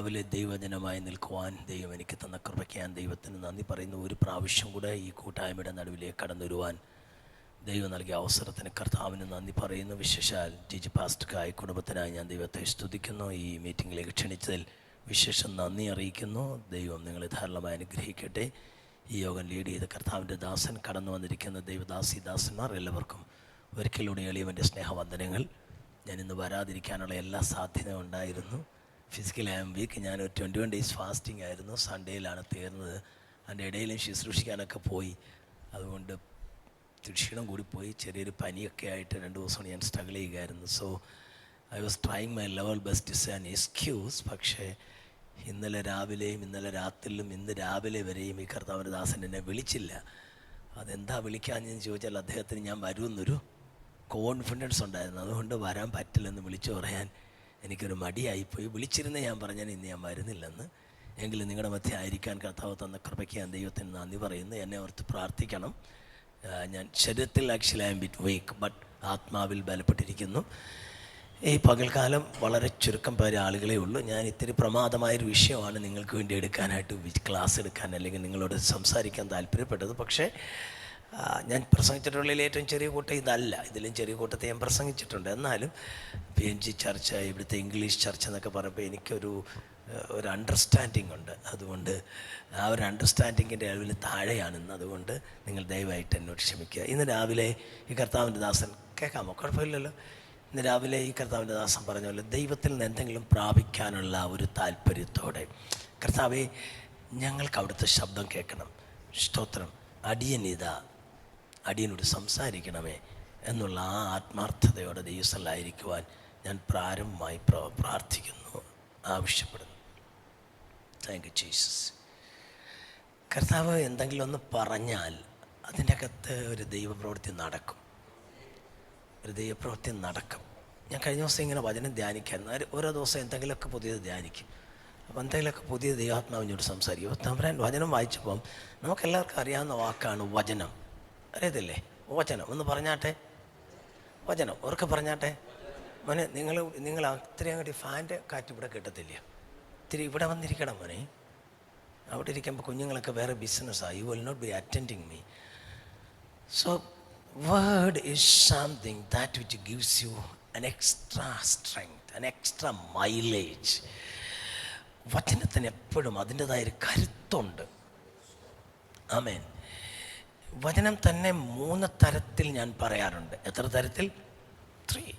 രാവിലെ ദൈവജനമായി നിൽക്കുവാൻ ദൈവം എനിക്ക് തന്ന കൃപയ്ക്ക് ഞാൻ ദൈവത്തിന് നന്ദി പറയുന്നു. ഒരു പ്രാവശ്യം കൂടെ ഈ കൂട്ടായ്മയുടെ നടുവിലേക്ക് കടന്നു വരുവാൻ ദൈവം നൽകിയ അവസരത്തിന് കർത്താവിന് നന്ദി പറയുന്നു. വിശേഷാൽ ജിജി പാസ്റ്റർക്കായി കുടുംബത്തിനായി ഞാൻ ദൈവത്തെ സ്തുതിക്കുന്നു. ഈ മീറ്റിങ്ങിലേക്ക് ക്ഷണിച്ചതിൽ വിശേഷം നന്ദി അറിയിക്കുന്നു. ദൈവം നിങ്ങളെ ധാരാളമായി അനുഗ്രഹിക്കട്ടെ. ഈ യോഗം ലീഡ് ചെയ്ത് കർത്താവിൻ്റെ ദാസൻ കടന്നു വന്നിരിക്കുന്ന ദാസന്മാർ എല്ലാവർക്കും ഒരിക്കലൂടെ എളിയവൻ്റെ സ്നേഹവന്ദനങ്ങൾ. ഞാനിന്ന് വരാതിരിക്കാനുള്ള എല്ലാ സാധ്യതയും ഉണ്ടായിരുന്നു. Physically I am weak. ഞാനൊരു 21 days ഫാസ്റ്റിംഗ് ആയിരുന്നു. സൺഡേയിലാണ് തീർന്നത്. അതിൻ്റെ ഇടയിലും ശുശ്രൂഷിക്കാനൊക്കെ പോയി. അതുകൊണ്ട് ക്ഷീണം കൂടിപ്പോയി. ചെറിയൊരു പനിയൊക്കെ ആയിട്ട് 2 ദിവസം ഞാൻ സ്ട്രഗിൾ ചെയ്യുകയായിരുന്നു. So I was trying my level best is an excuse. പക്ഷേ ഇന്നലെ രാവിലെയും ഇന്നലെ രാത്രിയിലും ഇന്ന് രാവിലെ വരെയും ഈ കർത്താവിൻ്റെ ദാസൻ എന്നെ വിളിച്ചില്ല. അതെന്താ വിളിക്കാഞ്ഞെന്ന് ചോദിച്ചാൽ അദ്ദേഹത്തിന് ഞാൻ വരുമെന്നൊരു കോൺഫിഡൻസ് ഉണ്ടായിരുന്നു. അതുകൊണ്ട് വരാൻ പറ്റില്ലെന്ന് വിളിച്ചു പറയാൻ എനിക്കൊരു മടിയായിപ്പോയി. വിളിച്ചിരുന്ന ഞാൻ പറഞ്ഞാൽ ഇന്ന് ഞാൻ വരുന്നില്ലെന്ന്. എങ്കിലും നിങ്ങളുടെ മധ്യ ആയിരിക്കാൻ കർത്താവ് തന്ന കൃപയ്ക്ക് ഞാൻ ദൈവത്തിന് നന്ദി പറയുന്നു. എന്നെ ഓർത്ത് പ്രാർത്ഥിക്കണം. ഞാൻ ശരീരത്തിൽ actually I am bit weak, but ആത്മാവിൽ ബലപ്പെട്ടിരിക്കുന്നു. ഈ പകൽക്കാലം വളരെ ചുരുക്കം പേരെ ആളുകളേ ഉള്ളൂ. ഞാൻ ഇത്തിരി പ്രമാദമായൊരു വിഷയമാണ് നിങ്ങൾക്ക് വേണ്ടി എടുക്കാനായിട്ട് ക്ലാസ് എടുക്കാൻ അല്ലെങ്കിൽ നിങ്ങളോട് സംസാരിക്കാൻ താല്പര്യപ്പെട്ടത്. പക്ഷേ ഞാൻ പ്രസംഗിച്ചിട്ടുള്ളതിൽ ഏറ്റവും ചെറിയ കൂട്ടം ഇതല്ല. ഇതിലും ചെറിയ കൂട്ടത്തെ ഞാൻ പ്രസംഗിച്ചിട്ടുണ്ട്. എന്നാലും PNG ചർച്ച, ഇവിടുത്തെ ഇംഗ്ലീഷ് ചർച്ച എന്നൊക്കെ പറയുമ്പോൾ എനിക്കൊരു അണ്ടർസ്റ്റാൻഡിങ് ഉണ്ട്. അതുകൊണ്ട് ആ ഒരു അണ്ടർസ്റ്റാൻഡിങ്ങിൻ്റെ അളവിൽ താഴെയാണിന്ന്. അതുകൊണ്ട് നിങ്ങൾ ദയവായിട്ട് എന്നോട് ക്ഷമിക്കുക. ഇന്ന് രാവിലെ ഈ കർത്താവിൻ്റെ ദാസൻ കേൾക്കാമോ? കുഴപ്പമില്ലല്ലോ. ഇന്ന് രാവിലെ ഈ കർത്താവിൻ്റെ ദാസൻ പറഞ്ഞ പോലെ ദൈവത്തിൽ നിന്ന് എന്തെങ്കിലും പ്രാപിക്കാനുള്ള ഒരു താല്പര്യത്തോടെ, കർത്താവേ ഞങ്ങൾക്ക് അവിടുത്തെ ശബ്ദം കേൾക്കണം, സ്തോത്രം, അടിയനോട് സംസാരിക്കണമേ എന്നുള്ള ആ ആത്മാർത്ഥതയോടെ ദൈവസ്ഥലായിരിക്കുവാൻ ഞാൻ പ്രാരംഭമായി പ്രാർത്ഥിക്കുന്നു, ആവശ്യപ്പെടുന്നു. Thank you Jesus. കർത്താവ് എന്തെങ്കിലും ഒന്ന് പറഞ്ഞാൽ അതിൻ്റെ അകത്ത് ഒരു ദൈവപ്രവൃത്തി നടക്കും. ഞാൻ കഴിഞ്ഞ ദിവസം ഇങ്ങനെ വചനം ധ്യാനിക്കായിരുന്നു. ഓരോ ദിവസം എന്തെങ്കിലുമൊക്കെ പുതിയത് ധ്യാനിക്കും. അപ്പോൾ എന്തെങ്കിലുമൊക്കെ പുതിയ ദൈവാത്മാവിനോട് സംസാരിക്കും. തമ്പുരാൻ വചനം വായിച്ചപ്പം നമുക്കെല്ലാവർക്കും അറിയാവുന്ന വാക്കാണ് വചനം. അറിയത്തില്ലേ? വചനം ഒന്ന് പറഞ്ഞാട്ടെ. വചനം ഉറക്കെ പറഞ്ഞാട്ടെ. മോനെ, നിങ്ങൾ അത്രയും അങ്ങോട്ട് ഫാൻ്റെ കാറ്റ് ഇവിടെ കിട്ടത്തില്ല. ഇത്തിരി ഇവിടെ വന്നിരിക്കണം മോനെ. അവിടെ ഇരിക്കുമ്പോൾ കുഞ്ഞുങ്ങളൊക്കെ വേറെ ബിസിനസ്സാണ്. You will not be attending me. So word is something that which gives you an extra strength, an extra mileage. വചനത്തിന് എപ്പോഴും അതിൻ്റെതായൊരു കരുത്തുണ്ട്. ആമേൻ. വചനം തന്നെ 3 തരത്തിൽ ഞാൻ പറയാറുണ്ട്. എത്ര തരത്തിൽ? 3.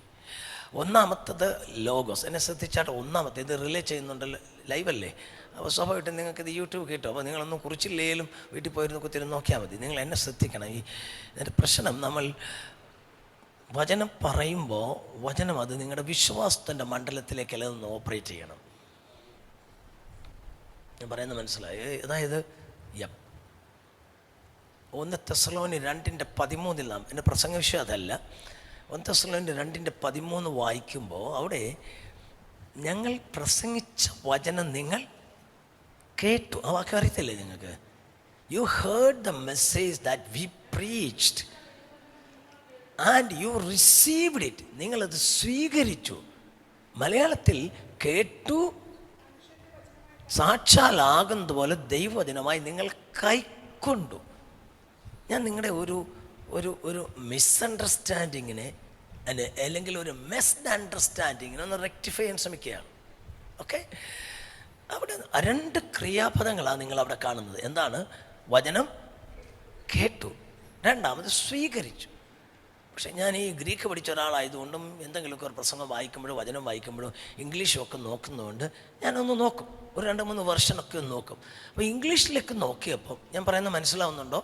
ഒന്നാമത്തത് ലോഗോസ്. എന്നെ ശ്രദ്ധിച്ചാട്ട് ഒന്നാമത്തെ ഇത് റിലേ ചെയ്യുന്നുണ്ടല്ലോ, ലൈവല്ലേ? അപ്പോൾ സ്വാഭാവികമായിട്ടും നിങ്ങൾക്കിത് യൂട്യൂബ് കിട്ടും. അപ്പോൾ നിങ്ങളൊന്നും കുറിച്ചില്ലേലും വീട്ടിൽ പോയിരുന്ന് കുത്തിരുന്ന് നോക്കിയാൽ മതി. നിങ്ങൾ എന്നെ ശ്രദ്ധിക്കണം. ഇതിൻ്റെ പ്രശ്നം, നമ്മൾ വചനം പറയുമ്പോൾ വചനം അത് നിങ്ങളുടെ വിശ്വാസത്തിൻ്റെ മണ്ഡലത്തിലേക്കല്ല ഒന്ന് ഓപ്പറേറ്റ് ചെയ്യണം. ഞാൻ പറയുന്നത് മനസ്സിലായി? അതായത് 1 തെസ്സലോനി 2:13 നാം, എൻ്റെ പ്രസംഗ വിഷയം അതല്ല. 1 തെസ്സലോനി 2:13 വായിക്കുമ്പോൾ അവിടെ ഞങ്ങൾ പ്രസംഗിച്ച വചനം നിങ്ങൾ കേട്ടു. ആ വാക്ക് അറിയത്തില്ലേ നിങ്ങൾക്ക്? You heard the message that we preached and you received it. നിങ്ങളത് സ്വീകരിച്ചു. മലയാളത്തിൽ കേട്ടു സാക്ഷാലാകുന്നത് പോലെ ദൈവവചനമായി നിങ്ങൾ കൈക്കൊണ്ടു. ഞാൻ നിങ്ങളുടെ ഒരു മിസ്അണ്ടർസ്റ്റാൻഡിങ്ങിനെ അല്ലെങ്കിൽ ഒരു മെസ്ഡ് അണ്ടർസ്റ്റാൻഡിങ്ങിനെ ഒന്ന് റെക്ടിഫൈ ചെയ്യാൻ ശ്രമിക്കുകയാണ്. ഓക്കെ, അവിടെ 2 ക്രിയാപദങ്ങളാണ് നിങ്ങളവിടെ കാണുന്നത്. എന്താണ്? വചനം കേട്ടു, രണ്ടാമത് സ്വീകരിച്ചു. പക്ഷേ ഞാൻ ഈ ഗ്രീക്ക് പഠിച്ച ഒരാളായതുകൊണ്ടും എന്തെങ്കിലുമൊക്കെ ഒരു പ്രസംഗം വായിക്കുമ്പോഴും വചനം വായിക്കുമ്പോഴും ഇംഗ്ലീഷൊക്കെ നോക്കുന്നതുകൊണ്ട് ഞാനൊന്ന് നോക്കും. ഒരു 2-3 വെർഷനൊക്കെ ഒന്ന് നോക്കും. അപ്പോൾ ഇംഗ്ലീഷിലേക്ക് നോക്കിയപ്പം ഞാൻ പറയുന്നത് മനസ്സിലാവുന്നുണ്ടോ?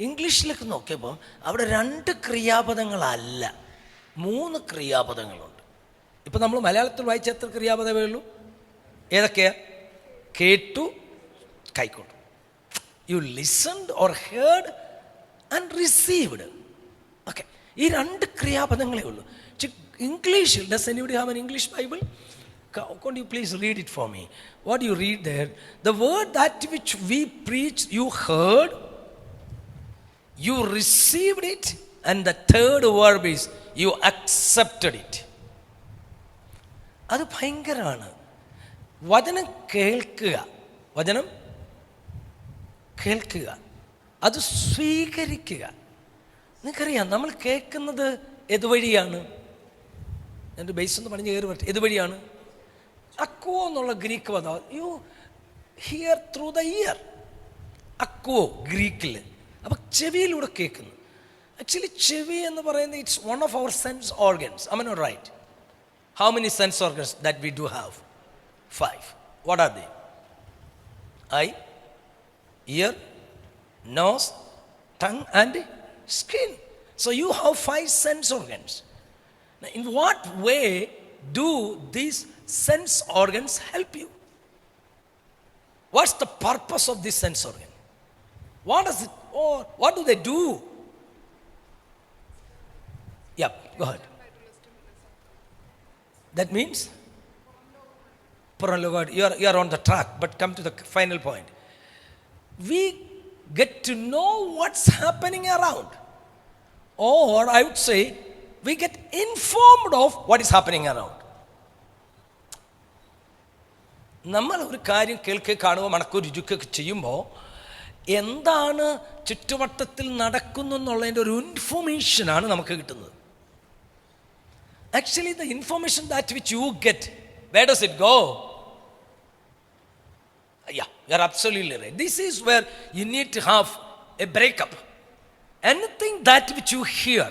ഇംഗ്ലീഷിലേക്ക് നോക്കിയപ്പം അവിടെ 2 ക്രിയാപദങ്ങളല്ല, 3 ക്രിയാപദങ്ങളുണ്ട്. ഇപ്പം നമ്മൾ മലയാളത്തിൽ വായിച്ച എത്ര ക്രിയാപദമേ ഉള്ളൂ? ഏതൊക്കെയാ? കേട്ടു, കൈക്കൊണ്ടു. You listened or heard and received. Okay, ഈ 2 ക്രിയാപദങ്ങളേ ഉള്ളൂ. ഇംഗ്ലീഷിൽ, does anybody have an English Bible? Could you please read it for me? What do you read there? The word that which we preach, you heard, you received it, and the third verb is you accepted it. അത് ഭയങ്കരമാണ്. വചനം കേൾക്കുക, വചനം കേൾക്കുക, അത് സ്വീകരിക്കുക. നിങ്ങൾക്കറിയാം നമ്മൾ കേൾക്കുന്നത് ഏതുവഴിയാണ്? എൻ്റെ ബേസ് ഒന്ന് പണിഞ്ഞ് കയറി പറ്റും. ഏതുവഴിയാണ്? അക്വോ എന്നുള്ള ഗ്രീക്ക് പദം, you hear through the ear. അക്വോ ഗ്രീക്കിൽ. അപ്പം ചെവിയിലൂടെ കേൾക്കുന്നു. ആക്ച്വലി ചെവി എന്ന് പറയുന്നത് it's one of our sense organs. I am not right? How many sense organs that we do have? 5. What are they? Eye, ear, nose, tongue and skin. So you have 5 sense organs. Now, in what way do these sense organs help you? What's the purpose of this sense organ? What does it, or what do they do? Yeah, go ahead. That means you are on the track, but come to the final point. We get to know what's happening around, or I would say we get informed of what is happening around. നമ്മൾ ഒരു കാര്യം കേൾക്കുക, കാണുക, മണക്കുക, രുചിക്കുകയൊക്കെ ചെയ്യുമ്പോൾ എന്താണ് ചുറ്റുവട്ടത്തിൽ നടക്കുന്നു എന്നുള്ളതിൻ്റെ ഒരു ഇൻഫോർമേഷനാണ് നമുക്ക് കിട്ടുന്നത്. Actually, the information that which you get, where does it go? Yeah, you are absolutely right. This is where you need to have a breakup. Anything that which you hear,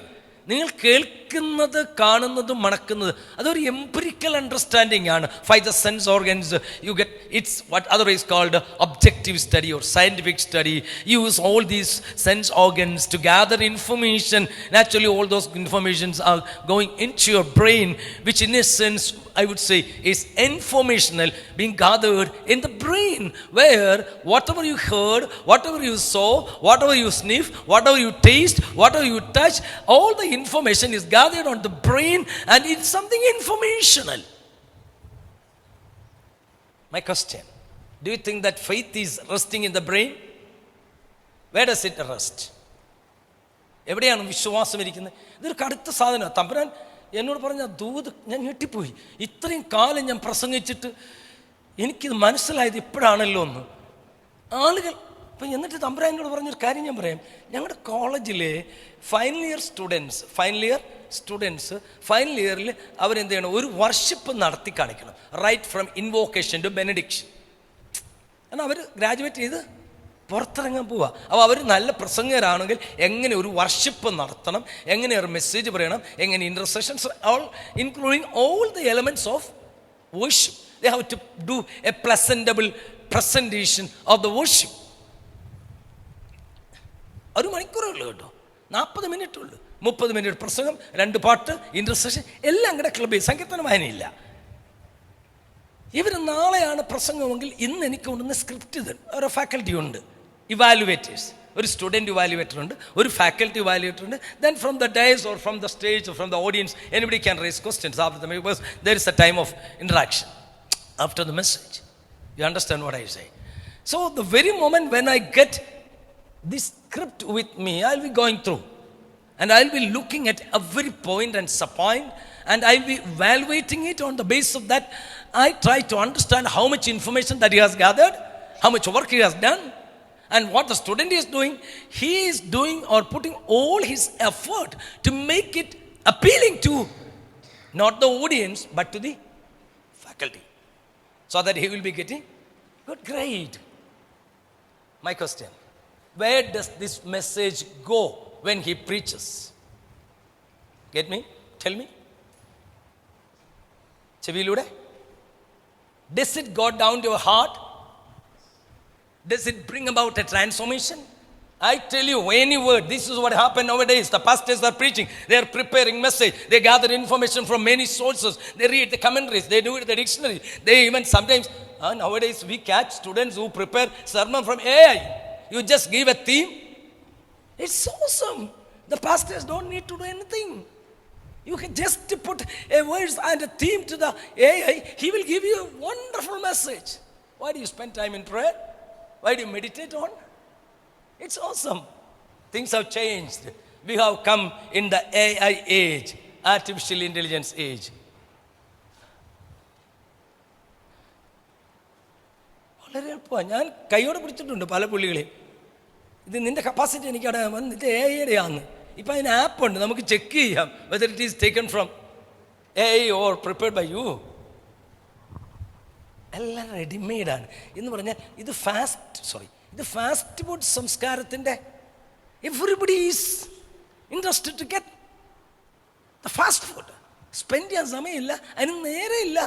നിങ്ങൾ കേൾക്കുന്നത്, കാണുന്നത്, മണക്കുന്നത്, അതൊരു എംപിരിക്കൽ അണ്ടർസ്റ്റാൻഡിംഗ് ആണ്. 5 the sense organs you get. It's what otherwise called objective study or scientific study. Use all these sense organs to gather information. Naturally, all those informations are going into your brain, which in a sense I would say is informational, being gathered in the brain, where whatever you heard, whatever you saw, whatever you sniff, whatever you taste, whatever you touch, all the information is gathered on the brain, and it's something informational. My question, do you think that faith is resting in the brain? Where does it rest? എവിടെയാണ് വിശ്വാസം ഇരിക്കുന്നത്? ഇതൊരു കടുത്ത സാധനമാണ്. തമ്പുരാൻ എന്നോട് പറഞ്ഞ ദൂത് ഞാൻ ഞെട്ടിപ്പോയി. ഇത്രയും കാലം ഞാൻ പ്രസംഗിച്ചിട്ട് എനിക്കിത് മനസ്സിലായത് ഇപ്പോഴാണല്ലോ എന്ന്. ആളുകൾ അപ്പം എന്നിട്ട് തമ്പുരാനോട് പറഞ്ഞൊരു കാര്യം ഞാൻ പറയാം. ഞങ്ങളുടെ കോളേജിലെ ഫൈനൽ ഇയർ സ്റ്റുഡൻസ് ഫൈനൽ ഇയറിൽ അവരെന്ത് ചെയ്യണം? ഒരു വർഷിപ്പ് നടത്തി കാണിക്കണം. Right from invocation to benediction. കാരണം അവർ ഗ്രാജുവേറ്റ് ചെയ്ത് പുറത്തിറങ്ങാൻ പോവുക. അപ്പോൾ അവർ നല്ല പ്രസംഗകരാണെങ്കിൽ എങ്ങനെ ഒരു വർഷിപ്പ് നടത്തണം, എങ്ങനെ ഒരു മെസ്സേജ് പറയണം, എങ്ങനെ intercessions, all including all the elements of worship. They have to do a presentable presentation of the worship. 1 മണിക്കൂറേ ഉള്ളൂ കേട്ടോ, 40 മിനിറ്റ് ഉള്ളൂ. 30 മിനിറ്റ് പ്രസംഗം, 2 പാട്ട്, ഇൻ്റർസെഷൻ, എല്ലാം കൂടെ ക്ലബിൽ. സങ്കീർത്തനം വായനയില്ല. ഇവർ നാളെയാണ് പ്രസംഗമെങ്കിൽ ഇന്ന് എനിക്ക് കൊണ്ടുവന്ന സ്ക്രിപ്റ്റ് ഇത് ഒരു ഫാക്കൽറ്റി ഉണ്ട്, ഇവാലുവേറ്റേഴ്സ്. ഒരു സ്റ്റുഡൻറ്റ് ഇവാലുവേറ്റർ ഉണ്ട്, ഒരു ഫാക്കൽറ്റി ഇവാലുവേറ്റർ ഉണ്ട്. Then from the dais or from the stage or from the audience anybody can raise questions after the because there is a time of interaction after the message. You understand what I say? So the very moment when I get this script with me, I'll be going through and I'll be looking at every point and subpoint, and I'll be evaluating it on the basis of that. I try to understand how much information that he has gathered, how much work he has done, and what the student is doing. He is doing or putting all his effort to make it appealing to not the audience but to the faculty, so that he will be getting good grade. My question, where does this message go when he preaches? Get me? Tell me. ചെവിയിലൂടെ? Does it go down to your heart? Does it bring about a transformation? I tell you, any word, this is what happened nowadays. The pastors are preaching, they are preparing message, they gather information from many sources, they read the commentaries, they do it in the dictionary, they even sometimes, nowadays we catch students who prepare sermon from AI. You just give a theme. It's awesome. The pastors don't need to do anything. You can just put a verse and a theme to the AI. He will give you a wonderful message. Why do you spend time in prayer? Why do you meditate on? It's awesome. Things have changed. We have come in the AI age, artificial intelligence age. വളരെ എളുപ്പമാണ്. ഞാൻ കൈയോടെ പിടിച്ചിട്ടുണ്ട് പല പുള്ളികളെയും. ഇത് നിൻ്റെ capacity എനിക്കവിടെ വന്ന് ഇത് AI ആന്ന്. ഇപ്പം അതിന് ആപ്പുണ്ട്, നമുക്ക് ചെക്ക് ചെയ്യാം whether it is taken from AI or prepared by you. എല്ലാം റെഡിമെയ്ഡാണ് എന്ന് പറഞ്ഞാൽ ഇത് ഫാസ്റ്റ് ഫുഡ് സംസ്കാരത്തിൻ്റെ everybody is interested to get the fast food. Spend ചെയ്യാൻ സമയമില്ല, അതിന് നേരെയില്ല.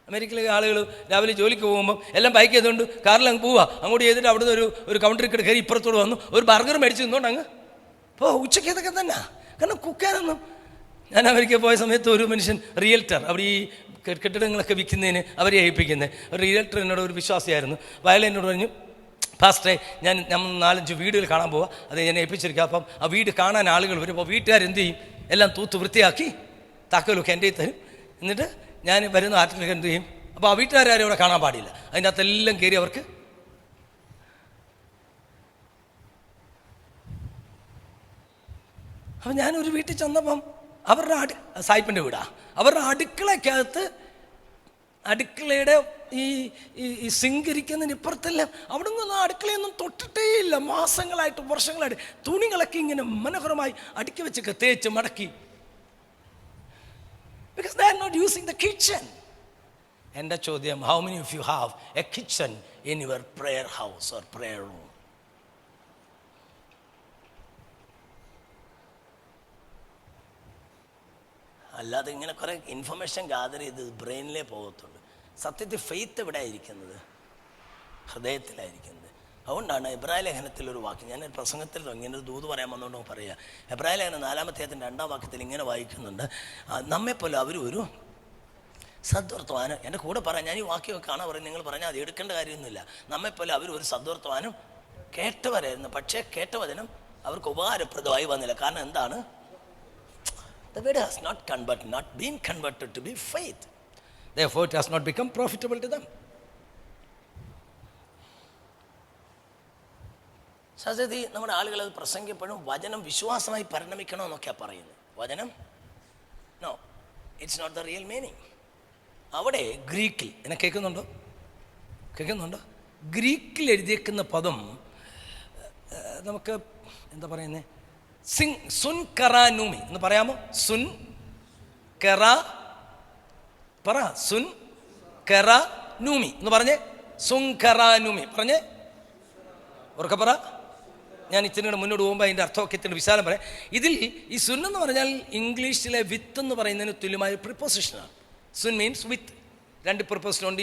അമേരിക്കയിലെ ആളുകൾ രാവിലെ ജോലിക്ക് പോകുമ്പം എല്ലാം ബൈക്ക് ചെയ്തുകൊണ്ട് കാറിൽ അങ്ങ് പോവുക, അങ്ങോട്ട് ചെയ്തിട്ട് അവിടുന്ന് ഒരു കൗണ്ടറിൽ കയറി ഇപ്പുറത്തോട് വന്നു ഒരു ബർഗർ മേടിച്ച് നിന്നുകൊണ്ട് അങ്ങ് ഉച്ചയ്ക്ക് ഇതൊക്കെ തന്നെ. കാരണം കുക്കാനൊന്നും. ഞാൻ അമേരിക്കയിൽ പോയ സമയത്ത് ഒരു മനുഷ്യൻ റിയൽറ്റർ, അവിടെ ഈ കെട്ടിടങ്ങളൊക്കെ വിൽക്കുന്നതിന് അവരെ ഏൽപ്പിക്കുന്നത് ഒരു റിയൽറ്റർ എന്നോട് ഒരു വിശ്വാസിയായിരുന്നു. അയാൾ എന്നോട് പറഞ്ഞു, പാസ്റ്ററെ ഞാൻ 4-5 വീടുകൾ കാണാൻ പോവാം, അത് ഞാൻ ഏൽപ്പിച്ചിരിക്കുക. അപ്പം ആ വീട് കാണാൻ ആളുകൾ വരും. അപ്പോൾ വീട്ടുകാരെന്ത് ചെയ്യും, എല്ലാം തൂത്ത് വൃത്തിയാക്കി താക്കോലൊക്കെ എൻ്റെ തരും. എന്നിട്ട് ഞാൻ വരുന്ന ആറ്റിലൊക്കെ എന്ത് ചെയ്യും, അപ്പോൾ ആ വീട്ടുകാരും അവിടെ കാണാൻ പാടില്ല. അതിൻ്റെ അകത്തെല്ലാം കയറി അവർക്ക് അപ്പം ഞാനൊരു വീട്ടിൽ ചെന്നപ്പം അവരുടെ സായിപ്പിൻ്റെ വീടാ, അവരുടെ അടുക്കളയുടെ ഈ സിങ്ക് ഇരിക്കുന്നതിന് ഇപ്പുറത്തെല്ലാം അവിടെ നിന്നൊന്നും അടുക്കളയൊന്നും തൊട്ടിട്ടേ ഇല്ല. മാസങ്ങളായിട്ട് വർഷങ്ങളായിട്ട് തുണികളൊക്കെ ഇങ്ങനെ മനോഹരമായി അടുക്കി വെച്ചൊക്കെ തേച്ച് മടക്കി. Because they are not using the kitchen. എൻ്റെ ചോദ്യം, how many of you have a kitchen in your prayer house or prayer room? അല്ലാതെ ഇങ്ങനെ കുറേ ഇൻഫർമേഷൻ ഗ്യാദർ ചെയ്ത് ബ്രെയിനിലേ പോകത്തുള്ളൂ. സത്യത്തിൽ ഫെയ്ത്ത് എവിടെ ആയിരിക്കുന്നത്? ഹൃദയത്തിലായിരിക്കുന്നത്. അതുകൊണ്ടാണ് എബ്രായ ലേഖനത്തിലൊരു വാക്യം, ഞാനൊരു പ്രസംഗത്തിൽ ഇങ്ങനെ ഒരു ദൂത് പറയാൻ വന്നുകൊണ്ട് പറയുക. എബ്രായ ലേഖനം 4-ാം അധ്യായത്തിൻ്റെ 2-ാം വാക്യത്തിൽ ഇങ്ങനെ വായിക്കുന്നുണ്ട്, നമ്മെപ്പോലെ അവരും ഒരു സദ്വർത്തമാനം. എൻ്റെ കൂടെ പറയാം, ഞാൻ ഈ വാക്യമൊക്കെ കാണാൻ പറയും, നിങ്ങൾ പറഞ്ഞാൽ അത് എടുക്കേണ്ട കാര്യമൊന്നുമില്ല. നമ്മെപ്പോലെ അവരും ഒരു സദ്വർത്തമാനം കേട്ടവരായിരുന്നു, പക്ഷേ കേട്ട വചനം അവർക്ക് ഉപകാരപ്രദമായി വന്നില്ല. കാരണം എന്താണ്? The word has not been converted to be faith. Therefore, it has not become profitable to them. സത്യത്തിൽ നമ്മുടെ ആളുകൾ അത് പ്രസംഗിക്കപ്പെടും വചനം വിശ്വാസമായി പരിണമിക്കണമെന്നൊക്കെയാണ് പറയുന്നത്. വചനം no, it's not the real meaning. അവിടെ ഗ്രീക്കിൽ എന്നെ കേൾക്കുന്നുണ്ടോ? ഗ്രീക്കിൽ എഴുതിയേക്കുന്ന പദം നമുക്ക് എന്താ പറയുന്നത്? സുൻ കറാനൂമി എന്ന് പറയാമോ? സുൻ കറാനൂമി എന്ന് പറഞ്ഞേ. സുങ്കറാനൂമി പറഞ്ഞേ, ഉറക്കെ പറ. ഞാൻ ഇച്ചിരി മുന്നോട്ട് പോകുമ്പോൾ അതിൻ്റെ അർത്ഥമൊക്കെ ഇത്തിരി വിശാലം പറയാം. ഇതിൽ ഈ സുൻ എന്ന് പറഞ്ഞാൽ ഇംഗ്ലീഷിലെ വിത്ത് എന്ന് പറയുന്നതിന് തുല്യമായ പ്രിപ്പോസിഷനാണ്. സുൻ മീൻസ് വിത്ത്. 2 പ്രിപ്പോസിഷനുണ്ട്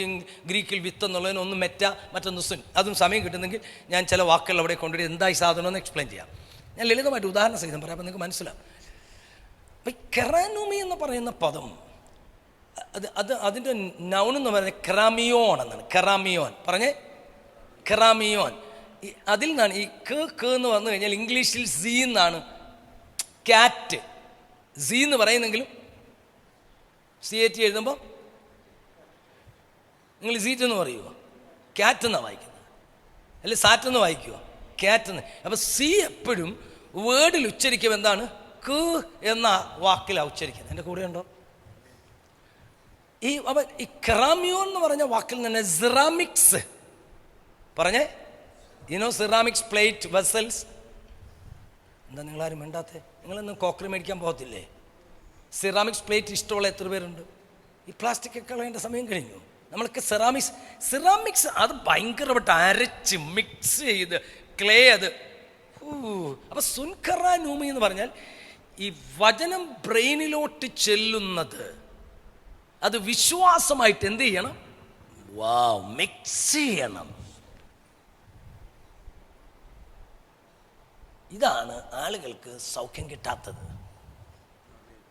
ഗ്രീക്കിൽ. വിത്ത് എന്നുള്ളതിന് ഒന്ന് മെറ്റ, മറ്റൊന്ന് സുൻ. അതും സമയം കിട്ടുന്നെങ്കിൽ ഞാൻ ചില വാക്കുകൾ അവിടെ കൊണ്ടുവരും എന്തായി സാധനം എന്ന് എക്സ്പ്ലെയിൻ ചെയ്യാം. ഞാൻ ലളിതമായിട്ട് ഉദാഹരണ സഹിതം പറയാം, അപ്പം നിങ്ങൾക്ക് മനസ്സിലാവും. അപ്പം കെറാനൂമി എന്ന് പറയുന്ന പദം അതിൻ്റെ നൗൺ എന്ന് പറയുന്നത് കെറാമിയോൺ എന്നാണ്. കെറാമിയോൻ പറഞ്ഞേ, കെറാമിയോൻ. അതിൽ നിന്നാണ് ഈ ക് എന്ന് വന്നു കഴിഞ്ഞാൽ ഇംഗ്ലീഷിൽ സീ എന്നാണ്. ക്യാറ്റ് സീ എന്ന് പറയുന്നെങ്കിലും CAT എഴുതുമ്പോൾ നിങ്ങൾ സീറ്റ് എന്ന് പറയുമോ? ക്യാറ്റ് എന്നാണ് വായിക്കുന്നത്, അല്ലെ സാറ്റ് എന്ന് വായിക്കുമോ? ക്യാറ്റ് എന്ന്. അപ്പം സി എപ്പോഴും വേർഡിൽ ഉച്ചരിക്കും എന്താണ്? ക് എന്ന വാക്കിലാണ് ഉച്ചരിക്കുന്നത്. എൻ്റെ കൂടെ ഉണ്ടോ? ഈ കെറാമിയോൻ എന്ന് പറഞ്ഞ വാക്കിൽ തന്നെ സിറാമിക്സ് പറഞ്ഞേ. Ceramics plate vessels. എന്താ നിങ്ങളാരും വേണ്ടാത്തേ? നിങ്ങളൊന്നും കോക്കറി മേടിക്കാൻ പോകത്തില്ലേ? സിറാമിക്സ് പ്ലേറ്റ് ഇഷ്ടമുള്ള എത്ര പേരുണ്ട്? ഈ പ്ലാസ്റ്റിക് ഒക്കെ കളയേണ്ട സമയം കഴിഞ്ഞു. നമ്മൾക്ക് സിറാമിക്സ് അത് ഭയങ്കരമായിട്ട് അരച്ച് മിക്സ് ചെയ്ത് ക്ലേ അത്. അപ്പം സുൻകറാനൂമി എന്ന് പറഞ്ഞാൽ ഈ വചനം ബ്രെയിനിലോട്ട് ചെല്ലുന്നത് അത് വിശ്വാസമായിട്ട് എന്ത് ചെയ്യണം? മിക്സ് ചെയ്യണം. ഇതാണ് ആളുകൾക്ക് സൗഖ്യം കിട്ടാത്തത്.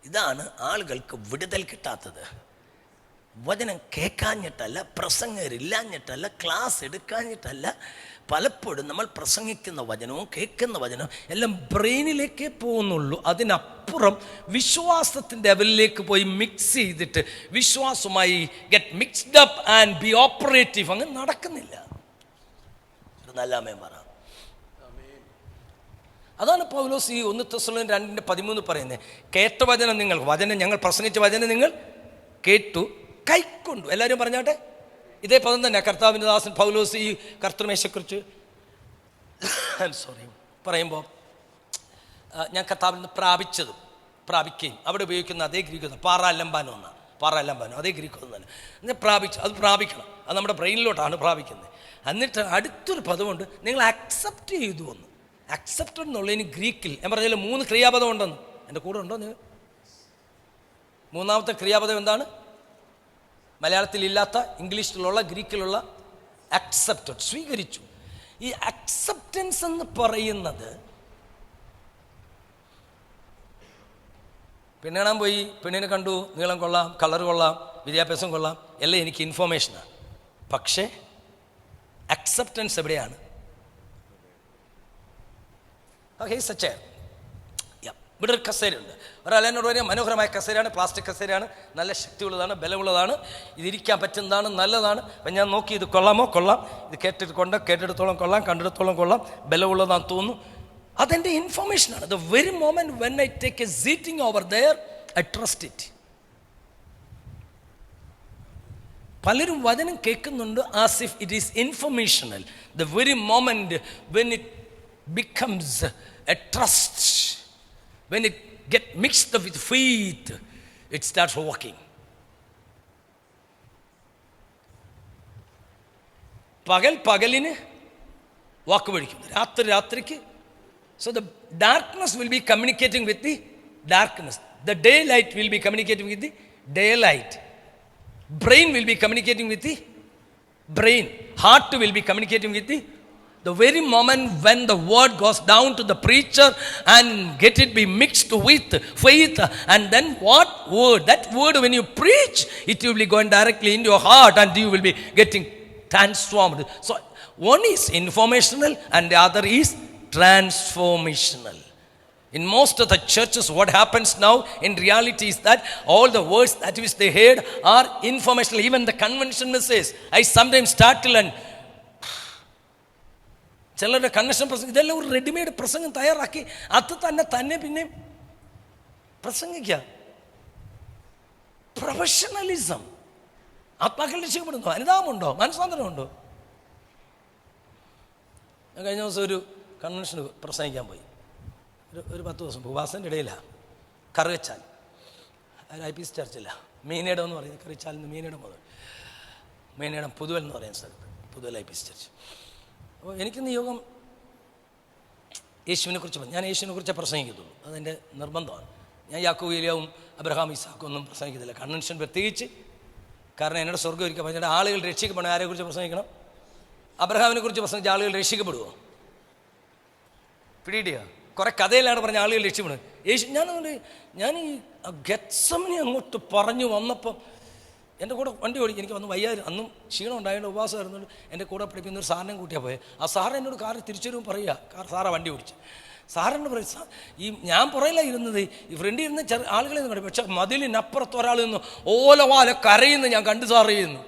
ഇതാണ് ആളുകൾക്ക് വിടുതൽ കിട്ടാത്തത്. വചനം കേൾക്കാഞ്ഞിട്ടല്ല, പ്രസംഗരില്ലാഞ്ഞിട്ടല്ല, ക്ലാസ് എടുക്കാഞ്ഞിട്ടല്ല. പലപ്പോഴും നമ്മൾ പ്രസംഗിക്കുന്ന വചനവും കേൾക്കുന്ന വചനവും എല്ലാം ബ്രെയിനിലേക്കേ പോകുന്നുള്ളൂ. അതിനപ്പുറം വിശ്വാസത്തിൻ്റെ ലെവലിലേക്ക് പോയി മിക്സ് ചെയ്തിട്ട് വിശ്വാസമായി get mixed up and be operative അങ്ങ് നടക്കുന്നില്ല. നല്ലാമേ പറ. അതാണ് പൗലോസ് ഈ 1 തെസ്സലോനിക്കർ 2:13 പറയുന്നത്. കേട്ട വചനം ഞങ്ങൾ പ്രസംഗിച്ച വചനം നിങ്ങൾ കേട്ടു, കൈക്കൊണ്ടു. എല്ലാവരും പറഞ്ഞാട്ടെ, ഇതേ പദം തന്നെ കർത്താവിൻ്റെ ദാസൻ പൗലോസ് ഈ കർത്തൃമേശയെക്കുറിച്ച് പറയുമ്പോൾ ഞാൻ കർത്താവിൽ നിന്ന് പ്രാപിക്കുകയും അവിടെ ഉപയോഗിക്കുന്ന അതേ ഗ്രീക്ക് പാറാലംബാനോ എന്നാണ്. പാറാലംബാനോ അതേ ഗ്രീക്ക് തന്നെ അത് പ്രാപിക്കണം. അത് നമ്മുടെ ബ്രെയിനിലോട്ടാണ് പ്രാപിക്കുന്നത്. എന്നിട്ട് അടുത്തൊരു പദമുണ്ട്, നിങ്ങൾ അക്സെപ്റ്റ് ചെയ്തു എന്ന്. അക്സെപ്റ്റഡ് എന്നുള്ളതിന് ഗ്രീക്കിൽ ഞാൻ പറഞ്ഞാൽ 3 ക്രിയാപദം ഉണ്ടെന്ന്. എൻ്റെ കൂടെ ഉണ്ടോ നിങ്ങൾ? 3ാമത്തെ ക്രിയാപദം എന്താണ്? മലയാളത്തിലില്ലാത്ത ഇംഗ്ലീഷിലുള്ള ഗ്രീക്കിലുള്ള അക്സെപ്റ്റഡ്, സ്വീകരിച്ചു. ഈ അക്സെപ്റ്റൻസ് എന്ന് പറയുന്നത് പെണ്ണ് കാണാൻ പോയി, പെണ്ണിനെ കണ്ടു, നീളം കൊള്ളാം, കളർ കൊള്ളാം, വിദ്യാഭ്യാസം കൊള്ളാം, എല്ലാം എനിക്ക് ഇൻഫോർമേഷനാണ്. പക്ഷേ അക്സെപ്റ്റൻസ് എവിടെയാണ്? ഇവിടെ ഒരു കസേരയുണ്ട്. ഒരാൾ എന്നോട് പറയാം മനോഹരമായ കസേരയാണ്, പ്ലാസ്റ്റിക് കസേരയാണ്, നല്ല ശക്തിയുള്ളതാണ്, ബലമുള്ളതാണ്, ഇതിരിക്കാൻ പറ്റുന്നതാണ്, നല്ലതാണ്. അപ്പം ഞാൻ നോക്കി, ഇത് കൊള്ളാമോ? കൊള്ളാം. ഇത് കേട്ടിടത്തോളം കൊള്ളാം, കണ്ടിടത്തോളം കൊള്ളാം, ബലമുള്ളതാണെന്ന് തോന്നുന്നു. അതെൻ്റെ ഇൻഫർമേഷനാണ്. The very moment when I take a seating over there, I trust it. പലരും വചനം കേൾക്കുന്നുണ്ട് as if it is informational. The very moment when it becomes a trust, when it get mixed with faith, it starts walking. പകലിന് വാക്ക് പഠിക്കുന്നു, രാത്രിക്ക്. So the darkness will be communicating with the darkness, the daylight will be communicating with the daylight, brain will be communicating with the brain, heart will be communicating with the very moment when the word goes down to the preacher and get it be mixed with faith, and then what word? That word when you preach, it will be going directly into your heart and you will be getting transformed. So one is informational and the other is transformational. In most of the churches, what happens now in reality is that all the words that which they heard are informational. Even the convention messages, I sometimes startle and ചിലരുടെ convention പ്രസംഗം, ഇതെല്ലാം ഒരു readymade പ്രസംഗം തയ്യാറാക്കി അത് തന്നെ പിന്നെ പ്രസംഗിക്കുക. Professionalism. ആത്മാക്കൾ രക്ഷപ്പെടുന്നോ? അനുതാപമുണ്ടോ? മനസ്സാന്തരമുണ്ടോ? ഞാൻ കഴിഞ്ഞ ദിവസം ഒരു കൺവെൻഷന് പ്രസംഗിക്കാൻ പോയി. ഒരു 10 ദിവസം ഉപവാസത്തിൻ്റെ ഇടയിലാണ്. കറുകച്ചാൽ, IPC ചർച്ചില്ല, മീനയിടം എന്ന് പറയുന്നത്. കറുകച്ചാലിൽ നിന്ന് മീനയിടം പുതുവൽ എന്ന് പറയുന്ന സ്ഥലത്ത്, പുതുവൽ IPC ചർച്ച്. അപ്പോൾ എനിക്കിന്ന് യോഗം യേശുവിനെ കുറിച്ച് ഞാൻ യേശുവിനെ കുറിച്ച് പ്രസംഗിക്കത്തുള്ളൂ. അതെൻ്റെ നിർബന്ധമാണ്. ഞാൻ യാക്കോബ് ഏലിയാവും അബ്രഹാം ഇസാക്കും ഒന്നും പ്രസംഗിക്കത്തില്ല, കൺവെൻഷൻ പ്രത്യേകിച്ച്. കാരണം എന്നോട് സ്വർഗ്ഗം ഒരുക്കാൻ പറഞ്ഞാൽ ആളുകൾ രക്ഷിക്കപ്പെടണം. ആരെക്കുറിച്ച് പ്രസംഗിക്കണം? അബ്രഹാമിനെ കുറിച്ച് പ്രസംഗിച്ച ആളുകൾ രക്ഷിക്കപ്പെടുമോ? പിടിയിടുക. കുറേ കഥയിലാണ് പറഞ്ഞ ആളുകൾ രക്ഷപ്പെടുന്നത്. യേശു ഞാൻ ഈ ഗെത്സമനി അങ്ങോട്ട് പറഞ്ഞു വന്നപ്പം എൻ്റെ കൂടെ വണ്ടി ഓടിക്കും. എനിക്ക് വന്ന് വയ്യായിരുന്നു, അന്നും ക്ഷീണം ഉണ്ടായതുകൊണ്ട് ഉപവാസമായിരുന്നുകൊണ്ട് എൻ്റെ കൂടെ പഠിക്കുന്ന ഒരു സാറിനെ കൂട്ടിയാണ് പോയത്. ആ സാറ് എന്നോട് കാറിൽ തിരിച്ചു വരുമ്പോൾ പറയുക, സാറാ വണ്ടി ഓടിച്ച്. സാറിനോട് പറയും, ഈ ഞാൻ പുറയിലാണ് ഇരുന്നത്, ഈ ഫ്രണ്ടിൽ ഇരുന്ന് ആളുകളെ നിന്ന് പറയും. പക്ഷെ മതിലിനപ്പുറത്ത് ഒരാൾ നിന്ന് ഓലവാല കരയുന്നു ഞാൻ കണ്ടു സാർ ചെയ്യുന്നു.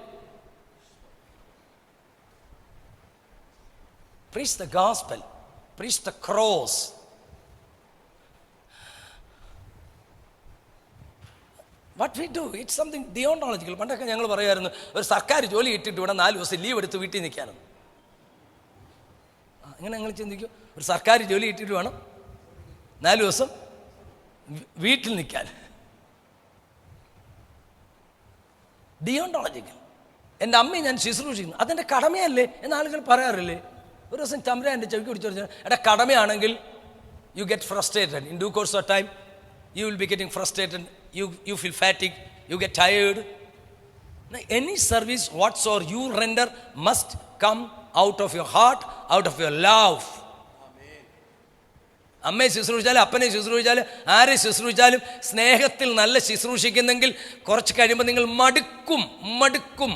Preach the gospel, preach the cross. What we do, it's something deontological. പണ്ടൊക്കെ ഞങ്ങൾ പറയുമായിരുന്നു, ഒരു സർക്കാർ ജോലി ഇട്ടിട്ട് ഇവിടെ 4 ദിവസം ലീവ് എടുത്ത് വീട്ടിൽ നിൽക്കാനും. അങ്ങനെ ഞങ്ങൾ ചിന്തിക്കും, ഒരു സർക്കാർ ജോലി ഇട്ടിട്ട് വേണം 4 ദിവസം വീട്ടിൽ നിൽക്കാൻ. ഡിയോണ്ടോളജിക്കൽ. എൻ്റെ അമ്മയെ ഞാൻ ശുശ്രൂഷിക്കുന്നു, അതെൻ്റെ കടമയല്ലേ എന്ന് ആളുകൾ പറയാറില്ലേ? ഒരു ദിവസം ചമ്ര എൻ്റെ ചെവിക്ക് പിടിച്ചു പറഞ്ഞാൽ, എടാ കടമയാണെങ്കിൽ you get frustrated. In due course of time you will be getting frustrated, you feel fatigued, you get tired. Now, any service whatsoever you render must come out of your heart, out of your love. അമ്മയെ ശുശ്രൂഷിച്ചാലും അപ്പനെ ശുശ്രൂഷിച്ചാലും ആരെ ശുശ്രൂഷിച്ചാലും സ്നേഹത്തിൽ നല്ല ശുശ്രൂഷിക്കുന്നെങ്കിൽ കുറച്ച് കഴിയുമ്പോൾ നിങ്ങൾ മടുക്കും.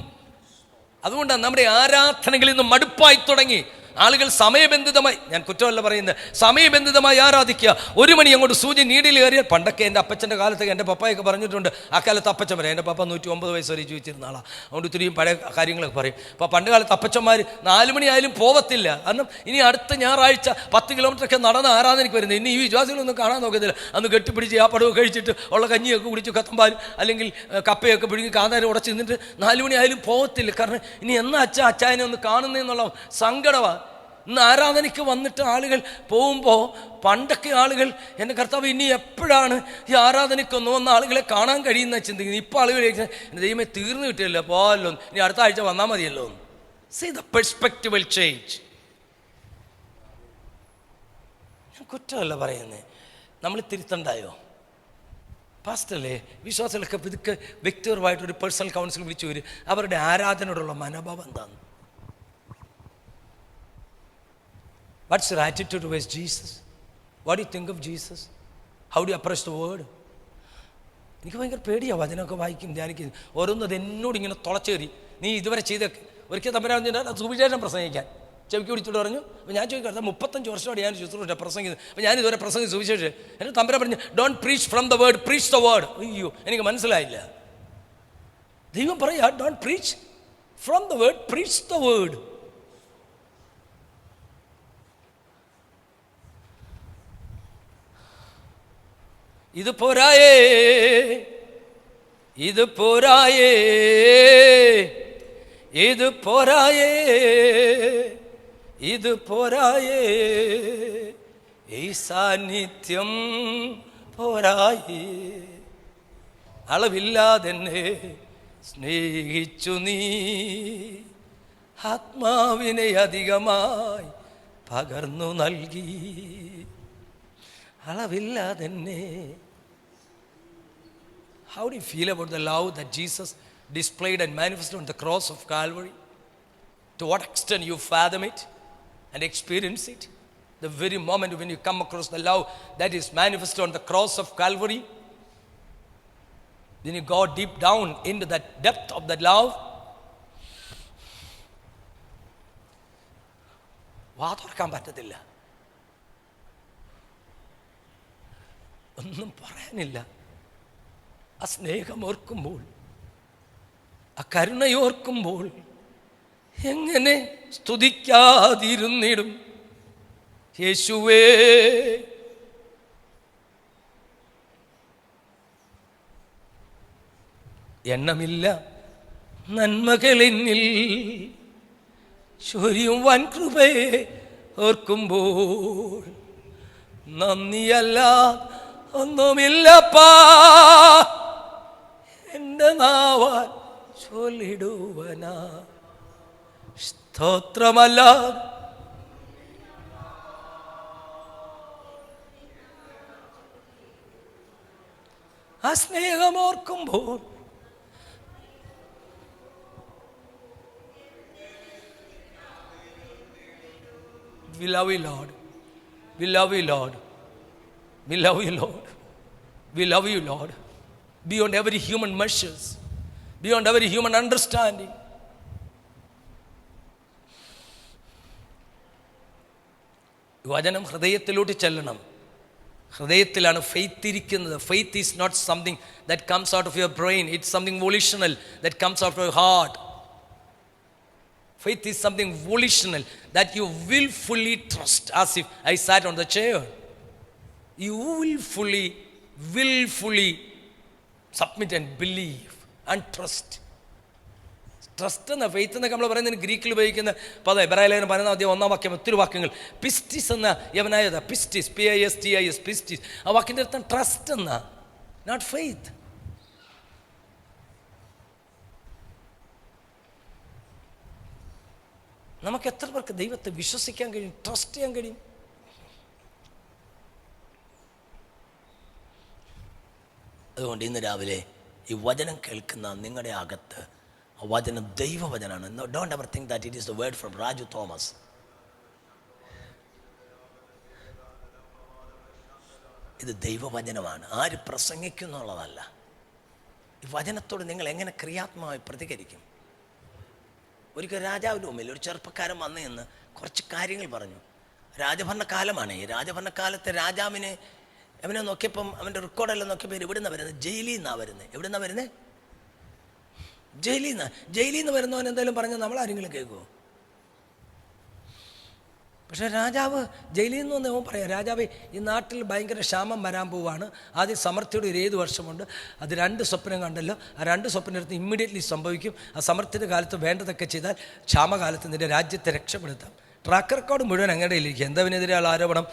അതുകൊണ്ടാണ് നമ്മുടെ ആരാധനകളിൽ നിന്ന് മടുപ്പായി തുടങ്ങി. ആളുകൾ സമയബന്ധിതമായി, ഞാൻ കുറ്റമല്ല പറയുന്നത്, സമയബന്ധിതമായി ആരാധിക്കുക. 1 മണി അങ്ങോട്ട് സൂര്യൻ നീടിൽ കയറിയാൽ, പണ്ടൊക്കെ എൻ്റെ അപ്പച്ചൻ്റെ കാലത്തൊക്കെ എൻ്റെ പപ്പായൊക്കെ പറഞ്ഞിട്ടുണ്ട്, ആ കാലത്ത് അപ്പച്ചൻ പറയാം, എൻ്റെ പപ്പ 109 വയസ്സ് വരെ ജീവിച്ചിരുന്ന ആളാണ്, അതുകൊണ്ട് ഇത്രയും പഴയ കാര്യങ്ങളൊക്കെ പറയും. അപ്പോൾ പണ്ട് കാലത്ത് അപ്പച്ചന്മാർ 4 മണിയായാലും പോകത്തില്ല. കാരണം ഇനി അടുത്ത ഞായറാഴ്ച 10 കിലോമീറ്ററൊക്കെ നടന്ന് ആരാധനയ്ക്ക് വരുന്നത്. ഇനി ഈ വിശ്വാസികളൊന്നും കാണാൻ നോക്കത്തില്ല. അന്ന് കെട്ടിപ്പിടിച്ച് ആ പടവ് കഴിച്ചിട്ട് ഉള്ള കഞ്ഞിയൊക്കെ കുടിച്ച് കത്തമ്പാലും അല്ലെങ്കിൽ കപ്പയൊക്കെ പിടിഞ്ഞ് കാന്താരം ഉടച്ച് നിന്നിട്ട് 4 മണിയായാലും പോകത്തില്ല. കാരണം ഇനി എന്നാ അച്ചായനെ ഒന്ന് കാണുന്നതെന്നുള്ള സങ്കടമാണ്. ഇന്ന് ആരാധനയ്ക്ക് വന്നിട്ട് ആളുകൾ പോകുമ്പോൾ, പണ്ടൊക്കെ ആളുകൾ എൻ്റെ കർത്താവ് ഇനി എപ്പോഴാണ് ഈ ആരാധനയ്ക്കൊന്ന് വന്ന ആളുകളെ കാണാൻ കഴിയുന്ന ചിന്തിക്കുന്നത്. ഇപ്പോൾ ആളുകൾ എൻ്റെ ദൈവമേ തീർന്നു കിട്ടിയല്ലോ, പോകാമല്ലോ, ഇനി അടുത്ത ആഴ്ച വന്നാൽ മതിയല്ലോ. See the perspective will change. ഞാൻ കുറ്റമല്ല പറയുന്നത്, നമ്മൾ തിരുത്തണ്ടായോ? പാസ്റ്റല്ലേ, വിശ്വാസികളൊക്കെ ഇതൊക്കെ വ്യക്തിപരമായിട്ടൊരു പേഴ്സണൽ കൗൺസിൽ വിളിച്ചു വരും. അവരുടെ ആരാധനയോടുള്ള മനോഭാവം എന്താണ്? What's your attitude towards Jesus? What do you think of Jesus? How do you approach the word? എനിക്ക് ഭയങ്കര പേടിയാണ് വചനമൊക്കെ വായിക്കും, ധ്യാനിക്കും. ഓരോന്നത് എന്നോട് ഇങ്ങനെ തുളച്ചേറി, നീ ഇതുവരെ ചെയ്തൊക്കെ. ഒരിക്കൽ തമ്പുരാൻ സുവിശേഷം പ്രസംഗിക്കാൻ ചെവിക്ക് പിടിച്ചിട്ട് പറഞ്ഞു. അപ്പോൾ ഞാൻ ചോദിക്കാം, 35 വർഷമായിട്ട് ഞാൻ ശുശ്രൂഷ പ്രസംഗിക്കുന്നത്, അപ്പോൾ ഞാൻ ഇതുവരെ പ്രസംഗിച്ചു സുവിശേഷം. എന്നിട്ട് തമ്പുരാൻ പറഞ്ഞു, don't preach from the word, preach the word. അയ്യോ, എനിക്ക് മനസ്സിലായില്ല. ദൈവം പറയാ, don't preach from the word, preach the word. ഇത് പോരായേ, ഇത് പോരായേ, ഇത് പോരായേ, ഇത് പോരായേ, ഈ സാന്നിധ്യം പോരായേ, അളവില്ലാതെന്നെ സ്നേഹിച്ചു നീ, ആത്മാവിനെ അധികമായി പകർന്നു നൽകി, അളവില്ലാതെന്നെ. How do you feel about the love that Jesus displayed and manifested on the cross of Calvary? To what extent you fathom it and experience it? The very moment when you come across the love that is manifested on the cross of Calvary, then you go deep down into that depth of that love. വാതുറക്കാൻ പറ്റത്തില്ല, ഒന്നും പറയാനില്ല. ആ സ്നേഹമോർക്കുമ്പോൾ, ആ കരുണയോർക്കുമ്പോൾ എങ്ങനെ സ്തുതിക്കാതിരുന്നിടും യേശുവേ. എണ്ണമില്ല നന്മകളെന്നിൽ ചൊരിയും വൻ കൃപയെ ഓർക്കുമ്പോൾ നന്ദിയല്ല ഒന്നുമില്ലപ്പാ എൻ്റെ നാവാൽ ചൊല്ലിടുവനാ, സ്തോത്രമല്ല ആ സ്നേഹമോർക്കുമ്പോൾ. We love you, Lord. We love you, Lord. We love you, Lord. We love you, Lord. Beyond every human measures, beyond every human understanding. വചനം ഹൃദയത്തിലോട്ട് ചെല്ലണം. ഹൃദയത്തിലാണ് ഫെയ്ത്ത് ഇരിക്കുന്നത്. Faith is not something that comes out of your brain. It's something volitional that comes out of your heart. Faith is something volitional that you willfully trust, as if I sat on the chair. You willfully submit and believe and trust. Trust എന്ന faith എന്നൊക്കെ നമ്മൾ പറയുന്നതിന് ഗ്രീക്കിൽ ഉപയോഗിക്കുന്ന പദം എബ്രായലേഖനം 11 വാക്യം, ഒത്തിരി വാക്യങ്ങൾ. പിസ്റ്റിസ് എന്ന യവനായത, പിസ്റ്റിസ്, PISTIS, പിസ്റ്റിസ്. ആ വാക്കിൻ്റെ അർത്ഥം ട്രസ്റ്റ് എന്ന, നോട്ട് ഫെയ്ത്ത്. നമുക്ക് എത്ര പേർക്ക് ദൈവത്തെ വിശ്വസിക്കാൻ കഴിയും, ട്രസ്റ്റ് ചെയ്യാൻ കഴിയും? അതുകൊണ്ട് ഇന്ന് രാവിലെ ഈ വചനം കേൾക്കുന്ന നിങ്ങളുടെ അകത്ത് ആ വചനം ദൈവവചനാണ്. Don't ever think that it is the word from Raju Thomas. ഇത് ദൈവവചനമാണ്. ആര് പ്രസംഗിക്കുന്നുള്ളതല്ല. ഈ വചനത്തോട് നിങ്ങൾ എങ്ങനെ ക്രിയാത്മകമായി പ്രതികരിക്കും? ഒരിക്കൽ രാജാവിൻ്റെ മുമ്പിൽ ഒരു ചെറുപ്പക്കാരൻ വന്നു എന്ന് കുറച്ച് കാര്യങ്ങൾ പറഞ്ഞു. രാജഭരണകാലമാണ്. ഈ രാജഭരണകാലത്തെ രാജാവിനെ അവനെ നോക്കിയപ്പം അവൻ്റെ റെക്കോർഡെല്ലാം നോക്കിയപ്പോൾ എവിടെ നിന്നാണ് വരുന്നത്? ജയിലിൽ നിന്നാണ് വരുന്നത്. എവിടെ നിന്നാണ് വരുന്നത്? ജയിലിൽ നിന്ന് വരുന്നവൻ എന്തായാലും പറഞ്ഞാൽ നമ്മൾ ആരെങ്കിലും കേൾക്കുമോ? പക്ഷേ രാജാവ് ജയിലിൽ നിന്ന് വന്ന് അവൻ പറയാം, രാജാവ് ഈ നാട്ടിൽ ഭയങ്കര ക്ഷാമം വരാൻ പോവാണ്, ആദ്യം സമൃദ്ധിയുടെ ഒരു 7 വർഷമുണ്ട്, അത് 2 സ്വപ്നം കണ്ടല്ലോ, ആ 2 സ്വപ്നത്തിനടുത്ത് ഇമ്മീഡിയറ്റ്ലി സംഭവിക്കും. ആ സമൃദ്ധിയുടെ കാലത്ത് വേണ്ടതൊക്കെ ചെയ്താൽ ക്ഷാമകാലത്ത് നിൻ്റെ രാജ്യത്തെ രക്ഷപ്പെടുത്താം. ട്രാക്ക് റെക്കോർഡ് മുഴുവൻ അങ്ങനെ ഇരിക്കുക. എന്തവനെതിരെയുള്ള ആരോപണം?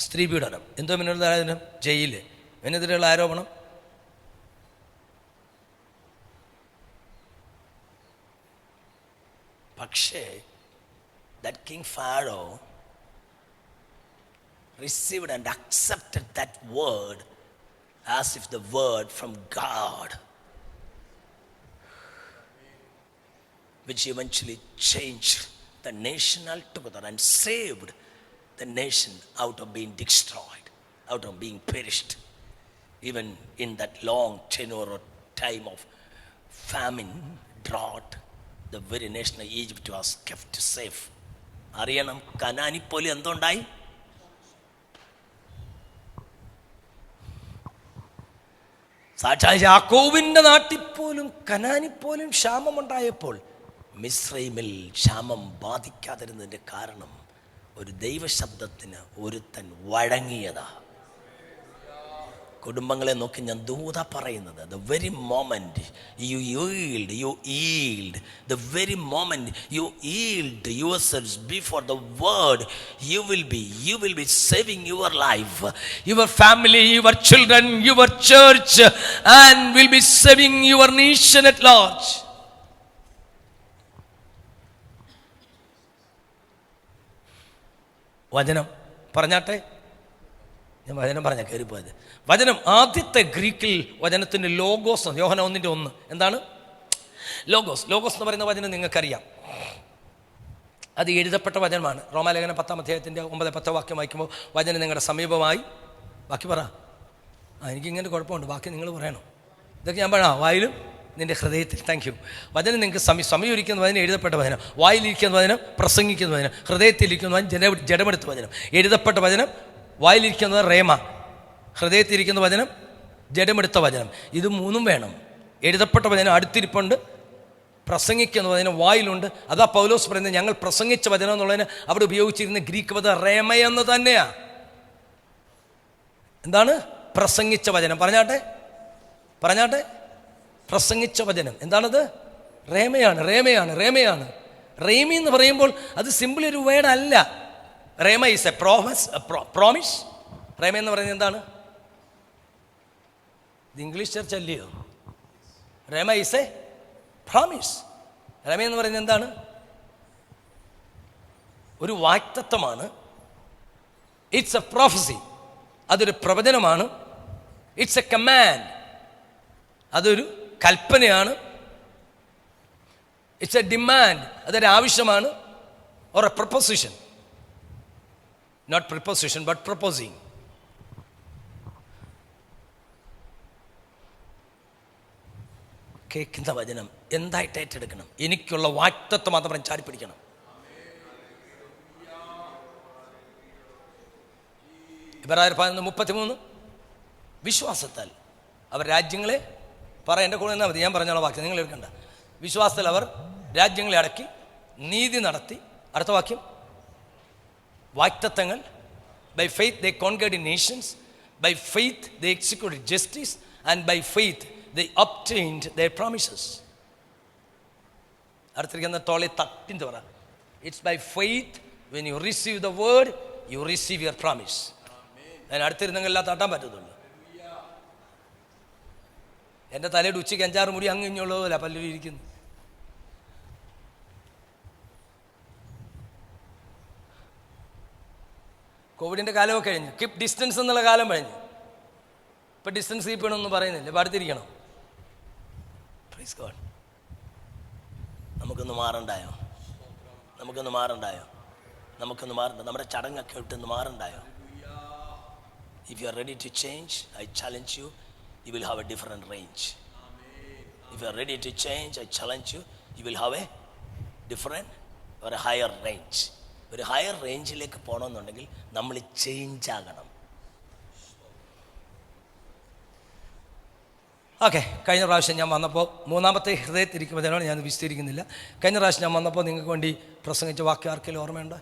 സ്ത്രീ പീഡനം. എന്തവനെതിരെയുള്ള ആരോപണം? ജയില്. അവനെതിരെയുള്ള ആരോപണം പക്ഷേ that King Pharaoh received and accepted that word as if the word from God, which eventually changed the nation altogether and saved the nation out of being destroyed, out of being perished. Even in that long tenure or time of famine, drought, the very nation of Egypt was kept safe. അറിയണം, കനാനിപ്പോലും എന്തുണ്ടായി? സാക്ഷാൽ യാക്കോബിന്റെ നാട്ടിപ്പോലും കനാനിപ്പോലും ക്ഷാമമുണ്ടായപ്പോൾ മിസ്രൈമിൽ ക്ഷാമം ബാധിക്കാതിരുന്നതിൻ്റെ കാരണം ഒരു ദൈവശബ്ദത്തിന് ഒരുത്തൻ വഴങ്ങിയതാ. കുടുംബങ്ങളെ നോക്കി ഞാൻ ദൂത പറയുന്നത്, the very moment you yield, the very moment you yield yourselves before the word, you will be saving your life, your family, your children, your church, and will be saving your nation at large. വചനം പറഞ്ഞാട്ടെ, ഞാൻ വചനം പറഞ്ഞ കയറിപ്പോയത്. വചനം ആദ്യത്തെ ഗ്രീക്കിൽ വചനത്തിൻ്റെ logos, യോഹന 1:1 എന്താണ്? ലോഗോസ് എന്ന് പറയുന്ന വചനം നിങ്ങൾക്കറിയാം, അത് എഴുതപ്പെട്ട വചനമാണ്. റോമാലേഖനം 10-ാം അധ്യായത്തിൻ്റെ 9-10 വാക്യം വായിക്കുമ്പോൾ വചനം നിങ്ങളുടെ സമീപമായി. ബാക്കി പറ. എനിക്കിങ്ങനെ കുഴപ്പമുണ്ട്, ബാക്കി നിങ്ങൾ പറയണം. ഇതൊക്കെ ഞാൻ പറയാം, വായിലും നിൻ്റെ ഹൃദയത്തിൽ. Thank you. വചനം നിങ്ങൾക്ക് സമീപിക്കുന്ന വചനം, എഴുതപ്പെട്ട വചനം, വായിലിരിക്കുന്ന വചനം, പ്രസംഗിക്കുന്ന വചനം, ഹൃദയത്തിലിരിക്കുന്ന വചനം, ജഡമെടുത്ത വചനം. എഴുതപ്പെട്ട വചനം, വായിലിരിക്കുന്നത് റേമ, ഹൃദയത്തിരിക്കുന്ന വചനം, ജഡമെടുത്ത വചനം. ഇത് 3 വേണം. എഴുതപ്പെട്ട വചനം അടുത്തിരിപ്പുണ്ട്, പ്രസംഗിക്കുന്ന വചനം വായിലുണ്ട്. അതാ പൗലോസ് പറയുന്നത്, ഞങ്ങൾ പ്രസംഗിച്ച വചനം എന്നുള്ളതിന് അവിടെ ഉപയോഗിച്ചിരുന്ന ഗ്രീക്ക് പദം റേമയെന്ന് തന്നെയാണ്. എന്താണ് പ്രസംഗിച്ച വചനം? പറഞ്ഞാട്ടെ. പ്രസംഗിച്ച വചനം എന്താണത്? റേമയാണ്. റേമി എന്ന് പറയുമ്പോൾ അത് സിമ്പിൾ ഒരു വേർഡ് അല്ല. Rema is A promise. Rema എന്ന് പറയുന്നത് എന്താണ്? ഇത് ഇംഗ്ലീഷ് ചർച്ച് അല്ലയോ? Rema is A promise. Rema എന്ന് പറയുന്നത് എന്താണ്? ഒരു വാഗ്ദത്തമാണ്. ഇറ്റ്സ് എ പ്രൊഫസി, അതൊരു പ്രവചനമാണ്. ഇറ്റ്സ് എ കമാൻഡ്, അതൊരു കൽപ്പനയാണ്. ഇറ്റ്സ് എ ഡിമാൻഡ്, അതൊരു ആവശ്യമാണ്. Or a proposition, not preposition but proposing. കേൾക്കുന്ന വചനം എന്തായിട്ട് ഏറ്റെടുക്കണം? എനിക്കുള്ള വാഗ്ദത്തം മാത്രം ചാരിപ്പിടിക്കണം. ഇബ്രായർ 11:33 വിശ്വാസത്താൽ അവർ രാജ്യങ്ങളെ എൻ്റെ കൂടെ നിന്നാൽ മതി, ഞാൻ പറഞ്ഞോളാം, വാക്യം നിങ്ങൾ എടുക്കണ്ട. വിശ്വാസത്തിൽ അവർ രാജ്യങ്ങളെ അടക്കി നീതി നടത്തി. അടുത്ത വാക്യം, വാഗ്ദത്തങ്ങൾ. By faith they conquered nations, by faith they executed justice, and by faith they obtained their promises. അടുത്തിരിക്കുന്ന തോളെ തട്ടിൻ്റെ പറ, it's by faith when you receive the word you receive your promise. അതിന് അടുത്തിരുന്നെങ്കിൽ എല്ലാം തട്ടാൻ പറ്റത്തുള്ളൂ. എൻ്റെ തലയുടെ ഉച്ചയ്ക്ക് 5-6 മുടി അങ്ങ് ഇഞ്ഞുള്ളതല്ല പലരും ഇരിക്കുന്നു. കോവിഡിൻ്റെ കാലമൊക്കെ കഴിഞ്ഞു. കീപ് ഡിസ്റ്റൻസ് എന്നുള്ള കാലം കഴിഞ്ഞു. ഇപ്പം ഡിസ്റ്റൻസ് കീപ്പ് ചെയ്യണമെന്ന് പറയുന്നില്ല, ഇപ്പം അടുത്തിരിക്കണം. Praise God. നമുക്കൊന്ന് മാറണ്ടായോ? നമ്മുടെ ചടങ്ങൊക്കെ ഇട്ടൊന്ന് മാറണ്ടായോ? If you are ready to change, I challenge you, you will have a different range. If you are ready to change, I challenge you, you will have a different ഒരു higher range. ഒരു higher റേഞ്ചിലേക്ക് പോകണമെന്നുണ്ടെങ്കിൽ നമ്മൾ change ആകണം. Okay, കഴിഞ്ഞ പ്രാവശ്യം ഞാൻ വന്നപ്പോൾ മൂന്നാമത്തെ ഹൃദയത്തിരിക്കുമ്പോഴാണ് ഞാൻ വിശദീകരിക്കുന്നില്ല. കഴിഞ്ഞ പ്രാവശ്യം ഞാൻ വന്നപ്പോൾ നിങ്ങൾക്ക് വേണ്ടി പ്രസംഗിച്ച വാക്യം ആർക്കെങ്കിലും ഓർമ്മയുണ്ടോ?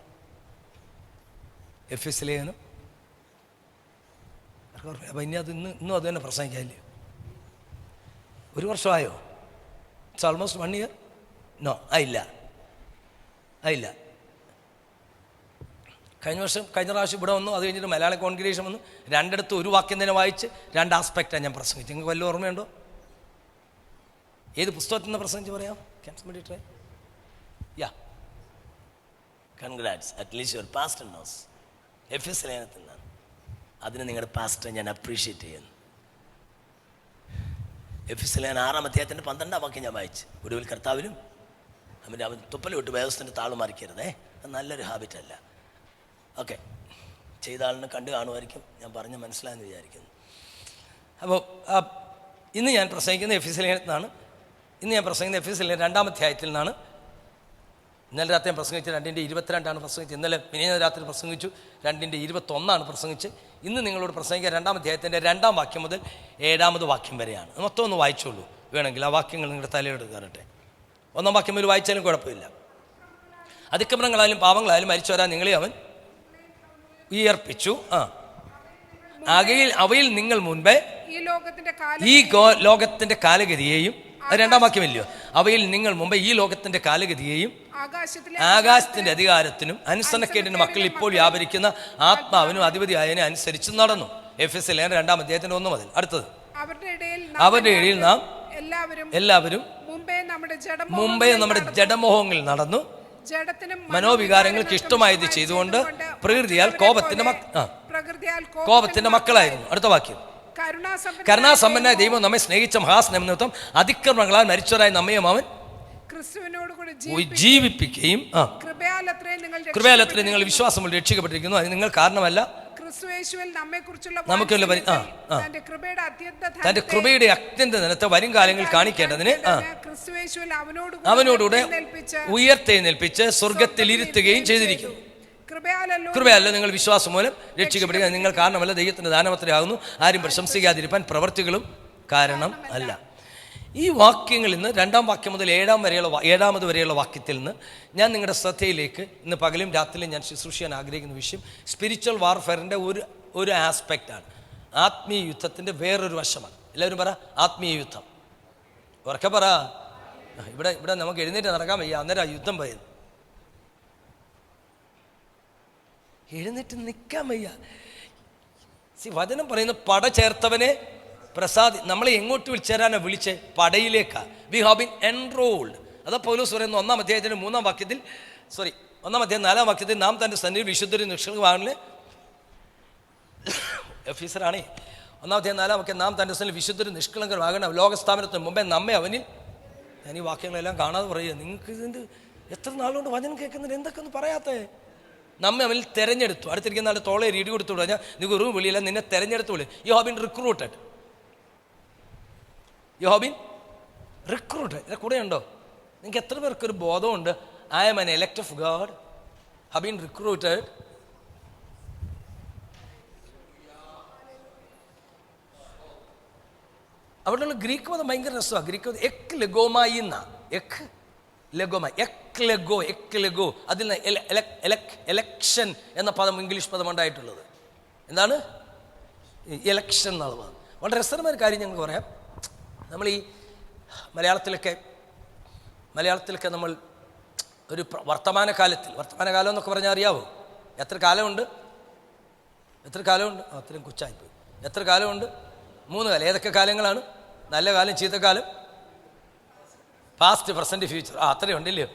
എഫെസ്യ ലേഖനം. അപ്പം ഇനി അത് ഇന്നും അത് തന്നെ പ്രസംഗിക്കാനില്ലേ? ഒരു വർഷമായോ? It's almost 1 year. നോ, ആയില്ല. കഴിഞ്ഞ പ്രാവശ്യം ഇവിടെ വന്നു, അത് കഴിഞ്ഞിട്ട് മലയാള കോൺഗ്രിഗേഷൻ വന്നു. രണ്ടിടത്ത് ഒരു വാക്യം തന്നെ വായിച്ച് 2 ആസ്പെക്റ്റാണ് ഞാൻ പ്രസംഗിച്ചത്. നിങ്ങൾക്ക് വല്ല ഓർമ്മയുണ്ടോ? ഏത് പുസ്തകത്തിൽ നിന്ന് പ്രസംഗിച്ച് പറയാം? Can somebody try? Yeah. Congrats. At least your pastor knows. എഫെസ്യ ലേഖനത്തിൽ നിന്നാണ്. അതിന് നിങ്ങളുടെ പാസ്റ്റർ ഞാൻ അപ്രീഷിയേറ്റ് ചെയ്യുന്നു. എഫെസ്യ ലേഖനം 6-ാം അധ്യായത്തിൻ്റെ 12-ാം വാക്യം ഞാൻ വായിച്ച്. ഒടുവിൽ കർത്താവിനും അവൻ തുപ്പൽ വിട്ട് വേദസ്ഥൻ്റെ താള് മറിക്കരുതേ. അത് നല്ലൊരു ഹാബിറ്റ് അല്ല. ഓക്കെ, ചെയ്ത ആളിനെ കണ്ടു കാണുമായിരിക്കും. ഞാൻ പറഞ്ഞ് മനസ്സിലായെന്ന് വിചാരിക്കുന്നു. അപ്പോൾ ഇന്ന് ഞാൻ പ്രസംഗിക്കുന്നത് എഫെസ്യ ലേഖനത്തിൽ നിന്നാണ്. ഇന്ന് ഞാൻ പ്രസംഗിക്കുന്നത് എഫെസ്യ ലേഖനം 2-ാം അധ്യായത്തിൽ നിന്നാണ്. ഇന്നലെ രാത്രി ഞാൻ പ്രസംഗിച്ച് 2:22 പ്രസംഗിച്ച്. ഇന്നലെ മിനിഞ്ഞാന്ന് രാത്രി പ്രസംഗിച്ചു 2:21 പ്രസംഗിച്ച്. ഇന്ന് നിങ്ങളോട് പ്രസംഗിക്കുക 2-ാം അധ്യായത്തിൻ്റെ 2-ാം വാക്യം മുതൽ 7-ാമത് വാക്യം വരെയാണ്. മൊത്തം ഒന്ന് വായിച്ചോളൂ. വേണമെങ്കിൽ ആ വാക്യങ്ങൾ നിങ്ങളുടെ തലയോട് കയറട്ടെ. 1-ാം വാക്യം ഒരു വായിച്ചാലും കുഴപ്പമില്ല. അതിക്രമങ്ങളായാലും പാപങ്ങളായാലും മരിച്ചവരാ നിങ്ങളെ അവൻ ഉയർപ്പിച്ചു. അവയിൽ നിങ്ങൾ മുൻപേ ഈ ലോകത്തിന്റെ കാലഗതിയെയും, 2-ാം വാക്യമില്ലയോ? അവയിൽ നിങ്ങൾ മുമ്പേ ഈ ലോകത്തിന്റെ കാലഗതിയെയും ആകാശത്തിന്റെ അധികാരത്തിനും അനുസരണക്കേടിന്റെ മക്കളിൽ ഇപ്പോൾ വ്യാപരിക്കുന്ന ആത്മാവിനും അധിപതിയായതിനെ അനുസരിച്ച് നടന്നു. എഫെസ്യ ലേഖനം 2-ാം അധ്യായത്തിന്റെ 1 മുതൽ. അടുത്തത്, അവരുടെ ഇടയിൽ നാം എല്ലാവരും മുമ്പേ നമ്മുടെ ജഡമോഹങ്ങളിൽ നടന്നു, മനോവികാരങ്ങൾക്ക് ഇഷ്ടമായത് ചെയ്തുകൊണ്ട് പ്രകൃതിയാൽ കോപത്തിന്റെ മക്കളായിരുന്നു. അടുത്ത വാക്യം, കരുണാസമ്പന്നനായ ദൈവം നമ്മെ സ്നേഹിച്ച മഹാസ്നേഹം നിമിത്തം അതിക്രമങ്ങളാൽ മരിച്ചവരായ നമ്മയും അവൻ ജീവിപ്പിക്കുകയും കൃപയാലത്രേ നിങ്ങൾ വിശ്വാസം രക്ഷിക്കപ്പെട്ടിരിക്കുന്നു. അത് നിങ്ങൾ കാരണമല്ല, തന്റെ കൃപയുടെ അത്യന്ത ധനത്തെ വരും കാലങ്ങളിൽ കാണിക്കേണ്ടതിന് അവനോടുകൂടെ ഉയർത്തെഴുന്നേൽപ്പിച്ച് സ്വർഗത്തിൽ ഇരുത്തുകയും ചെയ്തിരിക്കുന്നു. കൃപയല്ല, നിങ്ങൾ വിശ്വാസം മൂലം രക്ഷിക്കപ്പെടുക. നിങ്ങൾ കാരണമല്ല, ദൈവത്തിന്റെ ദാനമത്രയാകുന്നു. ആരും പ്രശംസിക്കാതിരിപ്പാൻ പ്രവർത്തികളും കാരണം അല്ല. ഈ വാക്യങ്ങളിൽ നിന്ന് 2-ാം വാക്യം മുതൽ 7-ാമത് വരെയുള്ള വാക്യത്തിൽ നിന്ന് ഞാൻ നിങ്ങളുടെ ശ്രദ്ധയിലേക്ക് ഇന്ന് പകലും രാത്രിയിലും ഞാൻ ശുശ്രൂഷിക്കാൻ ആഗ്രഹിക്കുന്ന വിഷയം സ്പിരിച്വൽ വാർഫെയറിൻ്റെ ഒരു ആസ്പെക്റ്റാണ്. ആത്മീയ യുദ്ധത്തിൻ്റെ വേറൊരു വശമാണ്. എല്ലാവരും പറ, ആത്മീയ യുദ്ധം. ഉറക്കെ പറ. ഇവിടെ നമുക്ക് എഴുന്നേറ്റ് നടക്കാൻ വയ്യ, അന്നേരം യുദ്ധം പോയത്. എഴുന്നേറ്റ് നിൽക്കാൻ വയ്യ. വചനം പറയുന്ന പട ചേർത്തവനെ നമ്മളെ എങ്ങോട്ട് വിളിച്ചേരാനാ വിളിച്ചേ? പടയിലേക്കാ. We have been enrolled. അതാ പൗലോസ് പറയുന്ന 1-ാം അധ്യായത്തിന്റെ 3-ാം വാക്യത്തിൽ, 1-ാം അധ്യായം 4-ാം വാക്യത്തിൽ, നാം തന്റെ സന്നിധിയിൽ വിശുദ്ധരും നിഷ്കളങ്കമാകണമേ. എഫീസറാണേ. 1-ാം അധ്യായം 4-ാം വാക്യം, നാം തന്റെ സന്നിധിയിൽ വിശുദ്ധരും നിഷ്കളങ്കമാകണം ലോകസ്ഥാപനത്തിന് മുമ്പേ നമ്മെ അവനിൽ. ഞാൻ ഈ വാക്യങ്ങളെല്ലാം കാണാതെ പറയുക. നിങ്ങൾക്ക് ഇതിൻ്റെ എത്ര നാളുകൊണ്ട് വചനം കേൾക്കുന്നുണ്ട്, എന്തൊക്കെ ഒന്ന് പറയാത്തേ? നമ്മെ അവനിൽ തെരഞ്ഞെടുത്തു. അടുത്തിരിക്കുന്ന ആൾ തോളെ ഇടി കൊടുത്തു കഴിഞ്ഞാൽ നിങ്ങൾക്ക് ഒരു വിളിയില്ല, നിന്നെ തെരഞ്ഞെടുത്തു വിളി. You have been recruited. You have been recruited. ഇതിൻ്റെ കൂടെ ഉണ്ടോ? നിങ്ങൾക്ക് എത്ര പേർക്കൊരു ബോധമുണ്ട്? I am an elect of God, have been recruited. അവിടെയുള്ള ഗ്രീക്ക് പദം ഭയങ്കര രസമാണ്. ഗ്രീക്ക് പദം എക് ലെഗോമായി എന്നാ. എക് ലെഗോ അതിൽ നിന്ന് എലക്ഷൻ എന്ന പദം, ഇംഗ്ലീഷ് പദം ഉണ്ടായിട്ടുള്ളത്. എന്താണ്? എലക്ഷൻ എന്നുള്ള പദം. വളരെ രസകരമായ കാര്യം ഞങ്ങൾക്ക് പറയാം. നമ്മൾ ഈ മലയാളത്തിലൊക്കെ നമ്മൾ ഒരു വർത്തമാനകാലം എന്നൊക്കെ പറഞ്ഞാൽ അറിയാവോ? എത്ര കാലമുണ്ട്? അത്രയും കൊച്ചായിപ്പോയി. എത്ര കാലമുണ്ട്? 3 കാലം. ഏതൊക്കെ കാലങ്ങളാണ്? നല്ല കാലം, ചീത്തക്കാലം, പാസ്റ്റ്, പ്രസന്റ്, ഫ്യൂച്ചർ. അത്രയും ഉണ്ടല്ലോ.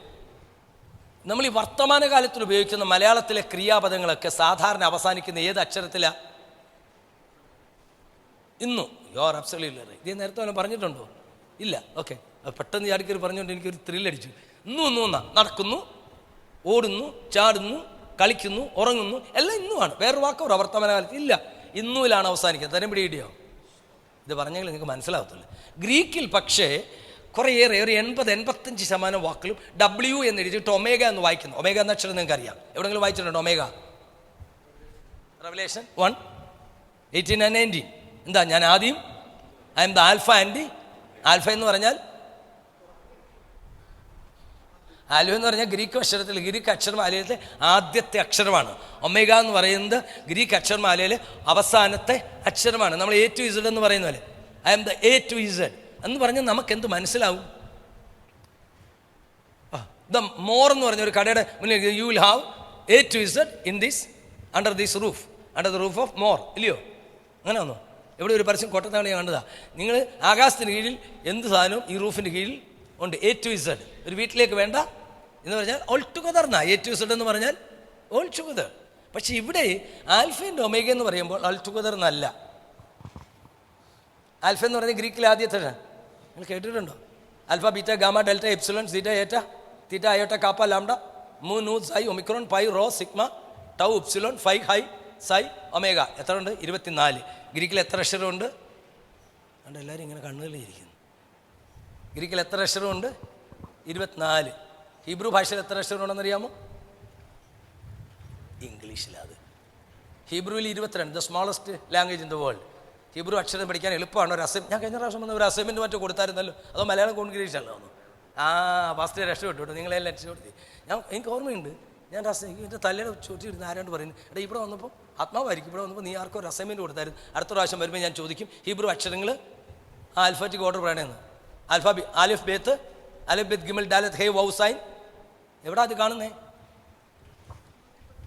നമ്മൾ ഈ വർത്തമാനകാലത്തിൽ ഉപയോഗിക്കുന്ന മലയാളത്തിലെ ക്രിയാപദങ്ങളൊക്കെ സാധാരണ അവസാനിക്കുന്ന ഏത് അക്ഷരത്തിലാണ്? ഇന്നു. You are absolutely right. ഇത് നേരത്തെ വല്ലതും പറഞ്ഞിട്ടുണ്ടോ? ഇല്ല. ഓക്കെ, പെട്ടെന്ന് ചാടിക്കറി പറഞ്ഞുകൊണ്ട് എനിക്കൊരു ത്രില്ലടിച്ചു. ഇന്നും നടക്കുന്നു, ഓടുന്നു, ചാടുന്നു, കളിക്കുന്നു, ഉറങ്ങുന്നു, എല്ലാം ഇന്നുമാണ്. വേറൊരു വാക്കോ വർത്തമാനകാലത്ത് ഇല്ല. ഇന്നുവിലാണ് അവസാനിക്കുന്നത്. തരം പിടിയിടിയോ? ഇത് പറഞ്ഞെങ്കിൽ നിങ്ങൾക്ക് മനസ്സിലാവത്തില്ല. ഗ്രീക്കിൽ പക്ഷേ കുറേയേറെ ഒരു 80-85% വാക്കുകളും W എന്ന് എഴുതിയിട്ട് ഒമേഗ എന്ന് വായിക്കുന്നു. ഒമേഗ എന്ന അക്ഷരം നിങ്ങൾക്ക് അറിയാം, എവിടെയെങ്കിലും വായിച്ചിട്ടുണ്ടോ ഒമേഗ? Revelation 1:18 and 19. എന്താ? ഞാൻ ആദ്യം, I M the alpha and the. Alpha എന്ന് പറഞ്ഞാൽ, ആൽഫ എന്ന് പറഞ്ഞാൽ ഗ്രീക്ക് അക്ഷരമാലയിലെ ആദ്യത്തെ അക്ഷരമാണ്. ഒമേഗ എന്ന് പറയുന്നത് ഗ്രീക്ക് അക്ഷരമാലയിലെ അവസാനത്തെ അക്ഷരമാണ്. നമ്മൾ A to Z എന്ന് പറയുന്ന പോലെ I M the A to Z എന്ന് പറഞ്ഞാൽ നമുക്ക് എന്ത് മനസ്സിലാവും? ദ മോർ എന്ന് പറഞ്ഞ ഒരു കടയുടെ മുന്നിൽ U will have A to Z in this under this roof, under the roof of more, ഇല്ലയോ? അങ്ങനെ വന്നോ? എവിടെ ഒരു പരസ്യം കോട്ടത്താണ് ഞാൻ കണ്ടതാ. നിങ്ങൾ ആകാശത്തിന് കീഴിൽ എന്ത് സാധനവും ഈ റൂഫിൻ്റെ കീഴിൽ ഉണ്ട്. A to Z ഒരു വീട്ടിലേക്ക് വേണ്ട എന്ന് പറഞ്ഞാൽ ഓൾ ടുഗദർ എന്നാ. A to Z എന്ന് പറഞ്ഞാൽ ഓൾ ടുഗദർ. പക്ഷെ ഇവിടെ ആൽഫ ആൻഡ് ഒമേഗ എന്ന് പറയുമ്പോൾ ഓൾ ടുഗദർ എന്നല്ല. ആൽഫ എന്ന് പറഞ്ഞാൽ ഗ്രീക്കിൽ ആദ്യത്തെ, നിങ്ങൾ കേട്ടിട്ടുണ്ടോ? Alpha, beta, gamma, delta, epsilon, zeta, eta, theta, iota, kappa, lambda, mu, nu, xi, omicron, pi, rho, sigma, tau, epsilon, phi, chi, psi, omega. എത്ര ഉണ്ട്? 24. ഗ്രീക്കിൽ എത്ര അക്ഷരമുണ്ട്? അതുകൊണ്ട് എല്ലാവരും ഇങ്ങനെ കണ്ണുകളിലിരിക്കുന്നു. ഗ്രീക്കിൽ എത്ര അക്ഷരമുണ്ട്? 24. ഹീബ്രു ഭാഷയിൽ എത്ര അക്ഷരമുണ്ടെന്നറിയാമോ? ഇംഗ്ലീഷിലത്. ഹീബ്രുവിൽ 22, the smallest language in the world. Hebrew അക്ഷരം പഠിക്കാൻ എളുപ്പമാണ്. ഞാൻ കഴിഞ്ഞ പ്രാവശ്യം വന്ന ഒരു അസൈൻമെൻറ്റ് മറ്റോ കൊടുത്തായിരുന്നല്ലോ, അതോ മലയാളം കോൺഗ്രീഷല്ലോ ഒന്ന്. ഫാസ്റ്റ് രക്ഷപ്പെട്ടു കേട്ടോ, നിങ്ങളെല്ലാം രക്ഷപ്പെടുത്തി. എനിക്ക് ഓർമ്മയുണ്ട്, ഞാൻ എൻ്റെ തലയുടെ ചോദിച്ചിരുന്ന ആരാണ്ട് പറയുന്നു, എടാ ഇവിടെ വന്നപ്പോൾ ആത്മാവായിരിക്കും, ഇവിടെ വന്നപ്പോൾ നീ ആർക്കും ഒരു അസൈൻമെൻറ്റ് കൊടുത്തായിരുന്നു, അടുത്ത പ്രാവശ്യം വരുമ്പോൾ ഞാൻ ചോദിക്കും ഹീബ്രു അക്ഷരങ്ങൾ ആൽഫാറ്റിക് ഓർഡർ പറയണമെന്ന്. ആൽഫാബി, ആലിഫ് ബേത്ത്, അലിഫ് ബേത്ത് ഗിമൽ ഡാലത്ത് ഹേ വൗ സൈൻ. എവിടാ അത് കാണുന്നേ?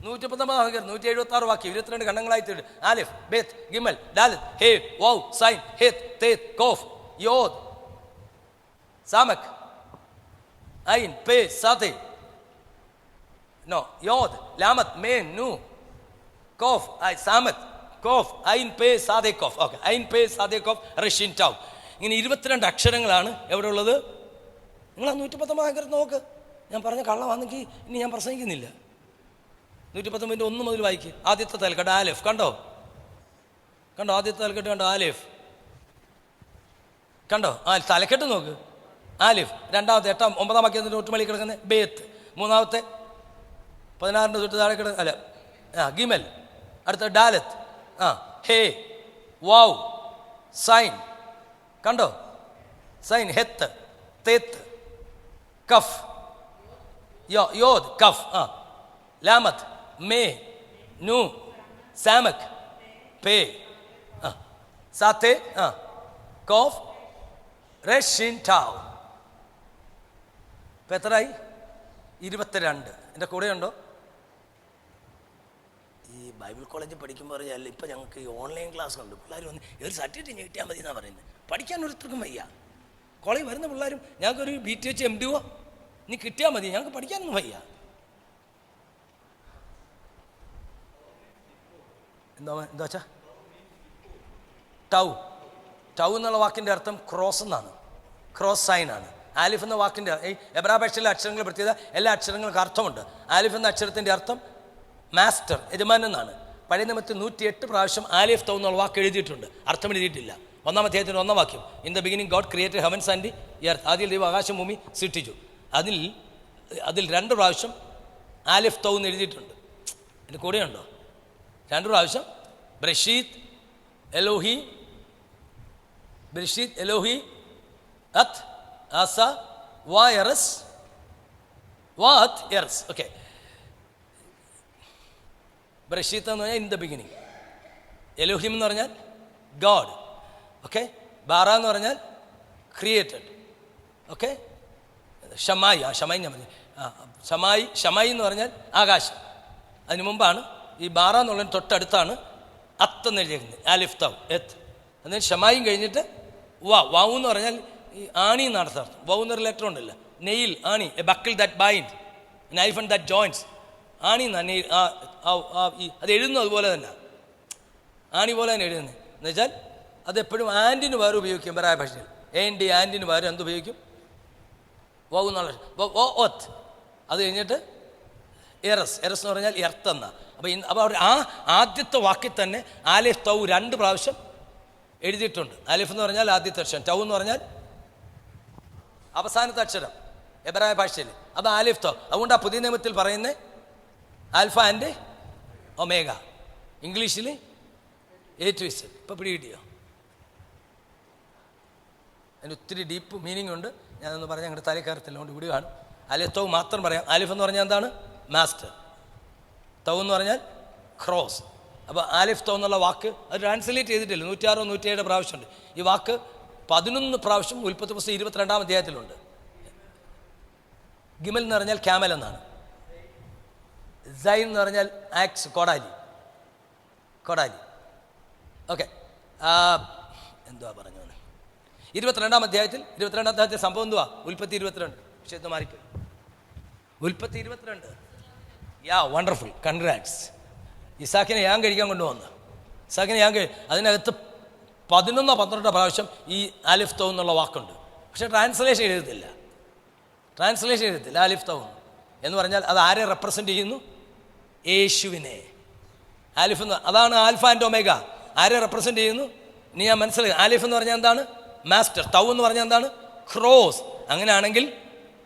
119 176 വാക്യം, 22 ഖണ്ഡങ്ങളായി തീരും. ആലിഫ്, ബേത്ത്, ഗിമൽ, ഡാലത്ത്, ഹേ, വൗ, സൈൻ, ഹേത്ത്, തേത്ത്, കോഫ്, യോദ്, സാമക്, ഐൻ, പേ, സാത്തെ, നോ, യോദ്, ലാമത്ത്, മേൻ, നു, കോഫ്, സാമത്ത്, കോഫ്, ഐൻ, പേ, സാദെ, കോഫ്. ഓക്കെ, ഐൻ, പേ, സാദെ, കോഫ്, റഷ്യൻ, ടൗ. ഇങ്ങനെ 22 അക്ഷരങ്ങളാണ് എവിടെ ഉള്ളത്? നിങ്ങൾ ആ 119 നോക്ക്. ഞാൻ പറഞ്ഞ കള്ളമാണെങ്കിൽ ഇനി ഞാൻ പ്രസംഗിക്കുന്നില്ല. 119 1 മുതൽ വായിക്ക്. ആദ്യത്തെ തലക്കെട്ട് ആലിഫ്, കണ്ടോ? ആദ്യത്തെ തലക്കെട്ട് കണ്ടോ? ആലിഫ് കണ്ടോ? തലക്കെട്ട് നോക്ക്. ആലിഫ്. രണ്ടാമത്തെ 8 9 വാക്യത്തിൻ്റെ ഒട്ടുമളി കിടക്കുന്ന ബേത്ത്. മൂന്നാമത്തെ 16 തൊട്ട് താഴെ അല്ല ഗിമൽ. അടുത്ത ഡാലത്ത്, ഹേ, വൗ, സൈൻ, കണ്ടോ? സൈൻ, ഹെത്ത്, തേത്ത്, കഫ്, യോദ്, കഫ്, ലാമത്ത്, മേ, നു, സാമക്, പേ, സാത്തെ, കോഫ്, റഷ്യൻ, ടാവ്. ഇപ്പം എത്രയായി? 22. എൻ്റെ കൂടെയുണ്ടോ? ഈ ബൈബിൾ കോളേജിൽ പഠിക്കുമ്പോൾ പറഞ്ഞാൽ ഇപ്പം ഞങ്ങൾക്ക് ഈ ഓൺലൈൻ ക്ലാസ് ഉണ്ട്. പിള്ളേർ വന്ന് ഒരു സർട്ടിഫിക്കറ്റ് കിട്ടിയാൽ മതി എന്നാണ് പറയുന്നത്. പഠിക്കാൻ ഒരുത്തർക്കും വയ്യ. കോളേജിൽ വരുന്ന പിള്ളേരും ഞങ്ങൾക്കൊരു BTH MDO നീ കിട്ടിയാൽ മതി, ഞങ്ങൾക്ക് പഠിക്കാനൊന്നും വയ്യ. എന്താ വെച്ചാ ടൗ എന്നുള്ള വാക്കിൻ്റെ അർത്ഥം ക്രോസ് എന്നാണ്. ക്രോസ് സൈനാണ്. ആലിഫ് എന്ന വാക്കിൻ്റെ ഈ എബ്രാ ഭാഷയിലെ അക്ഷരങ്ങൾ പ്രത്യേകത, എല്ലാ അക്ഷരങ്ങൾക്ക് അർത്ഥമുണ്ട്. ആലിഫ് എന്ന അക്ഷരത്തിൻ്റെ അർത്ഥം മാസ്റ്റർ, യജമാൻ എന്നാണ്. പഴയ നിയമത്തിൽ 108 പ്രാവശ്യം ആലിഫ് തൗ എന്നുള്ള വാക്ക് എഴുതിയിട്ടുണ്ട്, അർത്ഥം എഴുതിയിട്ടില്ല. 1-ാം അധ്യായത്തിൻ്റെ 1-ാം വാക്യം, in the beginning God created heavens and the earth. ആദ്യം ദൈവം ആകാശം ഭൂമി സൃഷ്ടിച്ചു. അതിൽ 2 പ്രാവശ്യം ആലിഫ് തൗ എന്ന് എഴുതിയിട്ടുണ്ട്. എൻ്റെ കൂടെയുണ്ടോ? 2 പ്രാവശ്യം ബ്രഷീത്ത് എലോഹി അത്ത് ആസ വാ എറസ് വാത്ത് എറസ്. ഓക്കെ, ബ്രഷീത്ത് എന്ന് പറഞ്ഞാൽ ഇൻ ദ ബിഗിനിങ്, എലോഹിം എന്ന് പറഞ്ഞാൽ ഗോഡ്, ഓക്കെ, ബാറ എന്ന് പറഞ്ഞാൽ ക്രിയേറ്റഡ്, ഓക്കെ, ഷമായി ഞാൻ പറഞ്ഞു. ഷമായി എന്ന് പറഞ്ഞാൽ ആകാശം. അതിന് മുമ്പാണ് ഈ ബാറ എന്നുള്ളതിന് തൊട്ടടുത്താണ് അത്ത് എന്ന് എഴുതിയിരിക്കുന്നത്, ആലിഫ് തൗ എത്ത്. എന്നിട്ട് ഷമായും കഴിഞ്ഞിട്ട് വാവ് എന്ന് പറഞ്ഞാൽ ഈ ആണി എന്നാണ് അർത്ഥം. വൗ എന്നൊരു ലെറ്റർ ഉണ്ടല്ലോ, നെയിൽ, ആണി, A buckle that bind, knife and that joints. ആണി എന്നാണ് നെയിൽ. അത് എഴുതുന്നത് അതുപോലെ തന്നെ, ആണി പോലെ തന്നെ എഴുതുന്നത്. എന്നുവെച്ചാൽ അതെപ്പോഴും ആൻറ്റിന് പകരം ഉപയോഗിക്കും. പരായ ഭാഷയിൽ ആൻറ്റിന് പകരം എന്തുപയോഗിക്കും? വൗ എന്നുള്ള ഒത്ത്. അത് കഴിഞ്ഞിട്ട് എറസ് എന്ന് പറഞ്ഞാൽ എർത്ത് എന്നാ. അപ്പോൾ അവർ ആദ്യത്തെ വാക്കിൽ തന്നെ ആലിഫ് തൗ 2 പ്രാവശ്യം എഴുതിയിട്ടുണ്ട്. ആലിഫ് എന്ന് പറഞ്ഞാൽ ആദ്യത്തെ അക്ഷരം, ടൗ എന്ന് പറഞ്ഞാൽ അവസാനത്തെ അക്ഷരം എബ്രായ ഭാഷയിൽ അത് ആലിഫ് തൗ. അതുകൊണ്ട് ആ പുതിയ നിയമത്തിൽ പറയുന്നത് ആൽഫ ആൻഡ് ഒമേഗ, ഇംഗ്ലീഷിൽ എ ടു ഇസഡ്. ഇപ്പം പിടികിട്ടിയോ? അതിന് ഒത്തിരി ഡീപ്പ് മീനിങ് ഉണ്ട്. ഞാനൊന്ന് പറഞ്ഞാൽ ഞങ്ങളുടെ തലക്കയറത്തില്ല, അതുകൊണ്ട് വിടുകയാണ്. ആലിഫ് തൗ മാത്രം പറയാം. ആലിഫ് എന്ന് പറഞ്ഞാൽ എന്താണ്? മാസ്റ്റർ. തൗ എന്ന് പറഞ്ഞാൽ ക്രോസ്. അപ്പോൾ ആലിഫ് തൗ എന്നുള്ള വാക്ക് അത് ട്രാൻസ്ലേറ്റ് ചെയ്തിട്ടില്ല. 106 107 പ്രാവശ്യമുണ്ട്. ഈ വാക്ക് 11 പ്രാവശ്യം ഉൽപ്പത്തി പുസ്തകം 22-ാം അധ്യായത്തിലുണ്ട്. ഗിമൽ എന്ന് പറഞ്ഞാൽ ക്യാമൽ എന്നാണ്. സൈൻ എന്ന് പറഞ്ഞാൽ ആക്സ്, കോടാലി. ഓക്കെ, എന്തുവാ പറഞ്ഞു? 22-ാം അധ്യായത്തിൽ 22-ാം അധ്യായത്തിൽ സംഭവം എന്തുവാ? ഉൽപ്പത്തി 22. പക്ഷേ ഇത് മാറിപ്പോയി. ഉൽപ്പത്തി 22. യാ, വണ്ടർഫുൾ, കൺഗ്രാറ്റ്സ്. ഇസാക്കിനെ ഞാൻ കഴിക്കാൻ കൊണ്ടുവന്നു. ഇസാക്കിനെ ഞാൻ അതിനകത്ത് 11-12 പ്രാവശ്യം ഈ ആലിഫ് തൗ എന്നുള്ള വാക്കുണ്ട്. പക്ഷേ ട്രാൻസ്ലേഷൻ എഴുതത്തില്ല. ആലിഫ് തൗ എന്ന് പറഞ്ഞാൽ അത് ആരെ റെപ്രസെൻ്റ് ചെയ്യുന്നു? യേശുവിനെ. ആലിഫ് എന്ന് അതാണ് ആൽഫ ആൻഡ് ഒമേഗ. ആരെ റെപ്രസെൻ്റ് ചെയ്യുന്നു? ഇനി ഞാൻ മനസ്സിലായി. ആലിഫ് എന്ന് പറഞ്ഞാൽ എന്താണ്? മാസ്റ്റർ. തൗ എന്ന് പറഞ്ഞാൽ എന്താണ്? ക്രോസ്. അങ്ങനെയാണെങ്കിൽ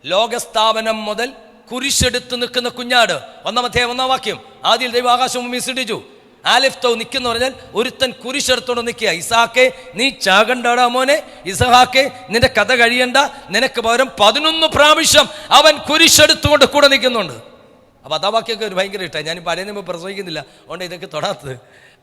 ലോകസ്ഥാപനം മുതൽ കുരിശെടുത്ത് നിൽക്കുന്ന കുഞ്ഞാട്, 1-ാം അധ്യായം 1-ാം വാക്യം, ആദിയിൽ ദൈവം ആകാശവും ഭൂമിയും സൃഷ്ടിച്ചു. ആലിഫ് തൗ നിൽക്കുന്ന പറഞ്ഞാൽ ഒരുത്തൻ കുരിശെടുത്തോണ്ട് നിൽക്കുക. ഇസാക്കെ നീ ചാകണ്ടാടാ മോനെ, ഇസഹാക്കെ നിന്റെ കഥ കഴിയണ്ട, നിനക്ക് പകരം 11 പ്രാവശ്യം അവൻ കുരിശെടുത്തുകൊണ്ട് കൂടെ നിൽക്കുന്നുണ്ട്. അപ്പോൾ 10-ാം വാക്യമൊക്കെ ഒരു ഭയങ്കര ഇഷ്ടമാണ്. ഞാനിപ്പോൾ പഴയ നിയമം പ്രസംഗിക്കുന്നില്ല, അതുകൊണ്ട് ഇതൊക്കെ തൊടാത്തത്.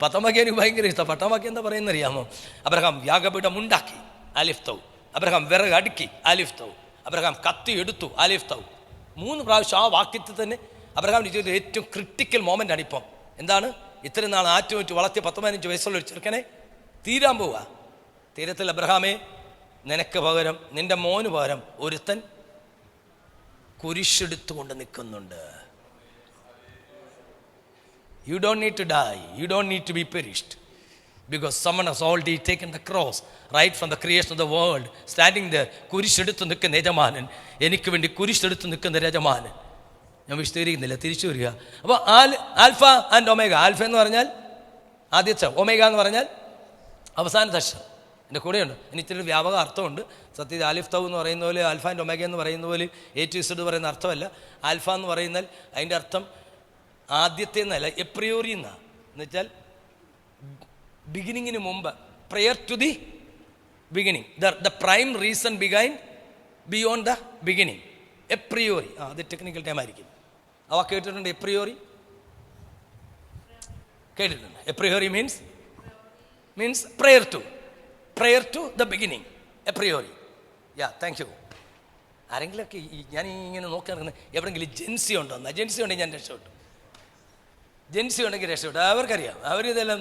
10-ാം വാക്യം എനിക്ക് ഭയങ്കര ഇഷ്ടമാണ്. 10-ാം വാക്യം എന്താ പറയുന്നറിയാമോ? അബ്രഹാം യാഗപീഠം ഉണ്ടാക്കി, ആലിഫ് തൗ. അബ്രഹാം വിറക് അടുക്കി, ആലിഫ് തൗ. അബ്രഹാം കത്തി എടുത്തു, ആലിഫ് തൗ. 3 പ്രാവശ്യം ആ വാക്യത്തിൽ തന്നെ അബ്രഹാമിൻ്റെ ജീവിതത്തിൽ ഏറ്റവും ക്രിട്ടിക്കൽ മൊമെൻ്റ് ആണ് ഇപ്പം. എന്താണ്? ഇത്രയും നാൾ ആറ്റുമറ്റ് വളർത്തിയ 10-15 വയസ്സുള്ള ഒരു ചെറുക്കനെ തീരാൻ പോവുക. തീരത്തിൽ അബ്രഹാമേ, നിനക്ക് പകരം, നിന്റെ മോന് പകരം ഒരുത്തൻ കുരിശെടുത്തുകൊണ്ട് നിൽക്കുന്നുണ്ട്. You don't need to die. You don't need to be perished. Because someone has already taken the cross right from the creation of the world. Standing there, കുരിശെടുത്ത് നിൽക്കുന്ന യജമാനൻ, എനിക്ക് വേണ്ടി കുരിശെടുത്ത് നിൽക്കുന്ന യജമാനൻ. ഞാൻ വിശദീകരിക്കുന്നില്ല, തിരിച്ചു വരിക. അപ്പോൾ ആൽഫ ആൻഡ് ഒമേഗ. ആൽഫ എന്ന് പറഞ്ഞാൽ ആദ്യത്തെ, ഒമേഗ എന്ന് പറഞ്ഞാൽ അവസാനത്തെ അക്ഷരം. എൻ്റെ കൂടെയുണ്ട്. ഇനി ഇത്തിരി വ്യാപക അർത്ഥമുണ്ട്. സത്യത്തിൽ ആലിഫ് തൗ എന്ന് പറയുന്ന പോലെ, ആൽഫ ആൻഡ് ഒമേഗ എന്ന് പറയുന്ന പോലെ എ ടു ഇസഡ് പറയുന്ന അർത്ഥമല്ല. ആൽഫ എന്ന് പറയുന്നാൽ അതിൻ്റെ അർത്ഥം ആദ്യത്തെ എന്നല്ല, എപ്രിയോറി എന്നാണ്. എന്നുവെച്ചാൽ ബിഗിനിങ്ങിന് മുമ്പ്, prior to the beginning, the prime reason beyond the beginning. A priori, അത് ടെക്നിക്കൽ ടൈം ആയിരിക്കും. അവ കേട്ടിട്ടുണ്ട്? എപ്രിയോറി കേട്ടിട്ടുണ്ട്? A priori means prior to the beginning, a priori. Yeah, thank you. ആരെങ്കിലുമൊക്കെ ഞാൻ ഇങ്ങനെ നോക്കി നടക്കുന്നത് എവിടെയെങ്കിലും ജെൻസി ഉണ്ടോ? ജെൻസി ഉണ്ടെങ്കിൽ ഞാൻ രക്ഷപ്പെട്ടു. ജെൻസി ഉണ്ടെങ്കിൽ രക്ഷപ്പെട്ടു. അവർക്കറിയാം, അവരിതെല്ലാം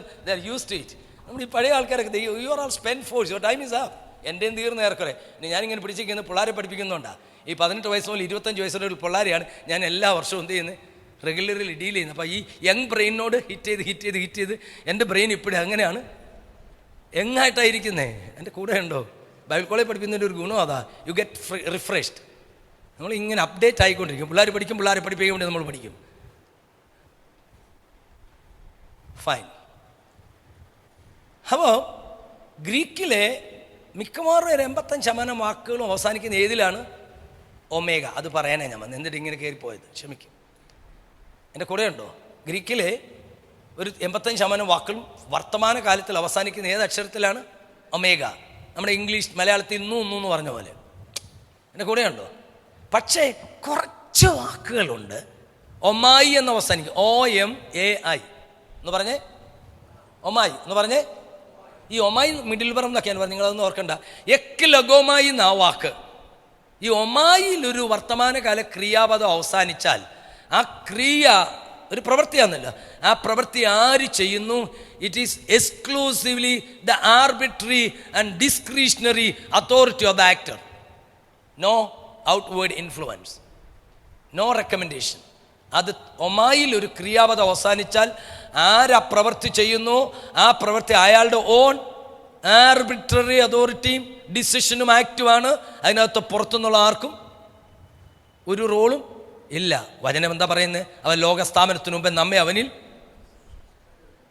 യൂസ് ടു ഇറ്റ്. നമ്മുടെ ഈ പഴയ ആൾക്കാരൊക്കെ you are all spend force, your time is up. എൻ്റെയും തീർന്ന ഏറെക്കുറെ. ഇനി ഞാനിങ്ങനെ പിടിച്ചിരിക്കുന്നത് പിള്ളേരെ പഠിപ്പിക്കുന്നുണ്ടാണ്. ഈ 18 വയസ്സ് മുതൽ 25 വയസ്സുള്ള ഒരു പിള്ളേരെയാണ് ഞാൻ എല്ലാ വർഷവും എന്ത് ചെയ്യുന്നത്, റെഗുലറിൽ ഡീൽ ചെയ്യുന്നത്. അപ്പോൾ ഈ യങ് ബ്രെയിനോട് ഹിറ്റ് ചെയ്ത് എൻ്റെ ബ്രെയിൻ ഇപ്പോഴും അങ്ങനെയാണ് യങ്ങായിട്ടായിരിക്കുന്നത്. എൻ്റെ കൂടെ ഉണ്ടോ? ബൈബിൾ കോളേജ് പഠിപ്പിക്കുന്നതിൻ്റെ ഒരു ഗുണം അതാ, യു ഗെറ്റ് റിഫ്രഷ്ഡ്. നമ്മൾ ഇങ്ങനെ അപ്ഡേറ്റ് ആയിക്കൊണ്ടിരിക്കും. പിള്ളേരെ പഠിപ്പിക്കാൻ വേണ്ടി നമ്മൾ പഠിക്കും. ഫൈൻ. അപ്പോൾ ഗ്രീക്കിലെ മിക്കവാറും ഒരു 85% വാക്കുകളും അവസാനിക്കുന്ന ഏതിലാണ്? ഒമേഗ. അത് പറയാനേ ഞാൻ വന്നത്, എന്നിട്ട് ഇങ്ങനെ കയറിപ്പോയത്, ക്ഷമിക്കും. എൻ്റെ കൂടെ ഉണ്ടോ? ഗ്രീക്കിലെ ഒരു 85% വാക്കുകളും വർത്തമാന കാലത്തിൽ അവസാനിക്കുന്ന ഏത് അക്ഷരത്തിലാണ്? ഒമേഗ. നമ്മുടെ ഇംഗ്ലീഷ് മലയാളത്തിൽ എന്ന് പറഞ്ഞ പോലെ. എൻ്റെ കൂടെ ഉണ്ടോ? പക്ഷേ കുറച്ച് വാക്കുകളുണ്ട് ഒമായി എന്ന് അവസാനിക്കും. OMAI എന്ന് പറഞ്ഞേ, ഒമായി എന്ന് പറഞ്ഞേ. ഈ ഒമായി മിഡിൽ ബറം എന്നൊക്കെയാണ് പറഞ്ഞത്, നിങ്ങളതൊന്നും ഓർക്കണ്ട. എക്ക് ലഗോമായി എന്ന ആ വാക്ക്, ഈ ഒമായിലൊരു വർത്തമാനകാല ക്രിയാപദം അവസാനിച്ചാൽ ആ ക്രിയ ഒരു പ്രവൃത്തിയാണെന്നല്ല, ആ പ്രവൃത്തി ആര് ചെയ്യുന്നു? It is exclusively the arbitrary and discretionary authority of the actor. No outward influence, no recommendation. അത് ഒമായിൽ ഒരു ക്രിയാപദം അവസാനിച്ചാൽ ആരാ പ്രവൃത്തി ചെയ്യുന്നു, ആ പ്രവൃത്തി അയാളുടെ ഓൺ ആർബിട്രറി അതോറിറ്റിയും ഡിസിഷനും ആക്റ്റുമാണ്. അതിനകത്ത് പുറത്തുനിന്നുള്ള ആർക്കും ഒരു റോളും ഇല്ല. വചനം എന്താ പറയുന്നത്? അവൻ ലോകസ്ഥാപനത്തിനു മുമ്പേ നമ്മെ അവനിൽ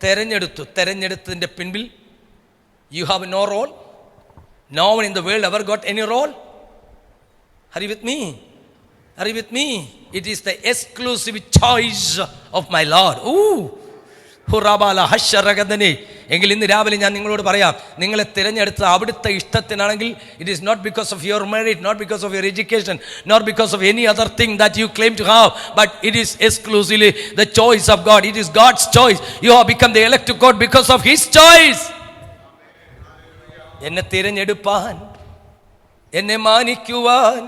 തെരഞ്ഞെടുത്തതിൻ്റെ പിൻപിൽ you have no role, no one in the world ever got any role. Are you with me? Are you with me? It is the exclusive choice of my Lord. എങ്കിൽ ഇന്ന് രാവിലെ ഞാൻ നിങ്ങളോട് പറയാം, നിങ്ങളെ തിരഞ്ഞെടുത്ത അവിടുത്തെ ഇഷ്ടത്തിനാണെങ്കിൽ it is not because of your merit, not because of your education, not because of any other thing that you claim to have, but it is exclusively the choice of God. It is God's choice. You have become the elect of God because of his choice. എന്നെ തിരഞ്ഞെടുപ്പാൻ, എന്നെ മാനിക്കുവാൻ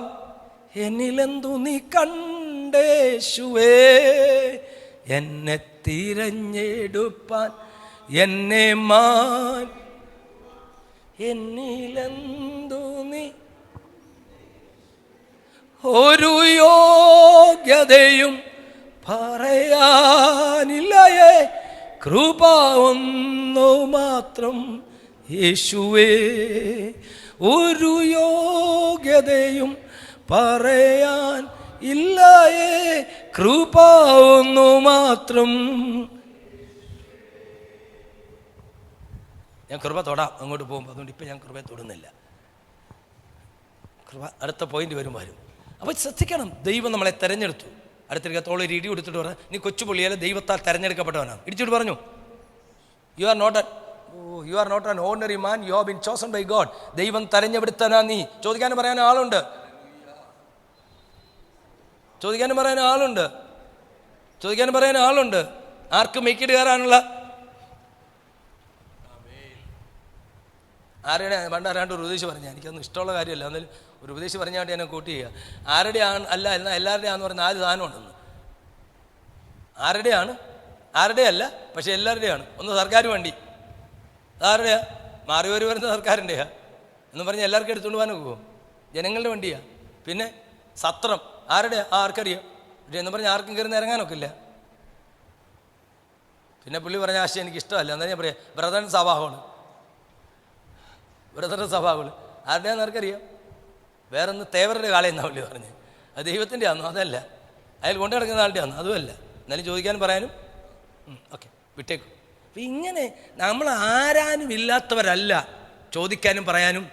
എന്നിലെന്തു നീ കണ്ടേശുവേ. എന്നെ തിരഞ്ഞെടുപ്പാൻ, എന്നെ എന്നിലെന്തു നീ. ഒരു യോഗ്യതയും പറയാനില്ലയേ, കൃപ ഒന്നു മാത്രം യേശുവേ. ഒരു യോഗ്യതയും പറയാൻ ഇല്ലയേ, കൃപ ഒന്നു മാത്രം. ഞാൻ കൃപ തൊടാം അങ്ങോട്ട് പോകുമ്പോൾ, അതുകൊണ്ട് ഇപ്പം ഞാൻ കൃപയെ തൊടുന്നില്ല. കൃപ അടുത്ത പോയിന്റ് വരും. അപ്പോൾ ശ്രദ്ധിക്കണം, ദൈവം നമ്മളെ തെരഞ്ഞെടുത്തു. അടുത്തിരിക്കുക തോളൊരു ഇടി കൊടുത്തിട്ട് പറഞ്ഞ, നീ കൊച്ചുപുള്ളിയാലെ ദൈവത്താൽ തെരഞ്ഞെടുക്കപ്പെട്ടവനാണ്. ഇടിച്ചിട്ട് പറഞ്ഞു, you are not an ordinary man, you have been chosen by God. ദൈവം തെരഞ്ഞെടുത്തനാ നീ. ചോദിക്കാനും പറയാനും ആളുണ്ട്, ചോദിക്കാനും പറയാൻ ആളുണ്ട്. ആർക്ക് മേക്കിട്ട് കയറാനുള്ള? ആരുടെ പണ്ട് ആരാണ്ട് ഒരു ഉപദേശം പറഞ്ഞാൽ, എനിക്കൊന്നും ഇഷ്ടമുള്ള കാര്യമല്ല, എന്നാലും ഒരു ഉപദേശം പറഞ്ഞാണ്ട് എന്നെ കൂട്ടി ചെയ്യുക. ആരുടെ ആണ് അല്ല എന്നാൽ എല്ലാവരുടെയാണെന്ന് പറഞ്ഞാൽ 4 സാധനം ഉണ്ടെന്ന്. ആരുടെ അല്ല, പക്ഷെ എല്ലാവരുടെയാണ്. ഒന്ന് സർക്കാർ വണ്ടി, ആരുടെയാ? മാറി വരുന്ന സർക്കാരിൻ്റെയാ എന്ന് പറഞ്ഞാൽ എല്ലാവർക്കും എടുത്തുകൊണ്ട് പോകാനൊക്കെ പോകും. ജനങ്ങളുടെ വണ്ടിയാ. പിന്നെ സത്രം ആരുടെ? ആർക്കറിയാം. പക്ഷെ എന്ന് പറഞ്ഞാൽ ആർക്കും കയറുന്ന ഇറങ്ങാനൊക്കെ ഇല്ല. പിന്നെ പുള്ളി പറഞ്ഞ ആശയം എനിക്ക് ഇഷ്ടമല്ല. എന്താ ഞാൻ പറയാം, ബ്രദറിൻ്റെ സ്വഭാവമാണ്. ആരുടെയാന്ന് ആർക്കറിയാം? വേറൊന്ന് തേവരുടെ കാളയെന്നാണ് പുള്ളി പറഞ്ഞത്. അത് ദൈവത്തിൻ്റെ ആണോ? അതല്ല. അയാൾ കൊണ്ടു കിടക്കുന്ന ആളുടെ ആണോ? അതുമല്ല. എന്നാലും ചോദിക്കാനും പറയാനും ഓക്കെ വിട്ടേക്കും. അപ്പം ഇങ്ങനെ നമ്മൾ ആരാനും ഇല്ലാത്തവരല്ല. ചോദിക്കാനും പറയാനും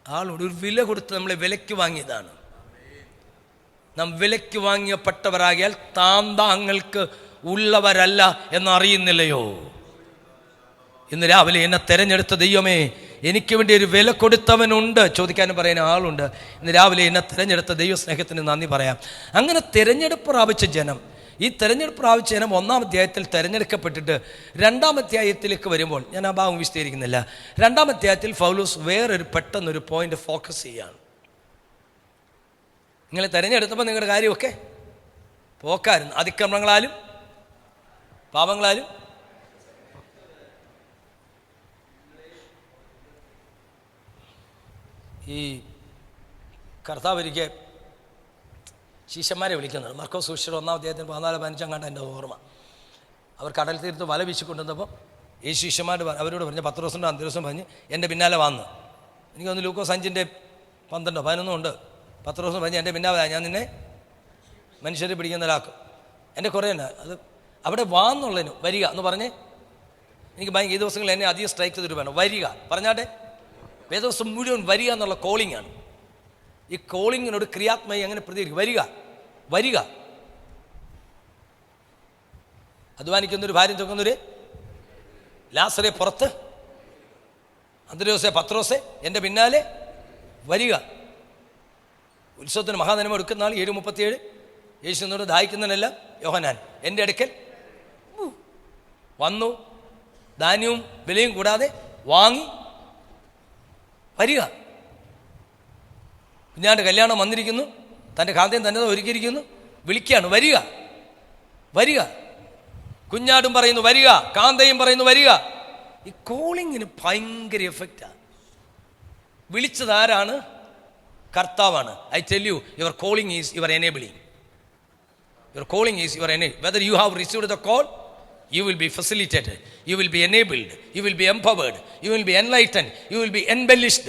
ആളോട് ഒരു വില കൊടുത്ത് നമ്മളെ വിലയ്ക്ക് വാങ്ങിയതാണ്. നാം വിലയ്ക്ക് വാങ്ങിയപ്പെട്ടവരാകിയാൽ താന്താങ്ങൾക്ക് ഉള്ളവരല്ല എന്നറിയുന്നില്ലയോ? ഇന്ന് രാവിലെ എന്നെ തെരഞ്ഞെടുത്ത ദൈവമേ, എനിക്ക് വേണ്ടി ഒരു വില കൊടുത്തവനുണ്ട്. ചോദിക്കാനും പറയാൻ ആളുണ്ട്. ഇന്ന് രാവിലെ എന്നെ തിരഞ്ഞെടുത്ത ദൈവസ്നേഹത്തിന് നന്ദി പറയാം. അങ്ങനെ തിരഞ്ഞെടുപ്പ് പ്രാപിച്ച ജനം, ഈ തിരഞ്ഞെടുപ്പ് പ്രാപിച്ച ജനം 1-ാം അധ്യായത്തിൽ തിരഞ്ഞെടുക്കപ്പെട്ടിട്ട് 2-ാം അധ്യായത്തിലേക്ക് വരുമ്പോൾ, ഞാൻ ആ ഭാഗം വിശദീകരിക്കുന്നില്ല. 2-ാം അധ്യായത്തിൽ പൗലോസ് വേറൊരു പെട്ടെന്നൊരു പോയിന്റ് ഫോക്കസ് ചെയ്യുകയാണ്. നിങ്ങളെ തിരഞ്ഞെടുത്തപ്പോൾ നിങ്ങളുടെ കാര്യമൊക്കെ പോക്കായിരുന്നു. അതിക്രമങ്ങളാലും പാപങ്ങളാലും ഈ കർത്താവ് ഒരിക്കൽ ശിഷ്യന്മാരെ വിളിക്കുന്നത് മർക്കോസ് സുവിശേഷം 1-ാം അധ്യായത്തിന് 14-15 കണ്ട എൻ്റെ ഓർമ്മ. അവർ കടൽ തീർത്ത് വല വീശിക്കൊണ്ടിരുന്നപ്പോൾ ഈ ശിഷ്യന്മാർ അവരോട് പറഞ്ഞ് പത്രോസിൻ്റെ അന്തരോസം പറഞ്ഞ് എൻ്റെ പിന്നാലെ വന്ന്, എനിക്ക് തോന്നുന്നു ലൂക്കോസ് 5:12-11 ഉണ്ട്. പത്രോസ് പറഞ്ഞ് എൻ്റെ പിന്നാലെ ഞാൻ നിന്നെ മനുഷ്യരെ പിടിക്കുന്നതിലാക്കും. എൻ്റെ കുറേ തന്നെ അത് അവിടെ വാന്നുള്ളതിന് വരിക എന്ന് പറഞ്ഞ് എനിക്ക് ഭയങ്കര ഈ ദിവസങ്ങളിൽ എന്നെ അധികം സ്ട്രൈക്ക് ചെയ്തിട്ട് വേണം. വരിക പറഞ്ഞാട്ടെ, വേദവസം മുഴുവൻ വരിക എന്നുള്ള കോളിംഗാണ്. ഈ കോളിങ്ങിനോട് ക്രിയാത്മകമായി അങ്ങനെ പ്രതികരിക്കും. വരിക. അധ്വാനിക്കുന്നൊരു ഭാര്യം ചോക്കുന്നൊരു ലാസറെ പുറത്ത്, അന്ത്രയോസെ പത്രോസെ എൻ്റെ പിന്നാലെ വരിക. ഉത്സവത്തിന് മഹാനന്മ എടുക്കുന്ന ആൾ 7:37 യേശുവിനോട് ദാഹിക്കുന്നതിനെല്ലാം യോഹന്നാൻ എൻ്റെ അടുക്കൽ വന്നു, ധാന്യവും വിലയും കൂടാതെ വാങ്ങി വരിക. കുഞ്ഞാൻ്റെ കല്യാണം വന്നിരിക്കുന്നു, തൻ്റെ കാന്തയും തന്നെ ഒരുക്കിയിരിക്കുന്നു, വിളിക്കുകയാണ് വരിക. കുഞ്ഞാടും പറയുന്നു വരിക, കാന്തയും പറയുന്നു വരിക. ഈ കോളിങ്ങിന് ഭയങ്കര എഫക്റ്റാണ്. വിളിച്ചത് ആരാണ്? കർത്താവാണ്. I tell you, your calling is your enabling. Your calling is your enable. Whether you have received the call, you will be facilitated, you will be enabled, you will be empowered, you will be enlightened, you will be embellished,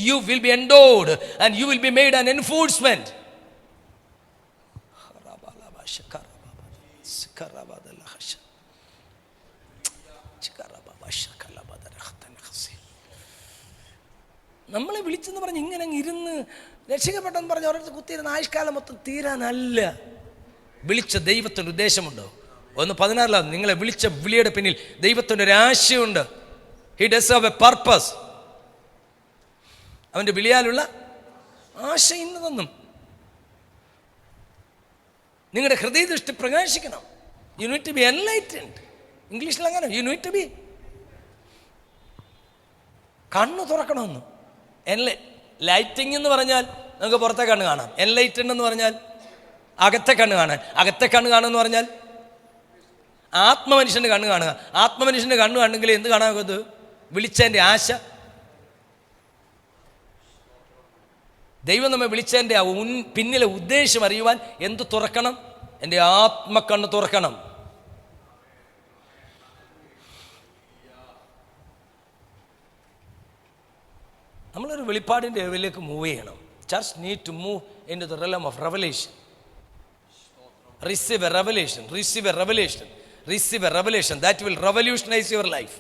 you will be endowed, and you will be made an enforcement. നമ്മളെ വിളിച്ചെന്ന് പറഞ്ഞ് ഇങ്ങനെ അങ്ങ് ഇരുന്ന് രക്ഷിക്കപ്പെട്ടെന്ന് പറഞ്ഞ് ഓരോരുത്തർ കുത്തിയിരുന്ന ആയുഷ്കാലം മൊത്തം തീരാനല്ല. വിളിച്ച ദൈവത്തിൻ്റെ ഉദ്ദേശമുണ്ടോ? 1:16 നിങ്ങളെ വിളിച്ച വിളിയുടെ പിന്നിൽ ദൈവത്തിൻ്റെ ഒരു ആശയമുണ്ട്. He does have a purpose. അവൻ്റെ വിളിയാലുള്ള ആശ ഇന്നതൊന്നും നിങ്ങളുടെ ഹൃദയദൃഷ്ടി പ്രകാശിക്കണം. You need to be enlightened. ഇംഗ്ലീഷിൽ അങ്ങനെ യു നീഡ് ടു ബി, കണ്ണ് തുറക്കണമെന്ന്. ലൈറ്റിംഗ് എന്ന് പറഞ്ഞാൽ നമുക്ക് പുറത്തെ കണ്ണ് കാണാം. എൻലൈറ്റൻഡ് എന്ന് പറഞ്ഞാൽ അകത്തെ കണ്ണ് കാണാൻ. അകത്തെ കണ്ണ് കാണുമെന്ന് പറഞ്ഞാൽ ആത്മമനുഷ്യൻ്റെ കണ്ണ് കാണുക. ആത്മമനുഷ്യൻ്റെ കണ്ണ് കാണുമെങ്കിൽ എന്ത് കാണാൻ? വിളിച്ചതിൻ്റെ ആശ. ദൈവം നമ്മെ വിളിച്ചതിൻ്റെ പിന്നിലെ ഉദ്ദേശം അറിയുവാൻ എന്ത് തുറക്കണം? എൻ്റെ ആത്മക്കണ്ണ് തുറക്കണം. നമ്മളൊരു വെളിപ്പാടിൻ്റെ ലെവലിലേക്ക് മൂവ് ചെയ്യണം. Church need to move in to the realm of revelation. Receive a revelation, receive a revelation, receive a revelation that will revolutionise your life.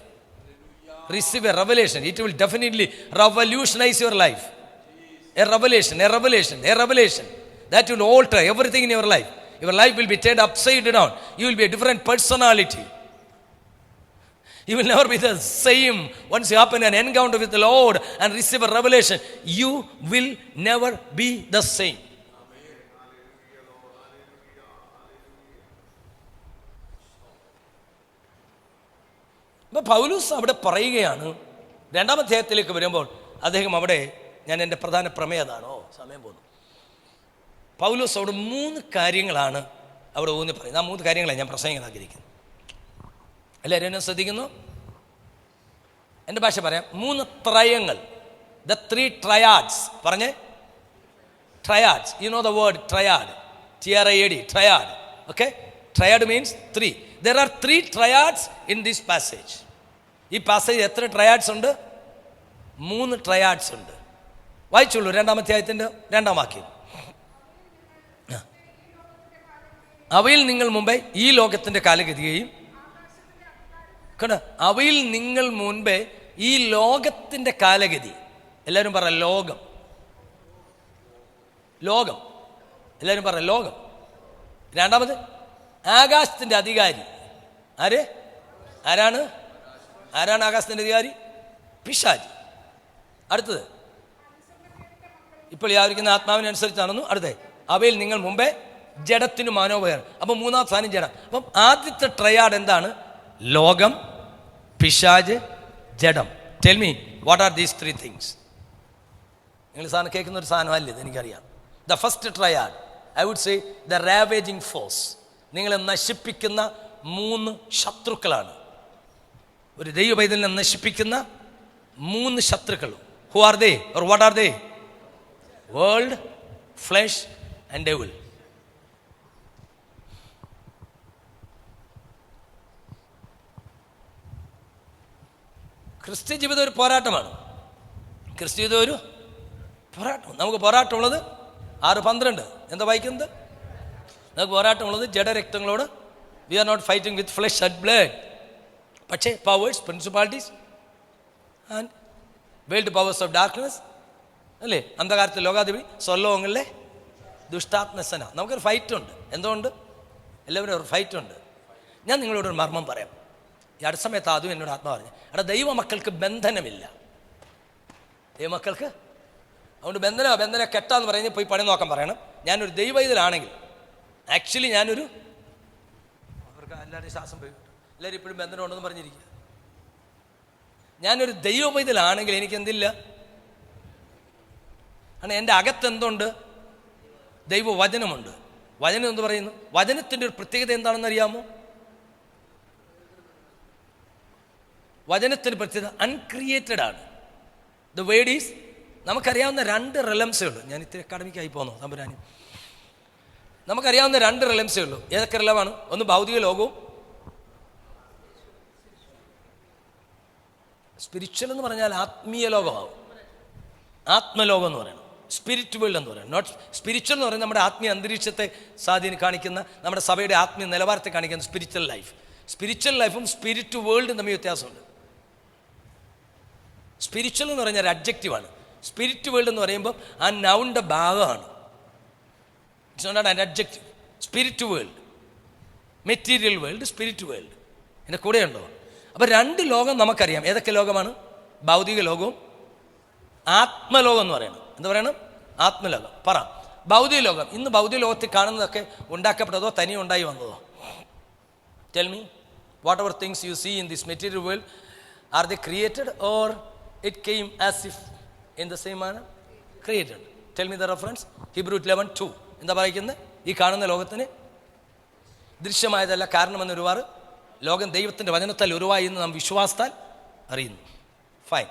Receive a revelation. It will definitely revolutionize your life. A revelation, a revelation, a revelation that will alter everything in your life. Your life will be turned upside down. You will be a different personality. You will never be the same. Once you happen an encounter with the Lord and receive a revelation, you will never be the same. അപ്പോൾ പൗലോസ് അവിടെ പറയുകയാണ്. 2-ാം അധ്യായത്തിലേക്ക് വരുമ്പോൾ അദ്ദേഹം അവിടെ, ഞാൻ എൻ്റെ പ്രധാന പ്രമേയം അതാണോ, സമയം പോകുന്നു. പൗലോസ് അവിടെ 3 കാര്യങ്ങളാണ് അവിടെ ഊന്നി പറയുന്നത്. ആ 3 കാര്യങ്ങളാണ് ഞാൻ പ്രസംഗിക്കാൻ ആഗ്രഹിക്കുന്നത്. എല്ലാവരും എന്നെ ശ്രദ്ധിക്കുന്നു? എൻ്റെ ഭാഷ പറയാം. 3 ത്രയങ്ങൾ, ദ 3 ട്രയാഡ്സ്. പറഞ്ഞേ, triads. You know the word triad, TRIAD, triad. Okay, triad means 3. There are 3 triads in this passage. ഈ പാസേജ് എത്ര ട്രയാഡ്സ് ഉണ്ട്? 3 ട്രയാഡ്സ് ഉണ്ട്. വായിച്ചുള്ളൂ 2-ാം അധ്യായത്തിൻ്റെ 2-ാം വാക്യം. അവയിൽ നിങ്ങൾ മുമ്പേ ഈ ലോകത്തിൻ്റെ കാലഗതിയെയും കണ്ടോ, അവയിൽ നിങ്ങൾ മുൻപേ ഈ ലോകത്തിൻ്റെ കാലഗതി. എല്ലാവരും പറ ലോകം, ലോകം. എല്ലാവരും പറ ലോകം. 2-ാമത് ആകാശത്തിൻ്റെ അധികാരി. ആരാണ് ആകാശത്തിൻ്റെ അധികാരി? പിശാച്. അടുത്തത് ഇപ്പോൾ യാതൊരിക്കുന്ന ആത്മാവിനനുസരിച്ചാണെന്നു. അടുത്തത് അവയിൽ നിങ്ങൾ മുമ്പേ ജഡത്തിന് മാനോപകരണം. അപ്പം 3-ാം സ്ഥാനം ജഡം. അപ്പം ആദ്യത്തെ ട്രയാഡ് എന്താണ്? ലോകം, പിശാച്, ജഡം. Tell me what are these 3 things? നിങ്ങൾ സാധനം കേൾക്കുന്ന ഒരു സാധനമല്ല ഇത്, എനിക്കറിയാം. The first triad I would say the ravaging force. നിങ്ങളെ നശിപ്പിക്കുന്ന 3 ശത്രുക്കളാണ്. ഒരു ദൈവ പൈതലിനെ നശിപ്പിക്കുന്ന 3 ശത്രുക്കൾ. Who are they or what are they? World, flesh and devil. ക്രിസ്ത്യ ജീവിതം ഒരു പോരാട്ടമാണ്. ക്രിസ്ത്യ ജീവിതം ഒരു പോരാട്ടം. നമുക്ക് പോരാട്ടമുള്ളത് 6:12 എന്താ വായിക്കുന്നത്? നമുക്ക് പോരാട്ടമുള്ളത് ജഡരക്തങ്ങളോട്. We are not fighting with flesh and blood. പക്ഷേ powers, principalities and world powers of darkness, അല്ലേ, അന്ധകാരത്തെ ലോകാധിപതി, സ്വർലോകങ്ങളിലെ ദുഷ്ടാത്മസന. നമുക്കൊരു ഫൈറ്റുണ്ട്. എന്തുകൊണ്ട്? എല്ലാവരും ഒരു ഫൈറ്റുണ്ട്. ഞാൻ നിങ്ങളോടൊരു മർമ്മം പറയാം. ഈ അടുത്ത സമയത്ത് അതും എന്നോട് ആത്മാ പറഞ്ഞു, എടാ ദൈവമക്കൾക്ക് ബന്ധനമില്ല. ദൈവമക്കൾക്ക് അതുകൊണ്ട് ബന്ധനം കെട്ടാന്ന് പറയുന്നത് പോയി പണി നോക്കാൻ പറയണം. ഞാനൊരു ദൈവൈതലാണെങ്കിൽ, ആക്ച്വലി ഞാനൊരു, അവർക്ക് എല്ലാവരും ശ്വാസം പോയി, എല്ലാവരും ഇപ്പോഴും ബന്ധനം ഉണ്ടെന്ന് പറഞ്ഞിരിക്കുക. ഞാനൊരു ദൈവപൈതലാണെങ്കിൽ എനിക്ക് എന്തില്ല? കാരണം എൻ്റെ അകത്തെന്തുണ്ട്? ദൈവവചനമുണ്ട്. വചനം എന്ത് പറയുന്നു? വചനത്തിൻ്റെ ഒരു പ്രത്യേകത എന്താണെന്ന് അറിയാമോ? വചനത്തിൻ്റെ പ്രത്യേകത അൺക്രിയേറ്റഡ് ആണ്. ദ വേർഡ് ഈസ്, നമുക്കറിയാവുന്ന 2 റെലംസേ ഉള്ളൂ. ഞാൻ ഇത്തിരി അക്കാഡമിക്കായി പോന്നോ തമ്പുരാനി. നമുക്കറിയാവുന്ന 2 റെലംസേ ഉള്ളൂ. ഏതൊക്കെ റെലമാണ്? ഒന്ന് ഭൗതിക ലോകവും, സ്പിരിച്വൽ എന്ന് പറഞ്ഞാൽ ആത്മീയ ലോകമാവും. ആത്മലോകം എന്ന് പറയണം, സ്പിരിറ്റ് വേൾഡ് എന്ന് പറയണം. നോട്ട് സ്പിരിച്വൽ എന്ന് പറയുന്നത് നമ്മുടെ ആത്മീയ അന്തരീക്ഷത്തെ കാണിക്കുന്ന, നമ്മുടെ സഭയുടെ ആത്മീയ നിലവാരത്തെ കാണിക്കുന്ന സ്പിരിച്വൽ ലൈഫ്. സ്പിരിച്വൽ ലൈഫും സ്പിരിറ്റ് വേൾഡും തമ്മിൽ വ്യത്യാസമുണ്ട്. സ്പിരിച്വൽ എന്ന് പറഞ്ഞാൽ ഒരു അഡ്ജക്റ്റീവാണ്. സ്പിരിറ്റ് വേൾഡ് എന്ന് പറയുമ്പോൾ ആ നൗണിൻ്റെ ഭാഗമാണ്. It's not an adjective. Spirit world, material world, spirit world. എൻ്റെ കൂടെയുണ്ടോ? അപ്പോൾ രണ്ട് ലോകം നമുക്കറിയാം. ഏതൊക്കെ ലോകമാണ്? ഭൗതിക ലോകവും ആത്മലോകം എന്ന് പറയണം. എന്താ പറയണം? ആത്മലോകം. പറ, ഭൗതിക ലോകം. ഇന്ന് ഭൗതിക ലോകത്തിൽ കാണുന്നതൊക്കെ ഉണ്ടാക്കപ്പെട്ടതോ തനിയെ ഉണ്ടായി വന്നതോ? Tell me, whatever things you see in this material world, are they created or it came as if in the same manner? Created. Tell me the reference. Hebrew 11:2 എന്താ പറയുന്നത്? ഈ കാണുന്ന ലോകത്തിന് ദൃശ്യമായതല്ല കാരണമെന്നൊരുപാട് ലോകം ദൈവത്തിൻ്റെ വചനത്താൽ ഉരുവായി എന്ന് നാം വിശ്വാസത്താൽ അറിയുന്നു. ഫൈൻ.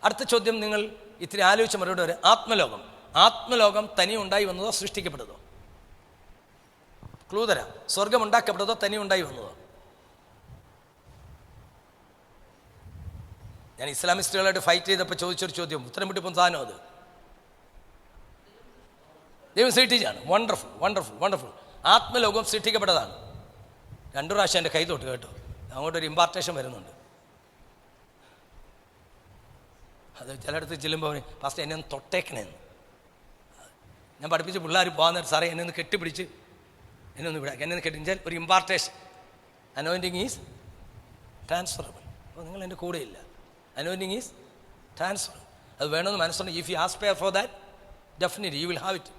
അടുത്ത ചോദ്യം നിങ്ങൾ ഇത്തിരി ആലോചിച്ച് മറുപടി വരെ. ആത്മലോകം. ആത്മലോകം തനിയെ ഉണ്ടായി വന്നതോ സൃഷ്ടിക്കപ്പെട്ടതോ? ക്ലൂ തരാം. സ്വർഗം ഉണ്ടാക്കപ്പെട്ടതോ തനിയെ ഉണ്ടായി വന്നതോ? ഞാൻ ഇസ്ലാമിസ്റ്റുകളായിട്ട് ഫൈറ്റ് ചെയ്തപ്പോൾ ചോദിച്ചൊരു ചോദ്യം, ഉത്തരം വിട്ടിപ്പം സാധനം അത്. ദൈവം സൃഷ്ടിച്ചാണ്. Wonderful, wonderful, wonderful. ആത്മലോകം സൃഷ്ടിക്കപ്പെട്ടതാണ്. 2 പ്രാവശ്യം എൻ്റെ കൈ തൊട്ട് കേട്ടോ. അങ്ങോട്ടൊരു ഇമ്പാർട്ടേഷൻ വരുന്നുണ്ട്. അത് ചിലയിടത്ത് ചെല്ലുമ്പോൾ ഫസ്റ്റ് എന്നെ ഒന്ന് തൊട്ടേക്കണേന്ന് ഞാൻ പഠിപ്പിച്ച് പിള്ളേർ പോകാൻ നേരം സാറേ എന്നെ ഒന്ന് കെട്ടിപ്പിടിച്ച് എന്നെ ഒന്ന് വിടാം, എന്നെ ഒന്ന് കെട്ടിച്ചാൽ ഒരു ഇമ്പാർട്ടേഷൻ. Anointing is transferable. അപ്പോൾ നിങ്ങൾ എൻ്റെ കൂടെയില്ല. Anointing is transferable. അത് വേണമെന്ന് മനസ്സുണ്ട്. If you ask pay for that, definitely you will have it.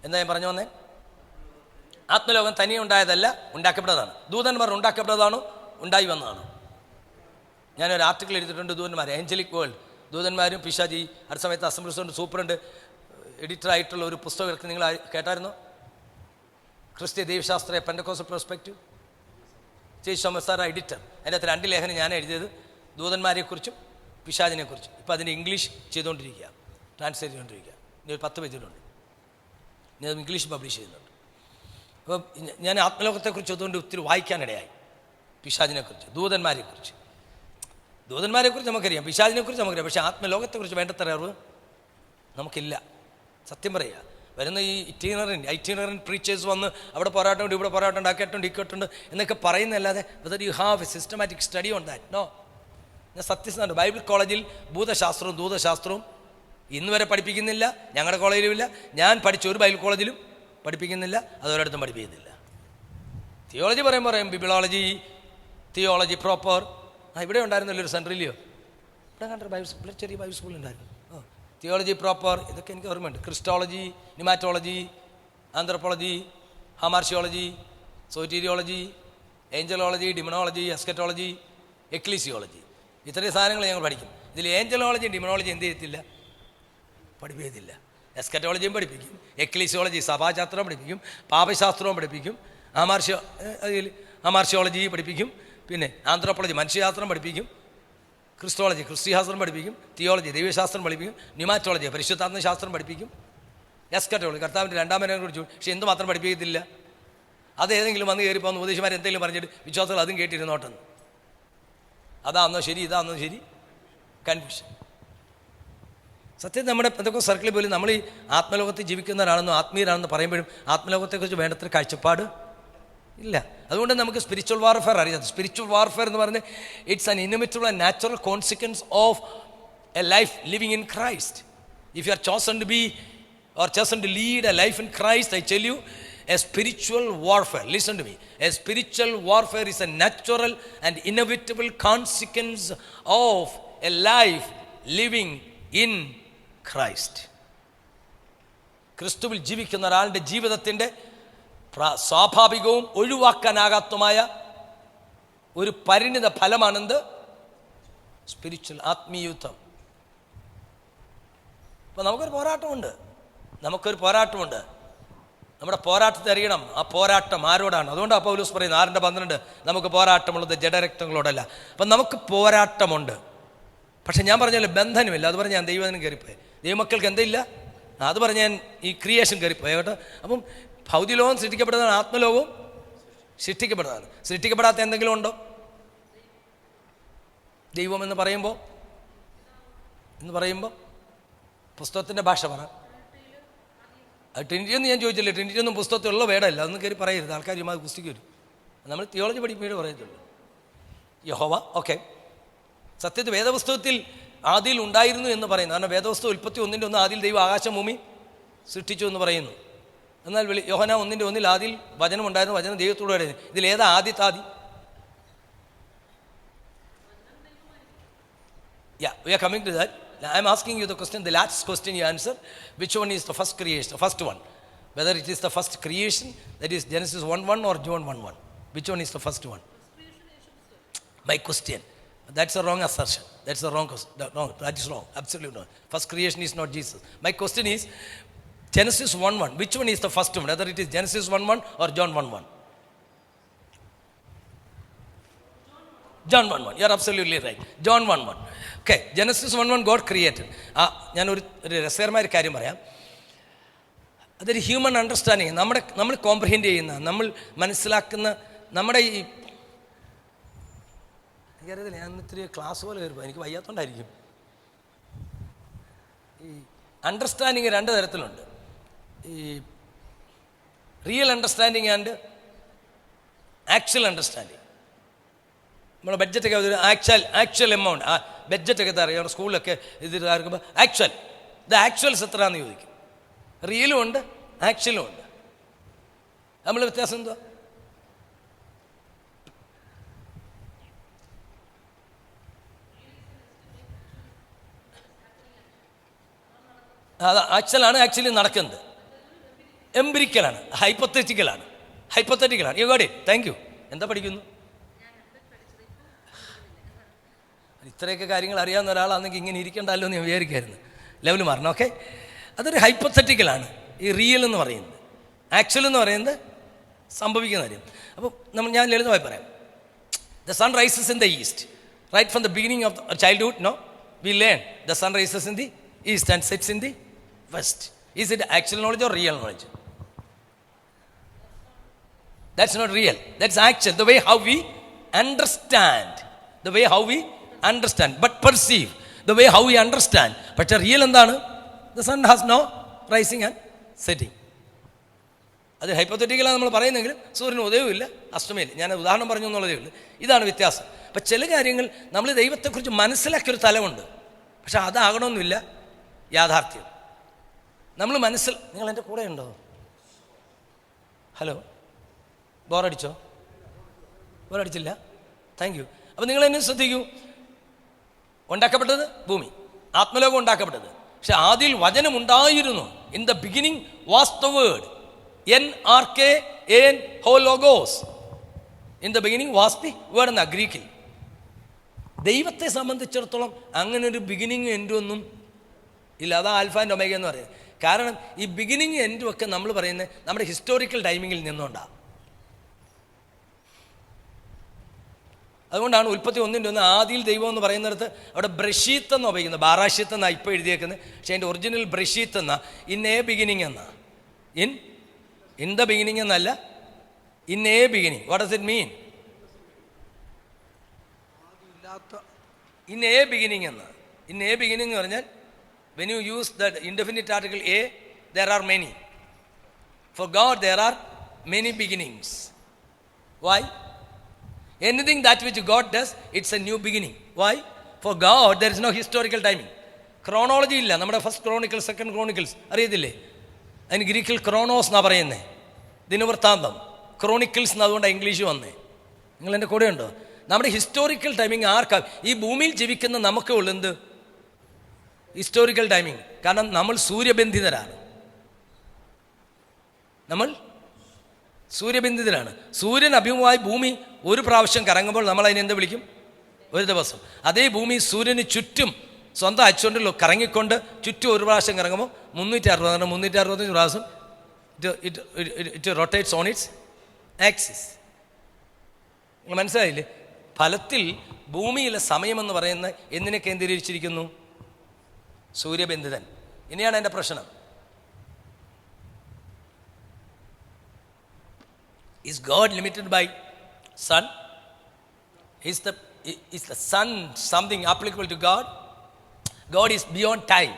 എന്താ ഞാൻ പറഞ്ഞു വന്നേ? ആത്മലോകം തനിയെ ഉണ്ടായതല്ല, ഉണ്ടാക്കപ്പെട്ടതാണ്. ദൂതന്മാർ ഉണ്ടാക്കപ്പെട്ടതാണോ ഉണ്ടായി വന്നതാണോ? ഞാനൊരു ആർട്ടിക്കിൾ എഴുതിയിട്ടുണ്ട്. ദൂതന്മാർ, ഏഞ്ചലിക് വേൾഡ്, ദൂതന്മാരും പിശാചി. അടുത്ത സമയത്ത് അസംബ്ലിസുണ്ട് സൂപ്രണ്ട് എഡിറ്ററായിട്ടുള്ള ഒരു പുസ്തകം നിങ്ങൾ കേട്ടായിരുന്നോ? ക്രിസ്ത്യ ദൈവശാസ്ത്ര പെന്തക്കോസ്റ്റൽ പെർസ്പെക്റ്റീവ്. ചേച്ചി എഡിറ്റർ. അതിൻ്റെ അകത്ത് 2 ലേഖനം ഞാൻ എഴുതിയത് ദൂതന്മാരെക്കുറിച്ചും പിശാചിനെക്കുറിച്ചും. ഇപ്പോൾ അതിൻ്റെ ഇംഗ്ലീഷ് ചെയ്തുകൊണ്ടിരിക്കുക, ട്രാൻസ്ലേറ്റ് ചെയ്തുകൊണ്ടിരിക്കുക. ഇനി ഒരു 10 പേജിലുണ്ട്. ഇനി അത് ഇംഗ്ലീഷ് പബ്ലിഷ് ചെയ്യുന്നുണ്ട്. അപ്പോൾ ഞാൻ ആത്മലോകത്തെക്കുറിച്ച് അതുകൊണ്ട് ഒത്തിരി വായിക്കാനിടയായി. പിശാചിനെക്കുറിച്ച്, ദൂതന്മാരെക്കുറിച്ച്. ദൂതന്മാരെക്കുറിച്ച് നമുക്കറിയാം, പിശാചിനെക്കുറിച്ച് നമുക്കറിയാം. പക്ഷേ ആത്മലോകത്തെക്കുറിച്ച് വേണ്ടത്ര അറിവ് നമുക്കില്ല. സത്യം പറയുക. വരുന്ന ഈ ഐറ്റിനറൻ പ്രീച്ചേഴ്സ് വന്ന് അവിടെ പോരാട്ടമുണ്ട്, ഇവിടെ പോരാട്ടം ഉണ്ടാക്കിയിട്ടുണ്ട്, ഇക്കോട്ടുണ്ട് എന്നൊക്കെ പറയുന്നതല്ലാതെ whether you have a systematic study on that? No. ഞാൻ സത്യസന്ധമാണ്. ബൈബിൾ കോളേജിൽ ഭൂതശാസ്ത്രവും ദൂതശാസ്ത്രവും ഇന്ന് വരെ പഠിപ്പിക്കുന്നില്ല. ഞങ്ങളുടെ കോളേജിലുമില്ല. ഞാൻ പഠിച്ച ഒരു ബൈബിൾ കോളേജിലും പഠിപ്പിക്കുന്നില്ല. അതൊരിടത്തും പഠിപ്പിക്കുന്നില്ല. തിയോളജി പറയും ബിബിളോളജി, തിയോളജി പ്രോപ്പർ. ഇവിടെ ഉണ്ടായിരുന്നല്ലോ ഒരു സെൻട്രലിയോ, ഇവിടെ കണ്ട ബൈബിൾ, ചെറിയ ബൈബിൾ സ്കൂളുണ്ടായിരുന്നു. തിയോളജി പ്രോപ്പർ, ഇതൊക്കെ എനിക്ക് ഓർമ്മയുണ്ട്. Christology, pneumatology, anthropology, hamartiology, soteriology, angelology, demonology, eschatology, ecclesiology. ഇത്രയും സാധനങ്ങൾ ഞങ്ങൾ പഠിക്കും. ഇതിൽ ഏഞ്ചലോളജിയും ഡിമണോളജി എന്ത് ചെയ്യത്തില്ല? പഠിപ്പിക്കത്തില്ല. എസ്കറ്റോളജിയും പഠിപ്പിക്കും, എക്ലീസിയോളജി സഭാശാസ്ത്രവും പഠിപ്പിക്കും, പാപശാസ്ത്രവും പഠിപ്പിക്കും, ഹമാർഷിയോളജി പഠിപ്പിക്കും, പിന്നെ ആന്ത്രോപ്പോളജി മനുഷ്യശാസ്ത്രം പഠിപ്പിക്കും, ക്രിസ്റ്റോളജി ക്രിസ്ത്യശാസ്ത്രം പഠിപ്പിക്കും, തിയോളജി ദൈവശാസ്ത്രം പഠിപ്പിക്കും, ന്യൂമാറ്റോളജി പരിശുദ്ധാത്മ ശാസ്ത്രം പഠിപ്പിക്കും, എസ്കറ്റോളജി കർത്താവിൻ്റെ 2-ാം വരവിനെ കുറിച്ച്. പക്ഷേ എന്തുമാത്രം പഠിപ്പിക്കത്തില്ല. അത് ഏതെങ്കിലും വന്ന് കയറി പോകുന്ന ഉപദേശിമാർ എന്തെങ്കിലും പറഞ്ഞിട്ട് വിശ്വാസികൾ അതും കേട്ടിരുന്നോട്ടെന്ന്. അതാണെന്നോ ശരി, ഇതാണെന്നോ ശരി, കൺഫ്യൂഷൻ. സത്യം നമ്മുടെ എന്തൊക്കെ സർക്കിളിൽ പോലും നമ്മൾ ഈ ആത്മലോകത്തിൽ ജീവിക്കുന്നവരാണെന്നോ ആത്മീയരാണെന്ന് പറയുമ്പോഴും ആത്മലോകത്തെക്കുറിച്ച് വേണ്ടത്ര കാഴ്ചപ്പാട് ഇല്ല. അതുകൊണ്ട് നമുക്ക് സ്പിരിച്വൽ വാർഫെയർ അറിയാം. സ്പിരിച്വൽ വാർഫെയർ എന്ന് പറഞ്ഞാൽ it's an inevitable and natural consequence of a life living in Christ. If you are chosen to be or chosen to lead a life in Christ, I tell you, a spiritual warfare, listen to me, a spiritual warfare is a natural and inevitable consequence of a life living in Christ. ക്രിസ്തുവിൽ ജീവിക്കുന്ന ഒരാളുടെ ജീവിതത്തിൻ്റെ സ്വാഭാവികവും ഒഴിവാക്കാനാകാത്തതുമായ ഒരു പരിണിത ഫലമാണെന്ത്? Spiritual ആത്മീയയുദ്ധം. അപ്പോൾ നമുക്കൊരു പോരാട്ടമുണ്ട്. നമ്മുടെ പോരാട്ടത്തെ അറിയണം. ആ പോരാട്ടം ആരോടാണ്? അതുകൊണ്ടാണ് പൗലോസ് പറയുന്നത് 6:12 നമുക്ക് പോരാട്ടമുള്ളത് ജഡരക്തങ്ങളോടല്ല. അപ്പം നമുക്ക് പോരാട്ടമുണ്ട്. പക്ഷെ ഞാൻ പറഞ്ഞല്ലോ ബന്ധനമില്ല. അത് പറഞ്ഞ് ഞാൻ ദൈവത്തിനും കയറിപ്പോയി. ദൈവമക്കൾക്ക് എന്തില്ല? അത് പറഞ്ഞ് ഞാൻ ഈ ക്രിയേഷൻ കയറിപ്പോയി കേട്ടോ. അപ്പം ഭൗതികലോകം സൃഷ്ടിക്കപ്പെട്ടതാണ്, ആത്മലോകവും സൃഷ്ടിക്കപ്പെട്ടതാണ്. സൃഷ്ടിക്കപ്പെടാത്ത എന്തെങ്കിലും ഉണ്ടോ? ദൈവം എന്ന് പറയുമ്പോൾ പുസ്തകത്തിൻ്റെ ഭാഷ പറ. ട്രിനിറ്റി ഒന്നും ഞാൻ ചോദിച്ചില്ല. ട്രിനിറ്റി ഒന്നും പുസ്തകത്തിലുള്ള വേടല്ല. അതൊന്നും കയറി പറയരുത്. ആൾക്കാർ അത് പുസ്തകം വരും. നമ്മൾ തിയോളജി പഠിക്കുമ്പോഴേ പറയത്തുള്ളൂ. യഹോവ. ഓക്കെ, സത്യത്തിൽ വേദപുസ്തകത്തിൽ ആദിയിൽ ഉണ്ടായിരുന്നു എന്ന് പറയുന്നു. കാരണം വേദപുസ്തകം 31:1 ആദിയിൽ ദൈവം ആകാശം ഭൂമി സൃഷ്ടിച്ചു എന്ന് പറയുന്നു. എന്നാൽ യോഹന്നാൻ 1:1 ആദിയിൽ വചനം ഉണ്ടായിരുന്നു, വചനം ദൈവത്തോട് പറയുന്നു. ഇതിലേതാ ആദ്യത്തെ ആദി? Yeah, we are coming to that. I am asking you the question, the last question you answer. Which one is the first creation, the first one? Whether it is the first creation, that is Genesis 1:1 or John 1:1. Which one is the first one? My question. That's a wrong assertion. That's a wrong question. No, that is wrong. Absolutely wrong. First creation is not Jesus. My question is Genesis 1:1. Which one is the first one? Whether it is Genesis 1:1 or John 1:1. John 1:1. You are absolutely right. John 1:1. Okay. Genesis 1:1 God created. ഞാനൊരു രസകരമായ ഒരു കാര്യം പറയാം. അതൊരു human understanding, നമ്മൾ comprehend ചെയ്യുന്ന, നമ്മൾ മനസ്സിലാക്കുന്ന, നമ്മുടെ ഈ എനിക്കറിയത്തില്ല, ഞാൻ ഇത്തിരി ക്ലാസ് പോലെ കയറുമ്പോൾ എനിക്ക് വയ്യാത്തോണ്ടായിരിക്കും. ഈ അണ്ടർസ്റ്റാൻഡിങ് 2 തരത്തിലുണ്ട്. ഈ real understanding and actual understanding. നമ്മുടെ ബഡ്ജറ്റൊക്കെ ഒരു ആക്ച്വൽ എമൗണ്ട്, ആ ബഡ്ജറ്റൊക്കെ അറിയാം സ്കൂളിലൊക്കെ ഇതിലാക്കുമ്പോൾ ആക്ച്വൽസ് എത്രയാണെന്ന് ചോദിക്കും. റിയലും ഉണ്ട്, ആക്ച്വലും ഉണ്ട്. നമ്മൾ വ്യത്യാസം എന്തുവാ? അത് ആക്ച്വലാണ്, ആക്ച്വലി നടക്കുന്നത്. എംപിരിക്കലാണ്, ഹൈപ്പോത്തറ്റിക്കലാണ്. You got it. Thank you. എന്താ പഠിക്കുന്നു? ഇത്രയൊക്കെ കാര്യങ്ങൾ അറിയാവുന്ന ഒരാളാണെങ്കിൽ ഇങ്ങനെ ഇരിക്കണ്ടല്ലോ എന്ന് ഞാൻ വിചാരിക്കായിരുന്നു. ലെവൽ മാറണം. ഓക്കെ, അതൊരു ഹൈപ്പോത്തറ്റിക്കലാണ് ഈ റിയൽ എന്ന് പറയുന്നത്. ആക്ച്വൽ എന്ന് പറയുന്നത് സംഭവിക്കുന്ന കാര്യം. അപ്പോൾ ഞാൻ ലളിതമായി പറയാം. The sun rises in the east, right from the beginning of childhood. No, we learn the sun rises in the east and sets in the west. Is it actual knowledge or real knowledge? That's not real. That's actual. The way how we understand. But perceive. The way how we understand. But real എന്താണ്? The sun has no rising and setting. അത് ഹൈപ്പോത്തറ്റിക്കലാണ് നമ്മൾ പറയുന്നെങ്കിലും സൂര്യന് ഉദയവുമില്ല, അസ്തമയമില്ല. ഞാൻ ഉദാഹരണം പറഞ്ഞു എന്നുള്ളതേ ഉള്ളൂ. ഇതാണ് വ്യത്യാസം. അപ്പം ചില കാര്യങ്ങൾ നമ്മൾ ദൈവത്തെക്കുറിച്ച് മനസ്സിലാക്കിയൊരു തലമുണ്ട്, പക്ഷെ അതാകണമെന്നില്ല യാഥാർത്ഥ്യം. നമ്മൾ നിങ്ങൾ എൻ്റെ കൂടെ ഉണ്ടോ? ഹലോ, ബോറടിച്ചില്ല? Thank you. അപ്പം നിങ്ങൾ എന്നെ ശ്രദ്ധിക്കൂ. ഉണ്ടാക്കപ്പെട്ടത് ഭൂമി, ആത്മലോകം ഉണ്ടാക്കപ്പെട്ടത്. പക്ഷെ ആദിയിൽ വചനം ഉണ്ടായിരുന്നു. In the beginning was the word. NRK ഹോലോഗോസ്. In the beginning was the word എന്ന ഗ്രീക്കിൽ. ദൈവത്തെ സംബന്ധിച്ചിടത്തോളം അങ്ങനെ ഒരു ബിഗിനിങ് എൻഡും ഒന്നും ഇല്ല. അതാ ആൽഫ ആൻഡ് ഒമേഗ എന്ന് പറയുന്നത്. കാരണം ഈ ബിഗിനിങ് എൻഡും ഒക്കെ നമ്മൾ പറയുന്നത് നമ്മുടെ ഹിസ്റ്റോറിക്കൽ ടൈമിങ്ങിൽ നിന്നുകൊണ്ടാണ്. അതുകൊണ്ടാണ് 31:1 ആദിയിൽ ദൈവം എന്ന് പറയുന്നിടത്ത് അവിടെ ബ്രഷീത്ത് എന്ന് ഉപയോഗിക്കുന്നത്. ബാറാഷീത്ത് എന്നാണ് ഇപ്പോൾ എഴുതിയേക്കുന്നത്. പക്ഷേ അതിൻ്റെ ഒറിജിനൽ ബ്രഷീത്ത് എന്നാ. ഇൻ എ ബിഗിനിങ് എന്നാ. ഇൻ ദ ബിഗിനിങ് എന്നല്ല, in A beginning. What does it mean? In A beginning എന്നാ. ഇൻ എ ബിഗിനിങ് എന്ന് പറഞ്ഞാൽ when you use the indefinite article a, there are many. For God there are many beginnings. Why? Anything that which God does, it's a new beginning. Why? For God there is no historical timing. Chronology illa. നമ്മുടെ first chronicles, second chronicles അറിയത്തില്ലേ? അതിന് ഗ്രീക്കിൽ Kronos എന്നാണ് പറയുന്നത്. ദിനവൃത്താന്തം, chronicles എന്ന്. അതുകൊണ്ടാണ് English വന്നേ. നിങ്ങൾ എൻ്റെ കൂടെ ഉണ്ടോ? നമ്മുടെ ഹിസ്റ്റോറിക്കൽ ടൈമിങ് ആർക്കാ? ഈ ഭൂമിയിൽ ജീവിക്കുന്ന നമുക്ക് ഉള്ളത് ഹിസ്റ്റോറിക്കൽ ടൈമിങ്. കാരണം നമ്മൾ സൂര്യബന്ധിതരാണ്. സൂര്യൻ അഭിമുഖമായി ഭൂമി ഒരു പ്രാവശ്യം കറങ്ങുമ്പോൾ നമ്മൾ അതിനെന്ത് വിളിക്കും? ഒരു ദിവസം. അതേ ഭൂമി സൂര്യന് ചുറ്റും സ്വന്തം അച്ചുകൊണ്ടിൽ കറങ്ങിക്കൊണ്ട് ചുറ്റും ഒരു പ്രാവശ്യം കറങ്ങുമ്പോൾ 365 പ്രാവശ്യം it rotates on its axis. നിങ്ങൾ മനസ്സിലായില്ലേ? ഫലത്തിൽ ഭൂമിയിലെ സമയമെന്ന് പറയുന്നത് എന്തിനെ കേന്ദ്രീകരിച്ചിരിക്കുന്നു? സൂര്യബന്ധിതൻ. ഇനിയാണ് എൻ്റെ പ്രശ്നം. Is God limited by sun? Is the sun something applicable to God? God is beyond time.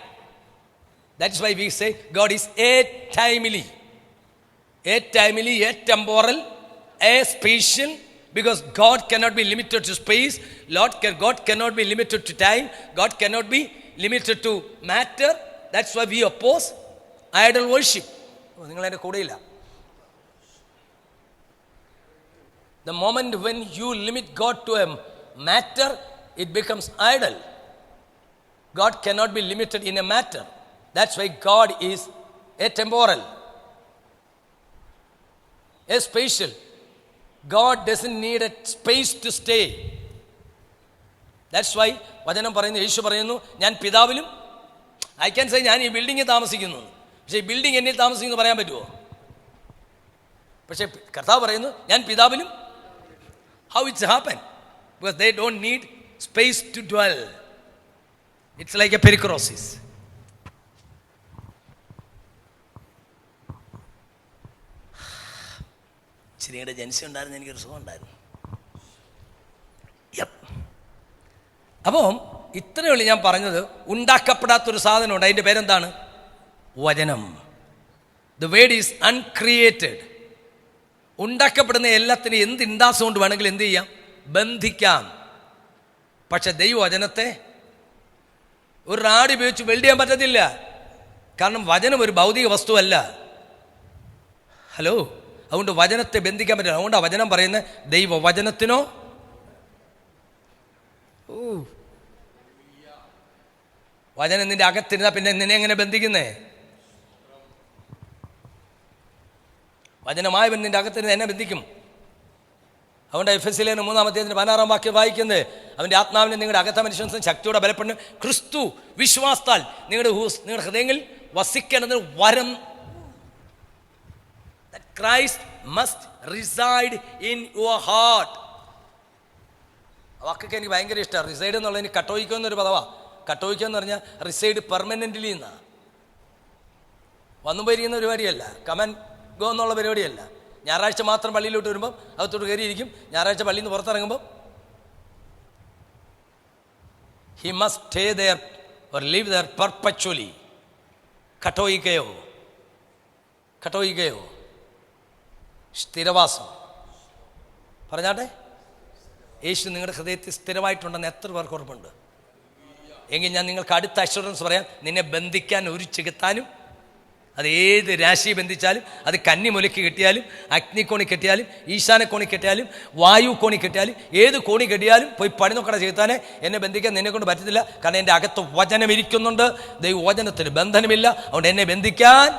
That is why we say God is atimely, atemporal, aspatial, Because God cannot be limited to space. God cannot be limited to time. God cannot be limited to matter. That's why we oppose idol worship. നിങ്ങൾ എൻ്റെ കൂടെയില്ല. The moment when you limit God to a matter, it becomes idol. God cannot be limited in a matter. That's why God is atemporal, a spatial. God doesn't need a space to stay. That's why വചനം പറയുന്നു, യേശു പറയുന്നു, ഞാൻ പിതാവിലും, I can say ഞാൻ ഈ ബിൽഡിങ്ങിൽ താമസിക്കുന്നു, പക്ഷേ ഈ ബിൽഡിംഗ് എന്നിൽ താമസിക്കുന്നു പറയാൻ പറ്റുമോ? പക്ഷേ കർത്താവ് പറയുന്നു ഞാൻ പിതാവിലും. How it's happened? Because they don't need space to dwell. It's like a perichoresis. ചിരിയുടെ ജൻസി ഉണ്ടായിരുന്നു, എനിക്കൊരു സുഖം ഉണ്ടായിരുന്നു. അപ്പം ഇത്രയേ ഉള്ളൂ ഞാൻ പറഞ്ഞത്. ഉണ്ടാക്കപ്പെടാത്തൊരു സാധനമുണ്ട്, അതിൻ്റെ പേരെന്താണ്? വചനം. The word is uncreated. ഉണ്ടാക്കപ്പെടുന്ന എല്ലാത്തിനും എന്ത് ഇൻഡാസ് കൊണ്ട് വേണമെങ്കിലും എന്ത് ചെയ്യാം? ബന്ധിക്കാം. പക്ഷെ ദൈവവചനത്തെ ഒരു റാഡ് ഉപയോഗിച്ച് വെൽഡ് ചെയ്യാൻ പറ്റത്തില്ല. കാരണം വചനം ഒരു ഭൗതിക വസ്തുവല്ല. ഹലോ, അതുകൊണ്ട് വചനത്തെ ബന്ധിക്കാൻ പറ്റില്ല. അതുകൊണ്ടാണ് വചനം പറയുന്നത് ദൈവവചനത്തിനോ വചനം നിന്റെ അകത്തിരുന്നാൽ പിന്നെ നിന്നെ എങ്ങനെ ബന്ധിക്കുന്നേ? വചനമായവൻ നിന്റെ അകത്തിരുന്ന് എന്നെ ബന്ധിക്കും. അതുകൊണ്ട് എഫെസ്യർ 3:16 വാക്യം വായിക്കുന്നത്, അവൻ്റെ ആത്മാവിനെ നിങ്ങളുടെ അകത്ത മനുഷ്യൻ ശക്തിയോടെ ബലപ്പെടുന്നു, ക്രിസ്തു വിശ്വാസത്താൽ നിങ്ങളുടെ ഹൃദയങ്ങളിൽ വസിക്കേണ്ടതിന് വരം. Christ must reside in your heart. ആ വാക്കൊക്കെ എനിക്ക് ഭയങ്കര ഇഷ്ടമാണ്. റിസൈഡ് എന്നുള്ളതിന് കട്ടോയിക്കോ എന്നൊരു പദവാ. കട്ടോയിക്കോ എന്ന് പറഞ്ഞാൽ റിസൈഡ് പെർമനൻ്റ്ലി എന്നാണ്. വന്നു പോയിരിക്കുന്ന പരിപാടിയല്ല, കമൻ ഗോ എന്നുള്ള പരിപാടിയല്ല. ഞായറാഴ്ച മാത്രം പള്ളിയിലോട്ട് വരുമ്പം അകത്തോട്ട് കയറിയിരിക്കും, ഞായറാഴ്ച പള്ളിയിൽ നിന്ന് പുറത്തിറങ്ങുമ്പം he must stay there or live there perpetually. കട്ടോയിക്കയോ സ്ഥിരവാസം പറഞ്ഞാട്ടെ. യേശു നിങ്ങളുടെ ഹൃദയത്തിൽ സ്ഥിരമായിട്ടുണ്ടെന്ന് എത്ര പേർക്ക് ഉറപ്പുണ്ട്? എങ്കിൽ ഞാൻ നിങ്ങൾക്ക് അടുത്ത അഷുറൻസ് പറയാം, നിന്നെ ബന്ധിക്കാൻ ഒരു ചെകുത്താനും, അത് ഏത് രാശി ബന്ധിച്ചാലും, അത് കന്നിമുലയ്ക്ക് കെട്ടിയാലും, അഗ്നിക്കോണി കെട്ടിയാലും, ഈശാനക്കോണി കെട്ടിയാലും, വായു കോണി കെട്ടിയാലും, ഏത് കോണി കെട്ടിയാലും പോയി പണി നോക്കണ ചെകുത്താനെ എന്നെ ബന്ധിക്കാൻ നിന്നെ കൊണ്ട് പറ്റത്തില്ല. കാരണം എൻ്റെ അകത്ത് വചനം ഇരിക്കുന്നുണ്ട്. ദൈവവചനത്തിന് ബന്ധനമില്ല. അതുകൊണ്ട് എന്നെ ബന്ധിക്കാൻ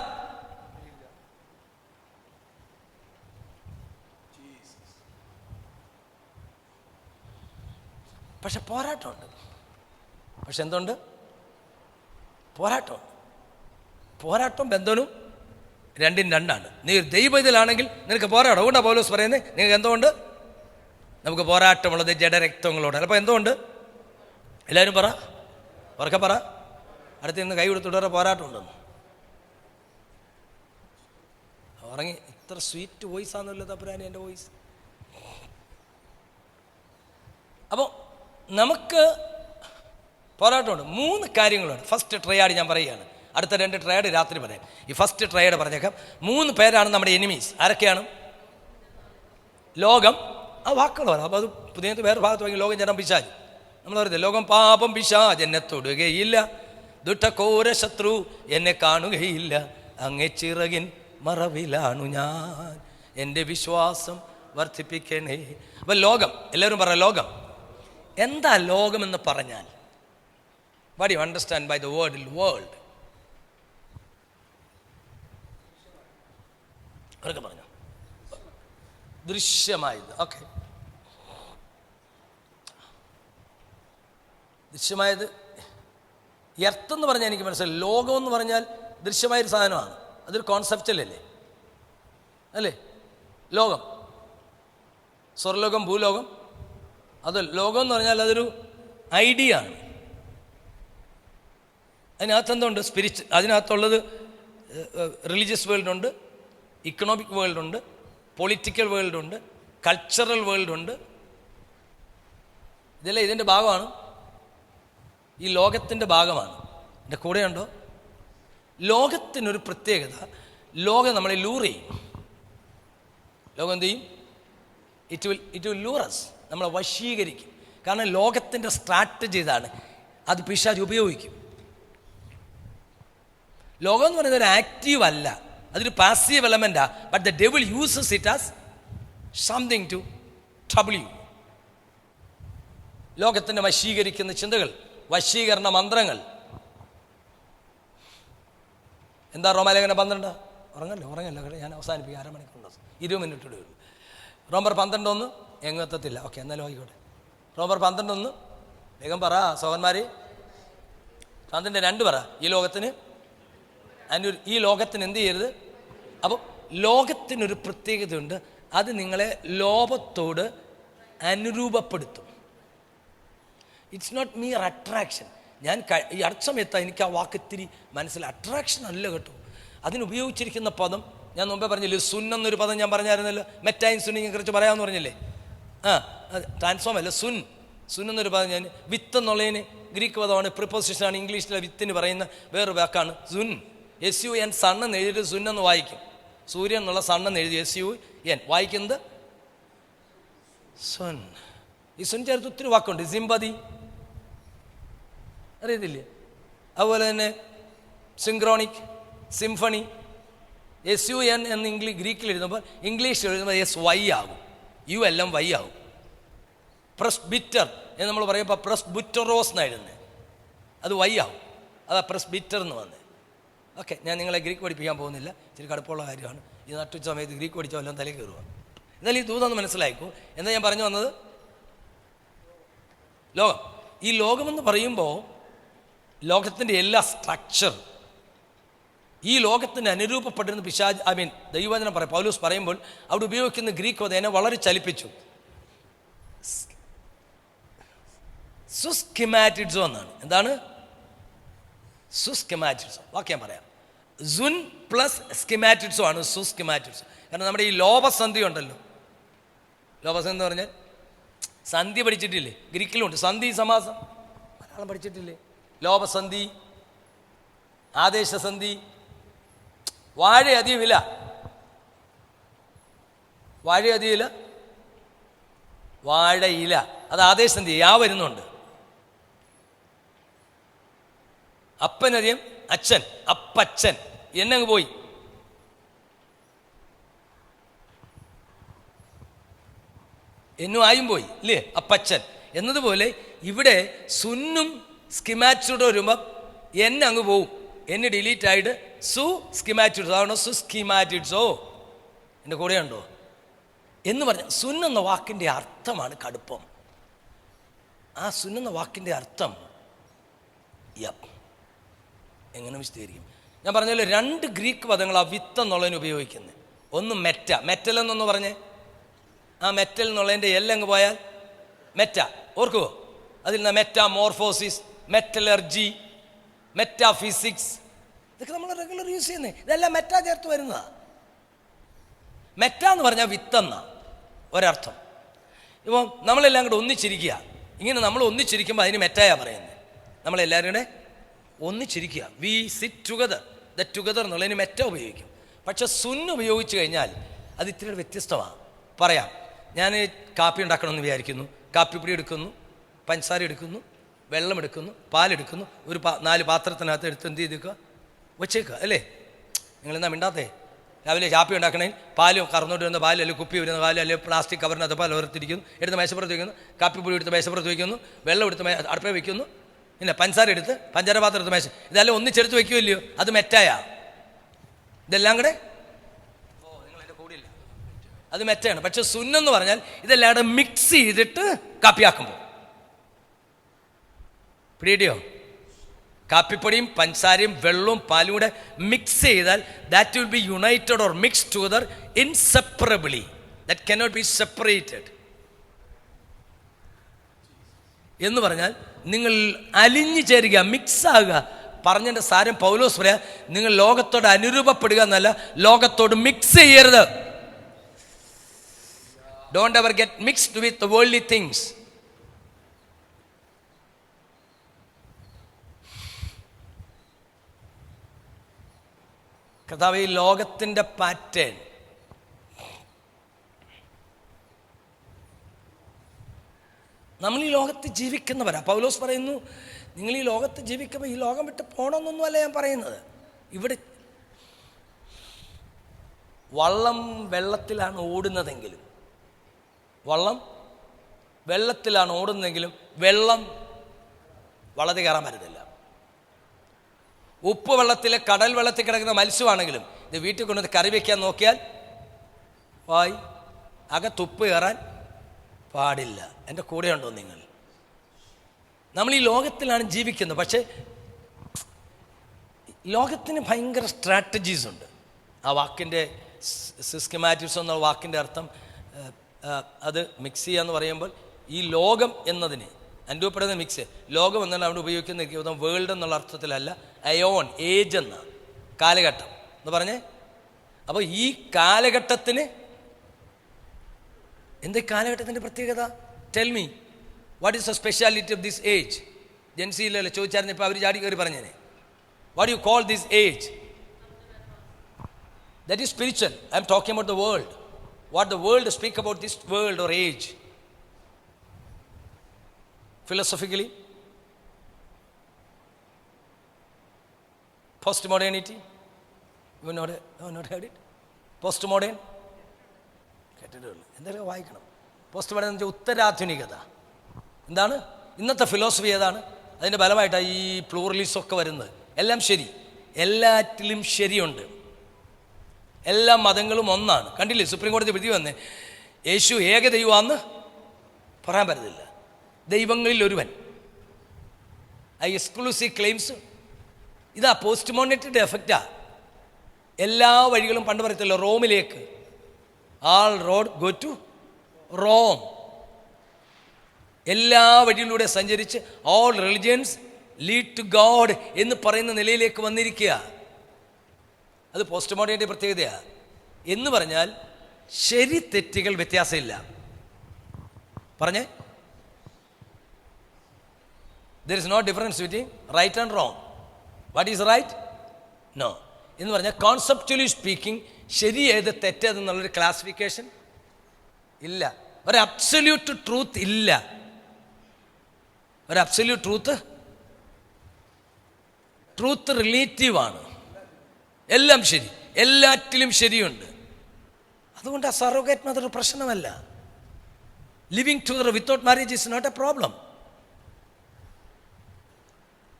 പക്ഷെ പോരാട്ടമുണ്ട്. പക്ഷെ എന്തുണ്ട്? പോരാട്ടമുണ്ട്. പോരാട്ടം ബന്ധനവും രണ്ടും രണ്ടാണ്. നീ ദൈവത്തിലാണെങ്കിൽ നിനക്ക് പോരാട്ടം. അതുകൊണ്ടാണ് പൗലോസ് പറയുന്നത് നിങ്ങൾക്ക് എന്തുകൊണ്ട്? നമുക്ക് പോരാട്ടമുള്ളത് ജഡരക്തങ്ങളോട്. അപ്പോൾ എന്തുകൊണ്ട്? എല്ലാവരും പറ, ഉറക്കെ പറ. അടുത്ത് നിന്ന് കൈ കൊടുത്തിട്ട് പോരാട്ടം ഉണ്ടെന്ന്. ഉറങ്ങി. ഇത്ര സ്വീറ്റ് വോയിസ് ആണല്ലോ തപ്പുരാനി എൻ്റെ വോയിസ്. അപ്പോൾ നമുക്ക് പോരാട്ടമുണ്ട്. 3 കാര്യങ്ങളുണ്ട്. ഫസ്റ്റ് ട്രയാഡ് ഞാൻ പറയുകയാണ്, അടുത്ത 2 ട്രയാഡ് രാത്രി പറയാം. ഈ ഫസ്റ്റ് ട്രയാഡ് പറഞ്ഞേക്കാം. 3 പേരാണ് നമ്മുടെ എനിമീസ്. ആരൊക്കെയാണ്? ലോകം, ആ വാക്കുകൾ പറയാം. അപ്പോൾ അത് പുതിയ വേറെ ഭാഗത്ത് വാങ്ങി ലോകം ജനം പിശാച്. നമ്മൾ പറയുന്നത് ലോകം പാപം പിശാച് എന്നെ തൊടുകയില്ല, ദുഷ്ടഘോര ശത്രു എന്നെ കാണുകയില്ല, അങ്ങേ ചിറകിൻ മറവിലാണു ഞാൻ, എൻ്റെ വിശ്വാസം വർദ്ധിപ്പിക്കണേ. അപ്പം ലോകം, എല്ലാവരും പറയാം ലോകം. എന്താ ലോകമെന്ന് പറഞ്ഞാൽ? What you understand by the word world? അവരൊക്കെ പറഞ്ഞു ദൃശ്യമായത്. ഓക്കെ, ദൃശ്യമായത് എർത്ത് എന്ന് പറഞ്ഞാൽ എനിക്ക് മനസ്സിലായി. ലോകം എന്ന് പറഞ്ഞാൽ ദൃശ്യമായൊരു സാധനമാണ്. അതൊരു കോൺസെപ്റ്റല്ലേ അല്ലേ? ലോകം, സ്വർലോകം, ഭൂലോകം, അത് ലോകം എന്ന് പറഞ്ഞാൽ അതൊരു ഐഡിയ ആണ്. അതിനകത്ത് എന്തുണ്ട്? അതിനകത്തുള്ളത് റിലീജിയസ് വേൾഡ് ഉണ്ട്, ഇക്കണോമിക് വേൾഡ് ഉണ്ട്, പൊളിറ്റിക്കൽ വേൾഡ് ഉണ്ട്, കൾച്ചറൽ വേൾഡ് ഉണ്ട്. ഇതെല്ലാം ഇതിൻ്റെ ഭാഗമാണ്, ഈ ലോകത്തിൻ്റെ ഭാഗമാണ്. എൻ്റെ കൂടെയുണ്ടോ? ലോകത്തിനൊരു പ്രത്യേകത, ലോകം നമ്മളെ ലൂർ ചെയ്യും. ലോകം എന്ത് ചെയ്യും? ഇറ്റ് വിൽ ലൂർ us, നമ്മളെ വശീകരിക്കും. കാരണം ലോകത്തിൻ്റെ സ്ട്രാറ്റജി ഇതാണ്, അത് പിശാച് ഉപയോഗിക്കും. ലോകം എന്ന് പറയുന്നത് ഒരു ആക്റ്റീവ് അല്ല, അതൊരു പാസീവ് എലമെൻറ്റാണ്. But the devil uses it as something to trouble you. ലോകത്തിൻ്റെ വശീകരിക്കുന്ന ചിന്തകൾ, വശീകരണ മന്ത്രങ്ങൾ. എന്താ റോമാലേഖനം 12? ഉറങ്ങല്ലോ, ഞാൻ അവസാനിപ്പിക്കും. 1/2 മണിക്കൂറുണ്ട്, 20 മിനിറ്റ് ഉള്ളൂ. റോമർ 12:1 എങ്ങെത്തത്തില്ല. ഓക്കെ, എന്നാലും ആയിക്കോട്ടെ. റോമർ 12:1 വേഗം പറ സഹോദരന്മാർ. 2 പറ. ഈ ലോകത്തിന് എന്ത് ചെയ്യരുത്. അപ്പോൾ ലോകത്തിനൊരു പ്രത്യേകതയുണ്ട്, അത് നിങ്ങളെ ലോകത്തോട് അനുരൂപപ്പെടുത്തും. It's not mere attraction. ഞാൻ ഈ സമയത്താണ് എനിക്ക് ആ വാക്ക് ഇത്തിരി മനസ്സിലായി. അട്രാക്ഷൻ അല്ല കേട്ടോ, അതിനുപയോഗിച്ചിരിക്കുന്ന പദം ഞാൻ മുമ്പേ പറഞ്ഞില്ലേ, സുൻ എന്നൊരു പദം ഞാൻ പറഞ്ഞായിരുന്നല്ലോ. മെറ്റായും സുന്നിനെ കുറിച്ച് പറയാമെന്ന് പറഞ്ഞില്ലേ. ട്രാൻസ്ഫോം അല്ല, സുൻ എന്നൊരു പദം. ഞാൻ വിത്ത് എന്നുള്ളതിന് ഗ്രീക്ക് പദമാണ്, പ്രിപ്പോസിഷനാണ്. ഇംഗ്ലീഷിലെ വിത്തിന് പറയുന്ന വേറൊരു വാക്കാണ് സുൻ. SUN, സൺ എന്ന് എഴുതിയിട്ട് സുൻ എന്ന് വായിക്കും. സൂര്യൻ എന്നുള്ള സൺ എന്ന് എഴുതി SUN വായിക്കുന്നത് സുൻ. ഈ സുൻ ചേർത്ത് ഒത്തിരി വാക്കുണ്ട്. സിമ്പതി അറിയത്തില്ലേ? അതുപോലെ തന്നെ സിങ്ക്രോണിക്, സിംഫണി. SUN എന്ന് ഗ്രീക്കിൽ എഴുതുമ്പോൾ ഇംഗ്ലീഷിൽ എഴുതുമ്പോൾ SY ആകും, ULM Y ആകും. പ്രസ്ബിറ്റർ എന്ന് നമ്മൾ പറയുമ്പോൾ പ്രസ്ബുറ്ററോസ് എന്നാണ് എഴുതുന്നത്, അത് Y ആകും. അതാ പ്രസ്ബിറ്റർ എന്ന് വന്നത്. ഓക്കെ, ഞാൻ നിങ്ങളെ ഗ്രീക്ക് പഠിപ്പിക്കാൻ പോകുന്നില്ല, ഇച്ചിരി കടുപ്പമുള്ള കാര്യമാണ്. ഈ നട്ടുച്ച സമയത്ത് ഗ്രീക്ക് പഠിച്ച വല്ലതും തലയിൽ കയറുക. എന്നാലും ഈ ദൂതൊന്ന് മനസ്സിലാക്കൂ. എന്താ ഞാൻ പറഞ്ഞു വന്നത്? ലോകം. ഈ ലോകമെന്ന് പറയുമ്പോൾ ലോകത്തിൻ്റെ എല്ലാ സ്ട്രക്ചർ, ഈ ലോകത്തിന് അനുരൂപപ്പെട്ടിരുന്ന പിശാച്, ദൈവവചനം പറയും, പൗലോസ് പറയുമ്പോൾ അവിടെ ഉപയോഗിക്കുന്ന ഗ്രീക്ക് പദം എന്നെ വളരെ ചലിപ്പിച്ചു. സുസ്കിമാറ്റിഡ്സോ എന്നാണ്. എന്താണ് സുസ്കിമാറ്റിഡ്സോ? വാക്യം പറയാം. സുൻ പ്ലസ് സ്കിമാറ്റിഡ്സോ ആണ് സുസ്കിമാറ്റിഡ്സോ. കാരണം നമ്മുടെ ഈ ലോപസന്ധി ഉണ്ടല്ലോ, ലോപസന്ധി എന്ന് പറഞ്ഞാൽ സന്ധി പഠിച്ചിട്ടില്ലേ? ഗ്രീക്കിലുണ്ട് സന്ധി സമാസം, മലയാളം പഠിച്ചിട്ടില്ലേ? ലോപസന്ധി, ആദേശസന്ധി. വാഴയധികമില്ല, വാഴയധികമില്ല, വാഴയില, അത് ആദേശസന്ധി. വരുന്നുണ്ട്. അപ്പനധികം അച്ഛൻ, അപ്പച്ചൻ എന്നങ്ങ് പോയി. എന്നും ആയും പോയി ഇല്ലേ, അപ്പച്ചൻ എന്നതുപോലെ ഇവിടെ സുന്നും സ്കിമാറ്റിഡോ വരുമ്പോൾ എന്നെ അങ്ങ് പോവും, എന്നെ ഡിലീറ്റ് ആയിട്ട് സു സ്കിമാറ്റിഡ്സോ ആണോ സു സ്കിമാറ്റിഡ്സോ. എൻ്റെ കൂടെയുണ്ടോ എന്ന് പറഞ്ഞ സുൻ എന്ന വാക്കിൻ്റെ അർത്ഥമാണ് കടുപ്പം. ആ സുൻ എന്ന വാക്കിൻ്റെ അർത്ഥം എങ്ങനെ വിശദീകരിക്കും? ഞാൻ പറഞ്ഞല്ലോ, 2 ഗ്രീക്ക് പദങ്ങൾ ആ വിത്ത് എന്നുള്ളതിന് ഉപയോഗിക്കുന്നത്. ഒന്ന് മെറ്റ, മെറ്റൽ എന്നൊന്ന് പറഞ്ഞേ. ആ മെറ്റൽ എന്നുള്ളതിൻ്റെ എല്ലങ്ങ് പോയാൽ മെറ്റ, ഓർക്കുവോ? അതിൽ നിന്ന് മെറ്റാമോർഫോസിസ്, മെറ്റലർജി, മെറ്റാഫിസിക്സ്, ഇതൊക്കെ നമ്മൾ റെഗുലർ യൂസ് ചെയ്യുന്നത്. ഇതെല്ലാം മെറ്റ ചേർത്ത് വരുന്നതാണ്. മെറ്റ എന്ന് പറഞ്ഞാൽ വിത്തെന്ന ഒരർത്ഥം. ഇപ്പോൾ നമ്മളെല്ലാം കൂടെ ഒന്നിച്ചിരിക്കുക, ഇങ്ങനെ നമ്മൾ ഒന്നിച്ചിരിക്കുമ്പോൾ അതിന് മെറ്റയാ പറയുന്നത്. നമ്മളെല്ലാവരും കൂടെ ഒന്നിച്ചിരിക്കുക, we sit together, the together എന്നുള്ളതിന് മെറ്റ ഉപയോഗിക്കും. പക്ഷെ സുൻ ഉപയോഗിച്ച് കഴിഞ്ഞാൽ അത് ഇത്തിരി വ്യത്യസ്തമാണ്. പറയാം, ഞാൻ കാപ്പി ഉണ്ടാക്കണമെന്ന് വിചാരിക്കുന്നു. കാപ്പിപ്പൊടി എടുക്കുന്നു, പഞ്ചസാര എടുക്കുന്നു, വെള്ളം എടുക്കുന്നു, പാലെടുക്കുന്നു, ഒരു 4 പാത്രത്തിനകത്ത് എടുത്ത് എന്ത് ചെയ്തേക്കുക, വച്ചേക്കുക അല്ലേ? നിങ്ങളെന്താ മിണ്ടാത്തേ? രാവിലെ കാപ്പി ഉണ്ടാക്കണമെങ്കിൽ പാല് കറന്നോട്ട് വരുന്ന പാല്, അല്ലെങ്കിൽ കുപ്പി വരുന്ന പാല്, അല്ലെങ്കിൽ പ്ലാസ്റ്റിക് കവറിനകത്ത് പാൽ ഓർത്തിരിക്കുന്നു, എടുത്ത് മേശപ്പുറത്ത് വയ്ക്കുന്നു, കാപ്പിപ്പൊടി എടുത്ത് മേശപ്പുറത്ത് വയ്ക്കുന്നു, വെള്ളം എടുത്ത് അടുപ്പേ വയ്ക്കുന്നു, പിന്നെ പഞ്ചസാര എടുത്ത് പഞ്ചാര പാത്രം എടുത്ത് മേശ, ഇതെല്ലാം ഒന്നിച്ചെടുത്ത് വയ്ക്കുമല്ലയോ? അത് മെറ്റായാ. ഇതെല്ലാം കൂടെ നിങ്ങളതിൻ്റെ കൂടിയില്ല, അത് മെറ്റയാണ്. പക്ഷെ സുന്നെന്ന് പറഞ്ഞാൽ ഇതെല്ലാം കൂടെ മിക്സ് ചെയ്തിട്ട് കാപ്പിയാക്കുമ്പോൾ, പിടിയോ? കാപ്പിപ്പൊടിയും പഞ്ചസാരയും വെള്ളവും പാലും കൂടെ മിക്സ് ചെയ്താൽ that will be united or mixed together inseparably, that cannot be separated. എന്ന് പറഞ്ഞാൽ നിങ്ങൾ അലിഞ്ഞു ചേരുക, മിക്സ് ആകുക. പറഞ്ഞതിൻ്റെ സാരം പൗലോസ് പറയാ, നിങ്ങൾ ലോകത്തോട് അനുരൂപപ്പെടുക എന്നല്ല, ലോകത്തോട് മിക്സ് ചെയ്യരുത്. Don't ever get mixed with worldly things. കർത്താവേ, ഈ ലോകത്തിൻ്റെ പാറ്റേൺ നമ്മൾ ഈ ലോകത്ത് ജീവിക്കുന്നവരാ. പൗലോസ് പറയുന്നു, നിങ്ങൾ ഈ ലോകത്ത് ജീവിക്കുമ്പോൾ ഈ ലോകം വിട്ട് പോകണമെന്നൊന്നുമല്ല ഞാൻ പറയുന്നത്. ഇവിടെ വള്ളം വെള്ളത്തിലാണ് ഓടുന്നതെങ്കിലും വെള്ളം വള്ളത്തിൽ കയറാൻ പറ്റത്തില്ല. ഉപ്പ് വെള്ളത്തിൽ, കടൽ വെള്ളത്തിൽ കിടക്കുന്ന മത്സ്യമാണെങ്കിലും ഇത് വീട്ടിൽ കൊണ്ടുവന്ന് കറി വയ്ക്കാൻ നോക്കിയാൽ അകത്തുപ്പ് കയറാൻ പാടില്ല. എൻ്റെ കൂടെയുണ്ടോ നിങ്ങൾ? നമ്മൾ ഈ ലോകത്തിലാണ് ജീവിക്കുന്നത്. പക്ഷേ ലോകത്തിന് ഭയങ്കര സ്ട്രാറ്റജീസ് ഉണ്ട്. ആ വാക്കിൻ്റെ സിസ്കമാറ്റിക്സ് എന്നുള്ള വാക്കിൻ്റെ അർത്ഥം അത് മിക്സ് ചെയ്യുക എന്ന് പറയുമ്പോൾ ഈ ലോകം എന്നതിന് അനുഭവപ്പെടുന്ന മിക്സ്, ലോകം എന്നാണ് അവിടെ ഉപയോഗിക്കുന്ന വേൾഡ് എന്നുള്ള അർത്ഥത്തിലല്ല, അയോൺ, ഏജ് എന്ന കാലഘട്ടം എന്ന് പറഞ്ഞേ. അപ്പോൾ ഈ കാലഘട്ടത്തിന് എന്ത് കാലഘട്ടത്തിൻ്റെ പ്രത്യേകത? Tell me, what is the speciality of this age? ജെൻസിയിലല്ലേ ചോദിച്ചായിരുന്നു, ഇപ്പോൾ അവർ ചാടി കയറി പറഞ്ഞേനെ. What you call this age? That is spiritual. I am talking about the world. What the world speak about this world or age. Philosophically, postmodernity. You not heard it? Postmodern. കേട്ടിട്ടുള്ളൂ. എന്തെങ്കിലും വായിക്കണം. Postmodern എന്ന് വെച്ചാൽ ഉത്തരാധുനികത. എന്താണ് ഇന്നത്തെ philosophy? ഏതാണ് അതിൻ്റെ ഫലമായിട്ടാണ് ഈ പ്ലൂറലിസം ഒക്കെ വരുന്നത്. എല്ലാം ശരി, എല്ലാറ്റിലും ശരിയുണ്ട്, എല്ലാ മതങ്ങളും ഒന്നാണ്. കണ്ടില്ലേ സുപ്രീം കോടതി വിധി വന്നേ, യേശു ഏക ദൈവമാണെന്ന് പറയാൻ പറ്റത്തില്ല. ദൈവങ്ങളിൽ ഒരുവൻ. ആ എക്സ്ക്ലൂസീവ് ക്ലെയിംസ് ഇതാ പോസ്റ്റ് മോഡേണിറ്റിയുടെ എഫക്റ്റാ. എല്ലാ വഴികളും പണ്ട് പറയത്തില്ല, റോമിലേക്ക്, all road go to Rome. എല്ലാ വഴിയിലൂടെ സഞ്ചരിച്ച് all religions lead to God എന്ന് പറയുന്ന നിലയിലേക്ക് വന്നിരിക്കുക. അത് പോസ്റ്റ് മോഡേണിൻ്റെ പ്രത്യേകതയാണ്. എന്ന് പറഞ്ഞാൽ ശരി തെറ്റുകൾ വ്യത്യാസമില്ല. പറഞ്ഞേ, there is no difference between right and wrong. What is right? No. എന്ന് പറഞ്ഞാൽ കോൺസെപ്ച്വലി സ്പീക്കിംഗ് ശരി ഏത് തെറ്റേതെന്നുള്ളൊരു ക്ലാസിഫിക്കേഷൻ ഇല്ല. ഒരു അബ്സല്യൂട്ട് ട്രൂത്ത് ഇല്ല. ഒരു അബ്സല്യൂട്ട് ട്രൂത്ത് റിലേറ്റീവാണ്. എല്ലാം ശരി, എല്ലാറ്റിലും ശരിയുണ്ട്. അതുകൊണ്ട് ആ സറോഗേറ്റ് മദർ പ്രശ്നമല്ല. Living together without marriage is not a problem.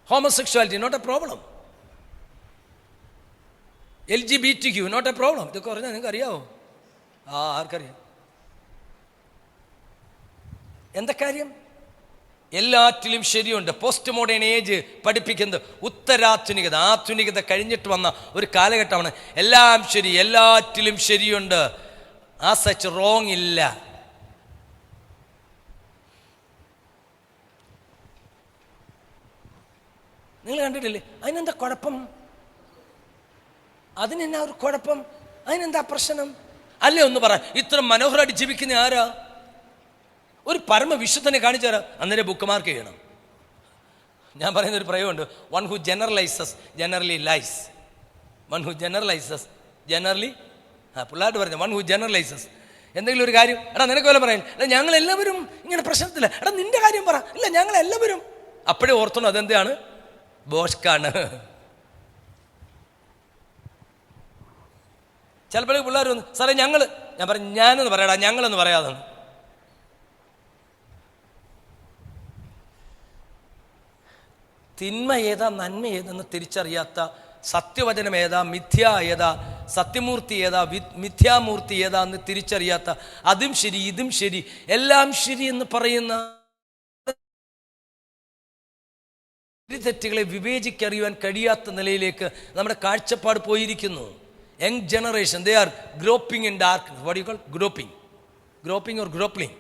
Homosexuality not a problem. LGBTQ not a problem. ഇതൊക്കെ പറഞ്ഞാൽ നിങ്ങൾക്ക് അറിയാവോ? ആർക്കറിയാം? എന്താ കാര്യം? എല്ലാറ്റിലും ശരിയുണ്ട്. പോസ്റ്റ് മോഡേൺ ഏജ് പഠിപ്പിക്കുന്നത് ഉത്തരാധുനികത, ആധുനികത കഴിഞ്ഞിട്ട് വന്ന ഒരു കാലഘട്ടമാണ്. എല്ലാം ശരി, എല്ലാറ്റിലും ശരിയുണ്ട്. ആ സച്ച് റോങ് ഇല്ല. നിങ്ങൾ കണ്ടിട്ടില്ലേ? അതിനെന്താ കുഴപ്പം? അതിനെന്നാ ഒരു കുഴപ്പം? അതിനെന്താ പ്രശ്നം? അല്ലേ ഒന്ന് പറ. ഇത്ര മനോഹരമായിട്ട് ജീവിക്കുന്ന ആരാ? ഒരു പരമവിശുദ്ധനെ കാണിച്ചു തരാം, അന്നേരം ബുക്ക് മാർക്ക് ചെയ്യണം. ഞാൻ പറയുന്നൊരു പ്രയോഗമുണ്ട്, one who generalises generally lies. One who generalises generally, പിള്ളേർട്ട് പറഞ്ഞു, വൺ ഹു ജനറലൈസസ് എന്തെങ്കിലും ഒരു കാര്യം, എടാ നിനക്ക് പോലെ പറയും, എടാ ഞങ്ങളെല്ലാവരും ഇങ്ങനെ പ്രശ്നത്തില്ല, എടാ നിന്റെ കാര്യം പറ, ഇല്ല ഞങ്ങളെല്ലാവരും. അപ്പോഴേ ഓർത്തോണം അതെന്താണ്? ബോഷ്കാണ്. ചിലപ്പോഴേ പിള്ളേർ വന്നു, സാറേ ഞങ്ങൾ, ഞാൻ പറഞ്ഞു ഞാനെന്ന് പറയാടാ, ഞങ്ങളെന്ന് പറയാതാണ്. തിന്മ ഏതാ നന്മ ഏതെന്ന് തിരിച്ചറിയാത്ത, സത്യവചനം ഏതാ മിഥ്യ ഏതാ, സത്യമൂർത്തി ഏതാ മിഥ്യാമൂർത്തി ഏതാ എന്ന് തിരിച്ചറിയാത്ത, അതും ശരി ഇതും ശരി എല്ലാം ശരി എന്ന് പറയുന്ന തെറ്റുകളെ വിവേചിക്കറിയുവാൻ കഴിയാത്ത നിലയിലേക്ക് നമ്മുടെ കാഴ്ചപ്പാട് പോയിരിക്കുന്നു. Young generation, they are groping in darkness. What you call groping? Groping or grappling?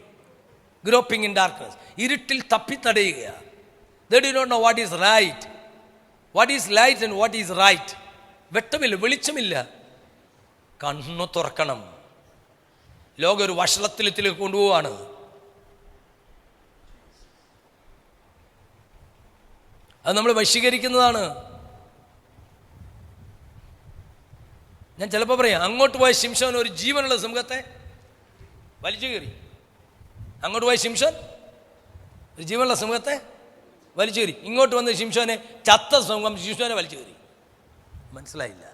Groping in darkness. ഇരുട്ടിൽ തപ്പിത്തടയുകയാണ്. They do not know what is right. What is light and what is right? വെട്ടമില്ല, വെളിച്ചമില്ല. കണ്ണു തുറക്കണം. ലോകം ഒരു വഷളത്തിലേക്ക് കൊണ്ടുപോവാണ്. അത് നമ്മൾ വശീകരിക്കുന്നതാണ്. ഞാൻ ചിലപ്പോൾ പറയാം, അങ്ങോട്ട് പോയ ശിംശോൻ ഒരു ജീവനുള്ള സിംഹത്തെ വലിച്ചു കയറി. അങ്ങോട്ട് പോയ ശിംശോൻ ഒരു ജീവനുള്ള സിംഹത്തെ വലിച്ചു കയറി. ഇങ്ങോട്ട് വന്ന് ശിംശോനെ, ചത്ത സിംഹം ശിംശോനെ വലിച്ചു കയറി. മനസ്സിലായില്ല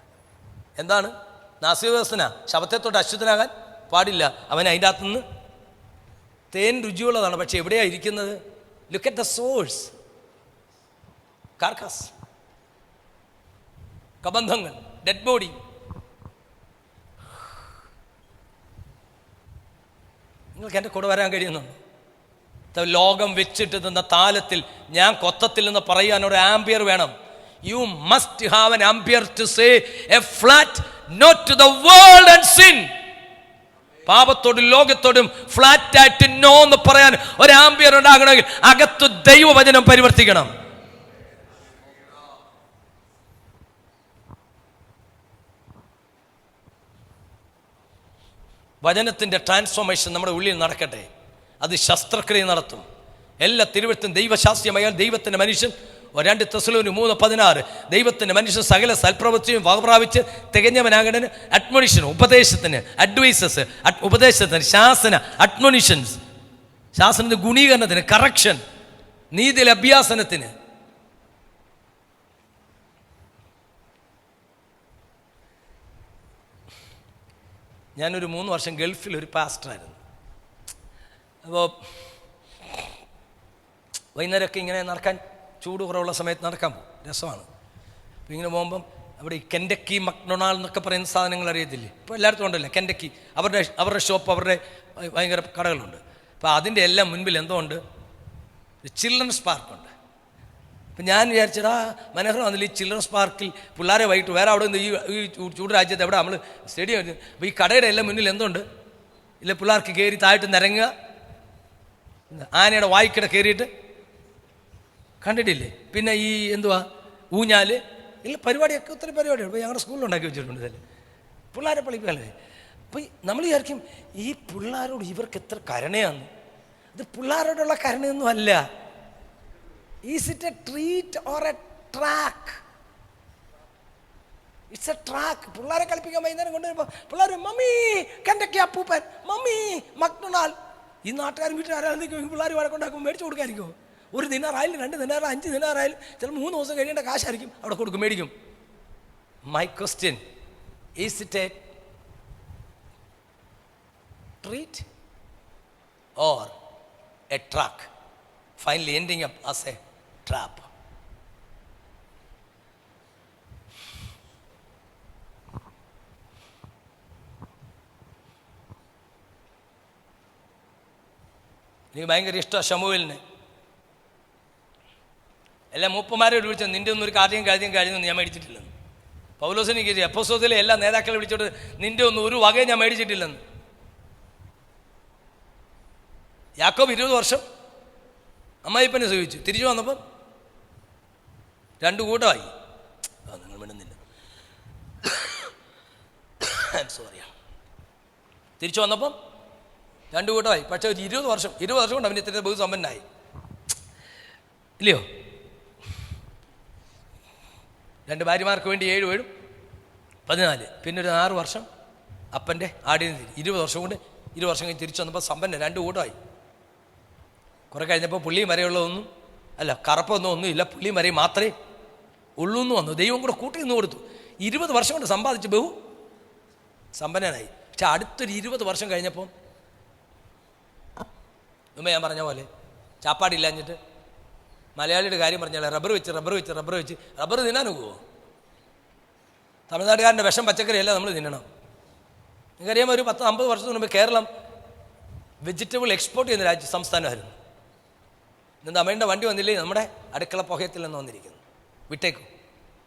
എന്താണ്? നാസികവസന ശവത്തെ തൊട്ട് അശുദ്ധനാകാൻ പാടില്ല. അവൻ അതിൻ്റെ അകത്തുനിന്ന് തേൻ രുചിയുള്ളതാണ്. പക്ഷെ എവിടെയാണ് ഇരിക്കുന്നത്? Look at the source. Carcass, കബന്ധങ്ങൾ, ഡെഡ് ബോഡി. നിങ്ങൾക്ക് എൻ്റെ കൂടെ വരാൻ കഴിയുന്നുണ്ടോ? ലോകം വെച്ചിട്ട് തന്ന താലത്തിൽ ഞാൻ കൊത്തത്തിൽ നിന്ന് പറയാൻ ഒരു ആംബിയർ വേണം. You must have an ampere to say a flat no to the world and sin. പാപത്തോടും ലോകത്തോടും ഫ്ലാറ്റ് ആയിട്ട് നോ എന്ന് പറയാൻ ഒരു ആംബിയർ ഉണ്ടാകണമെങ്കിൽ അകത്ത് ദൈവവചനം പരിവർത്തിക്കണം. വചനത്തിൻ്റെ ട്രാൻസ്ഫോർമേഷൻ നമ്മുടെ ഉള്ളിൽ നടക്കട്ടെ. അത് ശസ്ത്രക്രിയ നടത്തും. എല്ലാ തിരുവഴുത്തും ദൈവശാസ്ത്രമായാൽ ദൈവത്തിൻ്റെ മനുഷ്യൻ 2 തെസ്സലോനിക്കർ 3:16 ദൈവത്തിൻ്റെ മനുഷ്യൻ സകല സൽപ്രവൃത്തിയും വകപ്രാപിച്ച് തികഞ്ഞവനാകേണ്ടതിന് അഡ്മോണിഷൻ, ഉപദേശത്തിന്, അഡ്വൈസസ്, ഉപദേശത്തിന്, ശാസന, അഡ്മോണിഷൻസ്, ശാസനത്തിന്, ഗുണീകരണത്തിന്, കറക്ഷൻ, നീതിയിലെ അഭ്യാസനത്തിന്. ഞാനൊരു 3 വർഷം ഗൾഫിൽ ഒരു പാസ്റ്ററായിരുന്നു. അപ്പോൾ വൈകുന്നേരമൊക്കെ ഇങ്ങനെ നടക്കാൻ, ചൂട് കുറവുള്ള സമയത്ത് നടക്കാൻ പോകും, രസമാണ്. അപ്പോൾ ഇങ്ങനെ പോകുമ്പം അവിടെ ഈ കെൻഡക്കി, മക്ഡൊണാൾഡ് എന്നൊക്കെ പറയുന്ന സാധനങ്ങൾ അറിയത്തില്ലേ? ഇപ്പോൾ എല്ലായിടത്തും ഉണ്ടല്ലോ കെൻഡക്കി. അവരുടെ ഷോപ്പ്, അവരുടെ ഭയങ്കര കടകളുണ്ട്. അപ്പോൾ അതിൻ്റെ എല്ലാം മുൻപിൽ എന്തോ ഉണ്ട്, ചിൽഡ്രൻസ് പാർക്കുണ്ട്. അപ്പം ഞാൻ വിചാരിച്ചടാ മനോഹരം വന്നില്ല ഈ ചിൽഡ്രൻസ് പാർക്കിൽ പിള്ളേരെ വൈകിട്ട് വേറെ അവിടെ നിന്ന് ഈ ചൂട് രാജ്യത്ത് എവിടെ നമ്മൾ സ്റ്റേഡിയം. അപ്പോൾ ഈ കടയുടെ എല്ലാം മുന്നിൽ എന്തുണ്ട്, ഇല്ല പിള്ളേർക്ക് കയറി താഴോട്ട് നിരങ്ങുക, ആനയുടെ വായിക്കട കയറിയിട്ട് കണ്ടിട്ടില്ലേ? പിന്നെ ഈ എന്തുവാ ഊഞ്ഞാല്, ഇല്ല പരിപാടിയൊക്കെ ഒത്തിരി പരിപാടിയാണ്. ഇപ്പോൾ ഞങ്ങളുടെ സ്കൂളിൽ ഉണ്ടാക്കി വെച്ചിട്ടുണ്ട് ഇതല്ലേ, പിള്ളേരെ പഠിപ്പിക്കാല്ലേ. അപ്പോൾ നമ്മൾ വിചാരിക്കും ഈ പിള്ളേരോട് ഇവർക്ക് എത്ര കരുണയാണ്. ഇത് പിള്ളേരോടുള്ള കരുണയൊന്നും അല്ല. Is it A treat or A track? It's A track. പിള്ളേരെ കളിപ്പിക്കാൻ വൈകുന്നേരം കൊണ്ടുവരുമ്പോൾ പിള്ളേർ മമ്മി കെൻഡക്കി അപ്പൂപ്പൻ, മമ്മി മക്ഡൊണാൾഡ്. ഈ നാട്ടുകാരും വീട്ടുകാരും പിള്ളേർ വഴക്കുണ്ടാക്കും, മേടിച്ചു കൊടുക്കായിരിക്കും. 1 ദിനാറായാലും 2 ദിനാറായാലും 5 ദിനാറായാലും ചിലപ്പോൾ 3 ദിവസം കഴിയേണ്ട കാശായിരിക്കും അവിടെ കൊടുക്കും, മേടിക്കും. My question, is it A treat or A track, finally ending up as a trap? എനിക്ക് ഭയങ്കര ഇഷ്ടമാണ് ശമൂവേലിനെ. എല്ലാ മൂപ്പന്മാരെ വിളിച്ചത് നിൻ്റെ ഒന്നും ഒരു കാര്യം കഴിഞ്ഞൊന്നും ഞാൻ മേടിച്ചിട്ടില്ലെന്ന്. പൗലോസിനെ കയറി അപ്പോസ്തലത്തിലെ എല്ലാ നേതാക്കളെ വിളിച്ചോട്ട് നിൻ്റെ ഒന്നും ഒരു വകയും ഞാൻ മേടിച്ചിട്ടില്ലെന്ന്. യാക്കോബ് 20 വർഷം അമ്മായിപ്പനെ സേവിച്ചു. തിരിച്ചു വന്നപ്പം 2 കൂട്ടമായി. നിങ്ങൾ മിണ്ടുന്നില്ല, സോറിയാ. തിരിച്ചു വന്നപ്പം 2 കൂട്ടമായി. പക്ഷേ ഒരു 20 വർഷം കൊണ്ട് അവന് ഇത്ര ബഹുസമ്പന്നായി, ഇല്ലയോ? 2 ഭാര്യമാർക്ക് വേണ്ടി 7 7 14. പിന്നെ ഒരു 6 വർഷം അപ്പൻ്റെ ആടിന് 20 വർഷം കൊണ്ട് 20 വർഷം കഴിഞ്ഞ് തിരിച്ചു വന്നപ്പോൾ സമ്പന്ന 2 കൂട്ടമായി. കുറെ കഴിഞ്ഞപ്പോൾ പുള്ളിയും വരെയുള്ളതൊന്നും അല്ല, കറപ്പൊന്നും ഇല്ല, പുള്ളിയും വരെയും മാത്രമേ ഉള്ളൂ എന്ന് വന്നു. ദൈവം കൂടെ കൂട്ടി നിന്ന് കൊടുത്തു. 20 വർഷം കൊണ്ട് സമ്പാദിച്ച് ബഹു സമ്പന്നനായി. പക്ഷെ അടുത്തൊരു 20 വർഷം കഴിഞ്ഞപ്പോൾ മുമ്പ് ഞാൻ പറഞ്ഞ പോലെ ചാപ്പാടില്ലാഞ്ഞിട്ട് മലയാളിയുടെ കാര്യം പറഞ്ഞാൽ റബ്ബർ വെച്ച് റബ്ബർ തിന്നാൻ പോകുമോ? തമിഴ്നാട്ടുകാരൻ്റെ വിഷം പച്ചക്കറിയല്ല നമ്മൾ തിന്നണം. നിങ്ങൾക്കറിയാമോ, ഒരു 10-50 വർഷത്തിന് മുമ്പ് കേരളം വെജിറ്റബിൾ എക്സ്പോർട്ട് ചെയ്യുന്ന സംസ്ഥാനമായിരുന്നു. ഇന്ന് തമിഴിൻ്റെ വണ്ടി വന്നില്ലേ, നമ്മുടെ അടുക്കള പുകയത്തിൽ നിന്ന് വന്നിരിക്കുന്നു. വിട്ടേക്കും.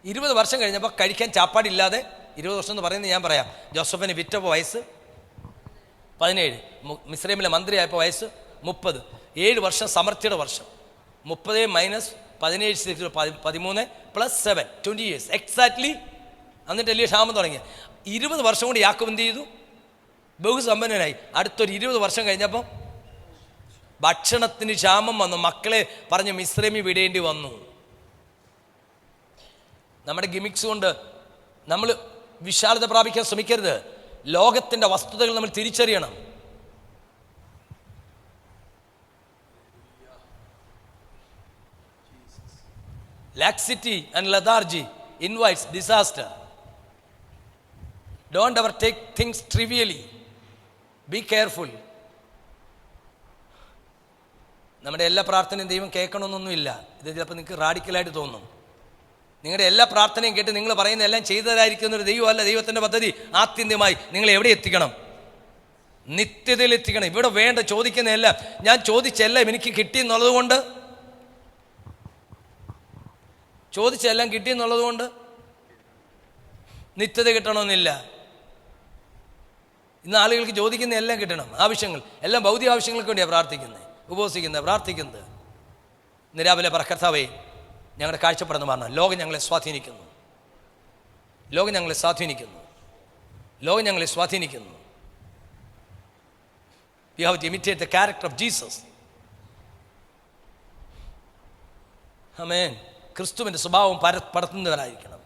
20 വർഷം കഴിഞ്ഞപ്പോൾ കഴിക്കാൻ ചാപ്പാടില്ലാതെ 20 വർഷം എന്ന് പറയുന്നത് ഞാൻ പറയാം. ജോസഫിന് വിറ്റപ്പോൾ വയസ്സ് 17, മിസ്രൈമിലെ മന്ത്രിയായപ്പോൾ വയസ്സ് 30. 7 വർഷം സമൃദ്ധിയുടെ വർഷം. 30 മൈനസ് 17 13 പ്ലസ് 7 20 years എക്സാക്ട്ലി. എന്നിട്ട് വലിയ ക്ഷാമം തുടങ്ങി. 20 വർഷം കൊണ്ട് യാക്കോബ് എന്ത് ചെയ്തു? ബഹുസമ്പന്നനായി. അടുത്തൊരു 20 വർഷം കഴിഞ്ഞപ്പോൾ ഭക്ഷണത്തിന് ക്ഷാമം വന്നു. മക്കളെ പറഞ്ഞ് മിസ്രൈമി വിടേണ്ടി വന്നു. നമ്മുടെ ഗിമിക്സ് കൊണ്ട് നമ്മൾ വിശാലത പ്രാപിക്കാൻ ശ്രമിക്കരുത്. ലോകത്തിൻ്റെ വസ്തുതകൾ നമ്മൾ തിരിച്ചറിയണം. Laxity and lethargy invites disaster. Don't ever take things trivially. Be careful. നമ്മുടെ എല്ലാ പ്രാർത്ഥനയും ദൈവം കേൾക്കണമെന്നൊന്നുമില്ല. ഇത് ചിലപ്പോൾ നിങ്ങൾക്ക് റാഡിക്കലായിട്ട് തോന്നും. നിങ്ങളുടെ എല്ലാ പ്രാർത്ഥനയും കേട്ട് നിങ്ങൾ പറയുന്ന എല്ലാം ചെയ്തതായിരിക്കുന്ന ഒരു ദൈവമല്ല. ദൈവത്തിൻ്റെ പദ്ധതി ആത്യന്തികമായി നിങ്ങളെ എവിടെ എത്തിക്കണം? നിത്യതയിൽ എത്തിക്കണം. ഇവിടെ വേണ്ട ചോദിക്കുന്നതെല്ലാം, ഞാൻ ചോദിച്ചെല്ലാം എനിക്ക് കിട്ടിയെന്നുള്ളത് കൊണ്ട്, ചോദിച്ചെല്ലാം കിട്ടിയെന്നുള്ളത് കൊണ്ട് നിത്യത കിട്ടണമെന്നില്ല. ഇന്ന് ആളുകൾക്ക് ചോദിക്കുന്ന എല്ലാം കിട്ടണം. ആവശ്യങ്ങൾ എല്ലാം ഭൗതിക ആവശ്യങ്ങൾക്ക് വേണ്ടിയാണ് പ്രാർത്ഥിക്കുന്നത്, ഉപവസിക്കുന്നത്, പ്രാർത്ഥിക്കുന്നത്. ഇന്ന് രാവിലെ പറ, കർത്താവേ ഞങ്ങളുടെ കാഴ്ചപ്പെടുന്ന പറഞ്ഞാൽ ലോകം ഞങ്ങളെ സ്വാധീനിക്കുന്നു, ലോകം ഞങ്ങളെ സ്വാധീനിക്കുന്നു, ലോകം ഞങ്ങളെ സ്വാധീനിക്കുന്നു. We have to imitate the character of Jesus. ആമേൻ. ക്രിസ്തുവിൻ്റെ സ്വഭാവം പടർത്തുന്നവരായിരിക്കണം.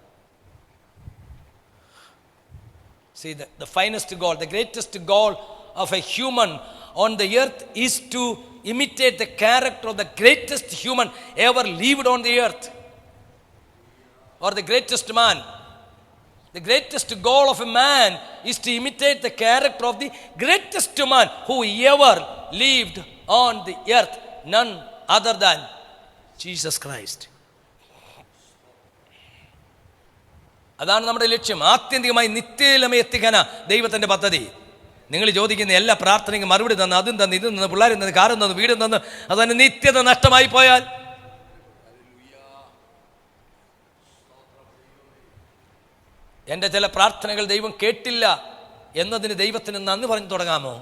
See, the finest goal, the greatest goal of a human on the earth is to imitate the character of the greatest human ever lived on the earth, or the greatest man. The greatest goal of a man is to imitate the character of the greatest man who ever lived on the earth, none other than Jesus Christ. അതാണ് നമ്മുടെ ലക്ഷ്യം. ആത്യന്തികമായി നിത്യലമ എത്തിക്കാനാ ദൈവത്തിൻ്റെ പദ്ധതി. നിങ്ങൾ ചോദിക്കുന്ന എല്ലാ പ്രാർത്ഥനയ്ക്കും മറുപടി തന്ന്, അതും തന്ന്, ഇതും തന്ന്, പിള്ളേരും തന്ന്, കാറും തന്ന്, വീടും തന്ന്, അതന്നെ നിത്യത നഷ്ടമായി പോയാൽ എൻ്റെ ചില പ്രാർത്ഥനകൾ ദൈവം കേട്ടില്ല എന്നതിന് ദൈവത്തിന് നന്ദി പറഞ്ഞു തുടങ്ങാമോ?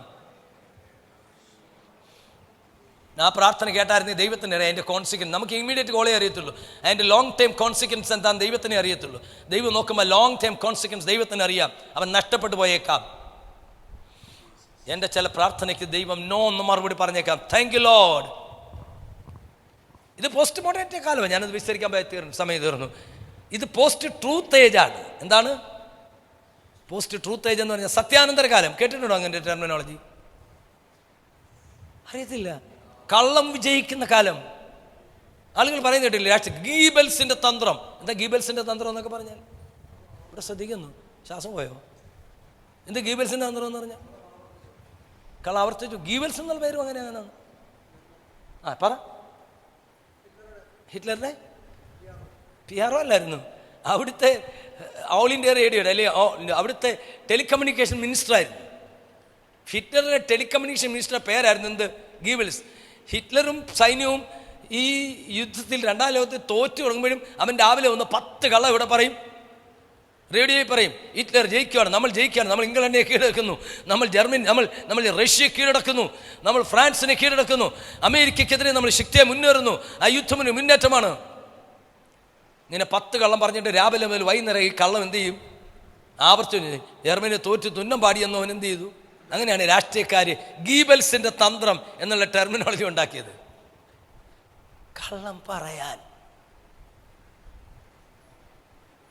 ആ പ്രാർത്ഥന കേട്ടായിരുന്നു ദൈവത്തിന് അറിയാം അതിൻ്റെ കോൺസിക്വൻസ്. നമുക്ക് ഇമ്മീഡിയറ്റ് ഗോളേ അറിയത്തുള്ളൂ, അതിൻ്റെ ലോങ് ടൈം കോൺസിക്വൻസ് എന്താണെന്ന് ദൈവത്തിനെ അറിയത്തുള്ളൂ. ദൈവം നോക്കുമ്പോൾ ലോങ് ടൈം കോൺസിക്വൻസ് ദൈവത്തിന് അറിയാം. അവൻ നഷ്ടപ്പെട്ടു പോയേക്കാം. എൻ്റെ ചില പ്രാർത്ഥനയ്ക്ക് ദൈവം നോ എന്ന് മറുപടി പറഞ്ഞേക്കാം. Thank you Lord. ഇത് പോസ്റ്റ് മോഡേൺ കാലമാണ്. ഞാനത് വിസ്തരിക്കാൻ സമയം തീർന്നു. ഇത് പോസ്റ്റ് ട്രൂത്ത് ഏജ് ആണ്. എന്താണ് പോസ്റ്റ് ട്രൂത്ത് ഏജ് എന്ന് പറഞ്ഞാൽ? സത്യാനന്തര കാലം. കേട്ടിട്ടുണ്ടോ അങ്ങനെ ടെർമിനോളജി? അറിയത്തില്ല. കള്ളം വിജയിക്കുന്ന കാലം. ആളുകൾ പറയുന്ന കേട്ടില്ല, ഗീബൽസിന്റെ തന്ത്രം. എന്താ ഗീബൽസിന്റെ തന്ത്രം എന്നൊക്കെ പറഞ്ഞാൽ? ഇവിടെ ശ്രദ്ധിക്കുന്നു, ശ്വാസം പോയോ? എന്ത് ഗീബൽസിന്റെ തന്ത്രം എന്ന് പറഞ്ഞാൽ? കള്ള ആവർത്തിച്ചു. ഗീബൽസ് എന്നുള്ള പേരും അങ്ങനെയാണ്. പറ. ഹിറ്റ്ലറുടെ PRO അല്ലായിരുന്നു, അവിടുത്തെ ഓൾ ഇന്ത്യ റേഡിയോയുടെ അല്ലെങ്കിൽ അവിടുത്തെ ടെലികമ്മ്യൂണിക്കേഷൻ മിനിസ്റ്റർ ആയിരുന്നു. ഹിറ്റ്ലറുടെ ടെലികമ്മ്യൂണിക്കേഷൻ മിനിസ്റ്ററുടെ പേരായിരുന്നു എന്ത്? ഗീബൽസ്. ഹിറ്റ്ലറും സൈന്യവും ഈ യുദ്ധത്തിൽ രണ്ടാം ലോകത്തിൽ തോറ്റു തുടങ്ങുമ്പോഴും അവൻ രാവിലെ ഒന്ന് 10 കള്ളം ഇവിടെ പറയും, റേഡിയോയിൽ പറയും. ഹിറ്റ്ലർ ജയിക്കുകയാണ്, നമ്മൾ ജയിക്കുകയാണ്, നമ്മൾ ഇംഗ്ലണ്ടിനെ കീഴടക്കുന്നു, നമ്മൾ ജർമ്മനി, നമ്മൾ റഷ്യ കീഴടക്കുന്നു, നമ്മൾ ഫ്രാൻസിനെ കീഴടക്കുന്നു, അമേരിക്കയ്ക്കെതിരെ നമ്മൾ ശക്തിയെ മുന്നേറുന്നു, ആ യുദ്ധത്തിന് മുന്നേറ്റമാണ്. ഇങ്ങനെ 10 കള്ളം പറഞ്ഞിട്ട് രാവിലെ മുതൽ വൈകുന്നേരം ഈ കള്ളം എന്ത് ചെയ്യും? ആവർത്തിച്ചു. ജർമ്മനിയെ തോറ്റ് തുന്നം പാടിയെന്ന് അവൻ എന്ത് ചെയ്തു? അങ്ങനെയാണ് രാഷ്ട്രീയക്കാർ ഗീബൽസിന്റെ തന്ത്രം എന്നുള്ള ടെർമിനോളജി ഉണ്ടാക്കിയത്. കള്ളം പറയാൻ.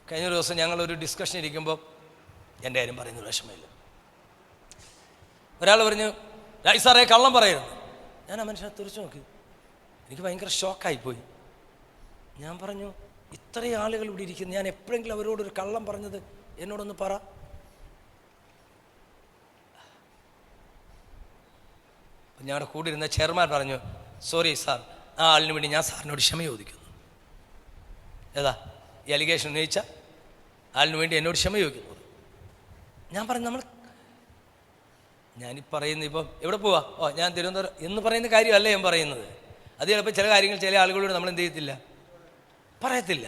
കഴിഞ്ഞ ഒരു ദിവസം ഞങ്ങളൊരു ഡിസ്കഷൻ ഇരിക്കുമ്പോൾ എൻ്റെ കാര്യം പറയുന്നൊരു വിഷമമില്ല. ഒരാൾ പറഞ്ഞു, രാജ് സാറേ കള്ളം പറയരുത്. ഞാൻ ആ മനുഷ്യനെ തുറച്ചു നോക്കി. എനിക്ക് ഭയങ്കര ഷോക്കായിപ്പോയി. ഞാൻ പറഞ്ഞു, ഇത്രയും ആളുകൾ ഇവിടെ ഇരിക്കുന്നു, ഞാൻ എപ്പോഴെങ്കിലും അവരോടൊരു കള്ളം പറഞ്ഞത് എന്നോടൊന്ന് പറ. ഞങ്ങളുടെ കൂടെ ഇരുന്ന ചെയർമാൻ പറഞ്ഞു, സോറി സാർ, ആ ആളിന് വേണ്ടി ഞാൻ സാറിനോട് ക്ഷമ ചോദിക്കുന്നു. ഏതാ ഈ അലിഗേഷൻ ഉന്നയിച്ച ആളിന് വേണ്ടി എന്നോട് ക്ഷമ ചോദിക്കുന്നു. ഞാൻ പറഞ്ഞു, ഞാനീ പറയുന്നത് ഇപ്പം എവിടെ പോവാ? ഞാൻ തിരുവനന്തപുരം എന്ന് പറയുന്ന കാര്യമല്ല ഞാൻ പറയുന്നത്. അത് ചിലപ്പോൾ ചില കാര്യങ്ങൾ ചില ആളുകളോട് നമ്മൾ എന്ത് ചെയ്യത്തില്ല, പറയത്തില്ല.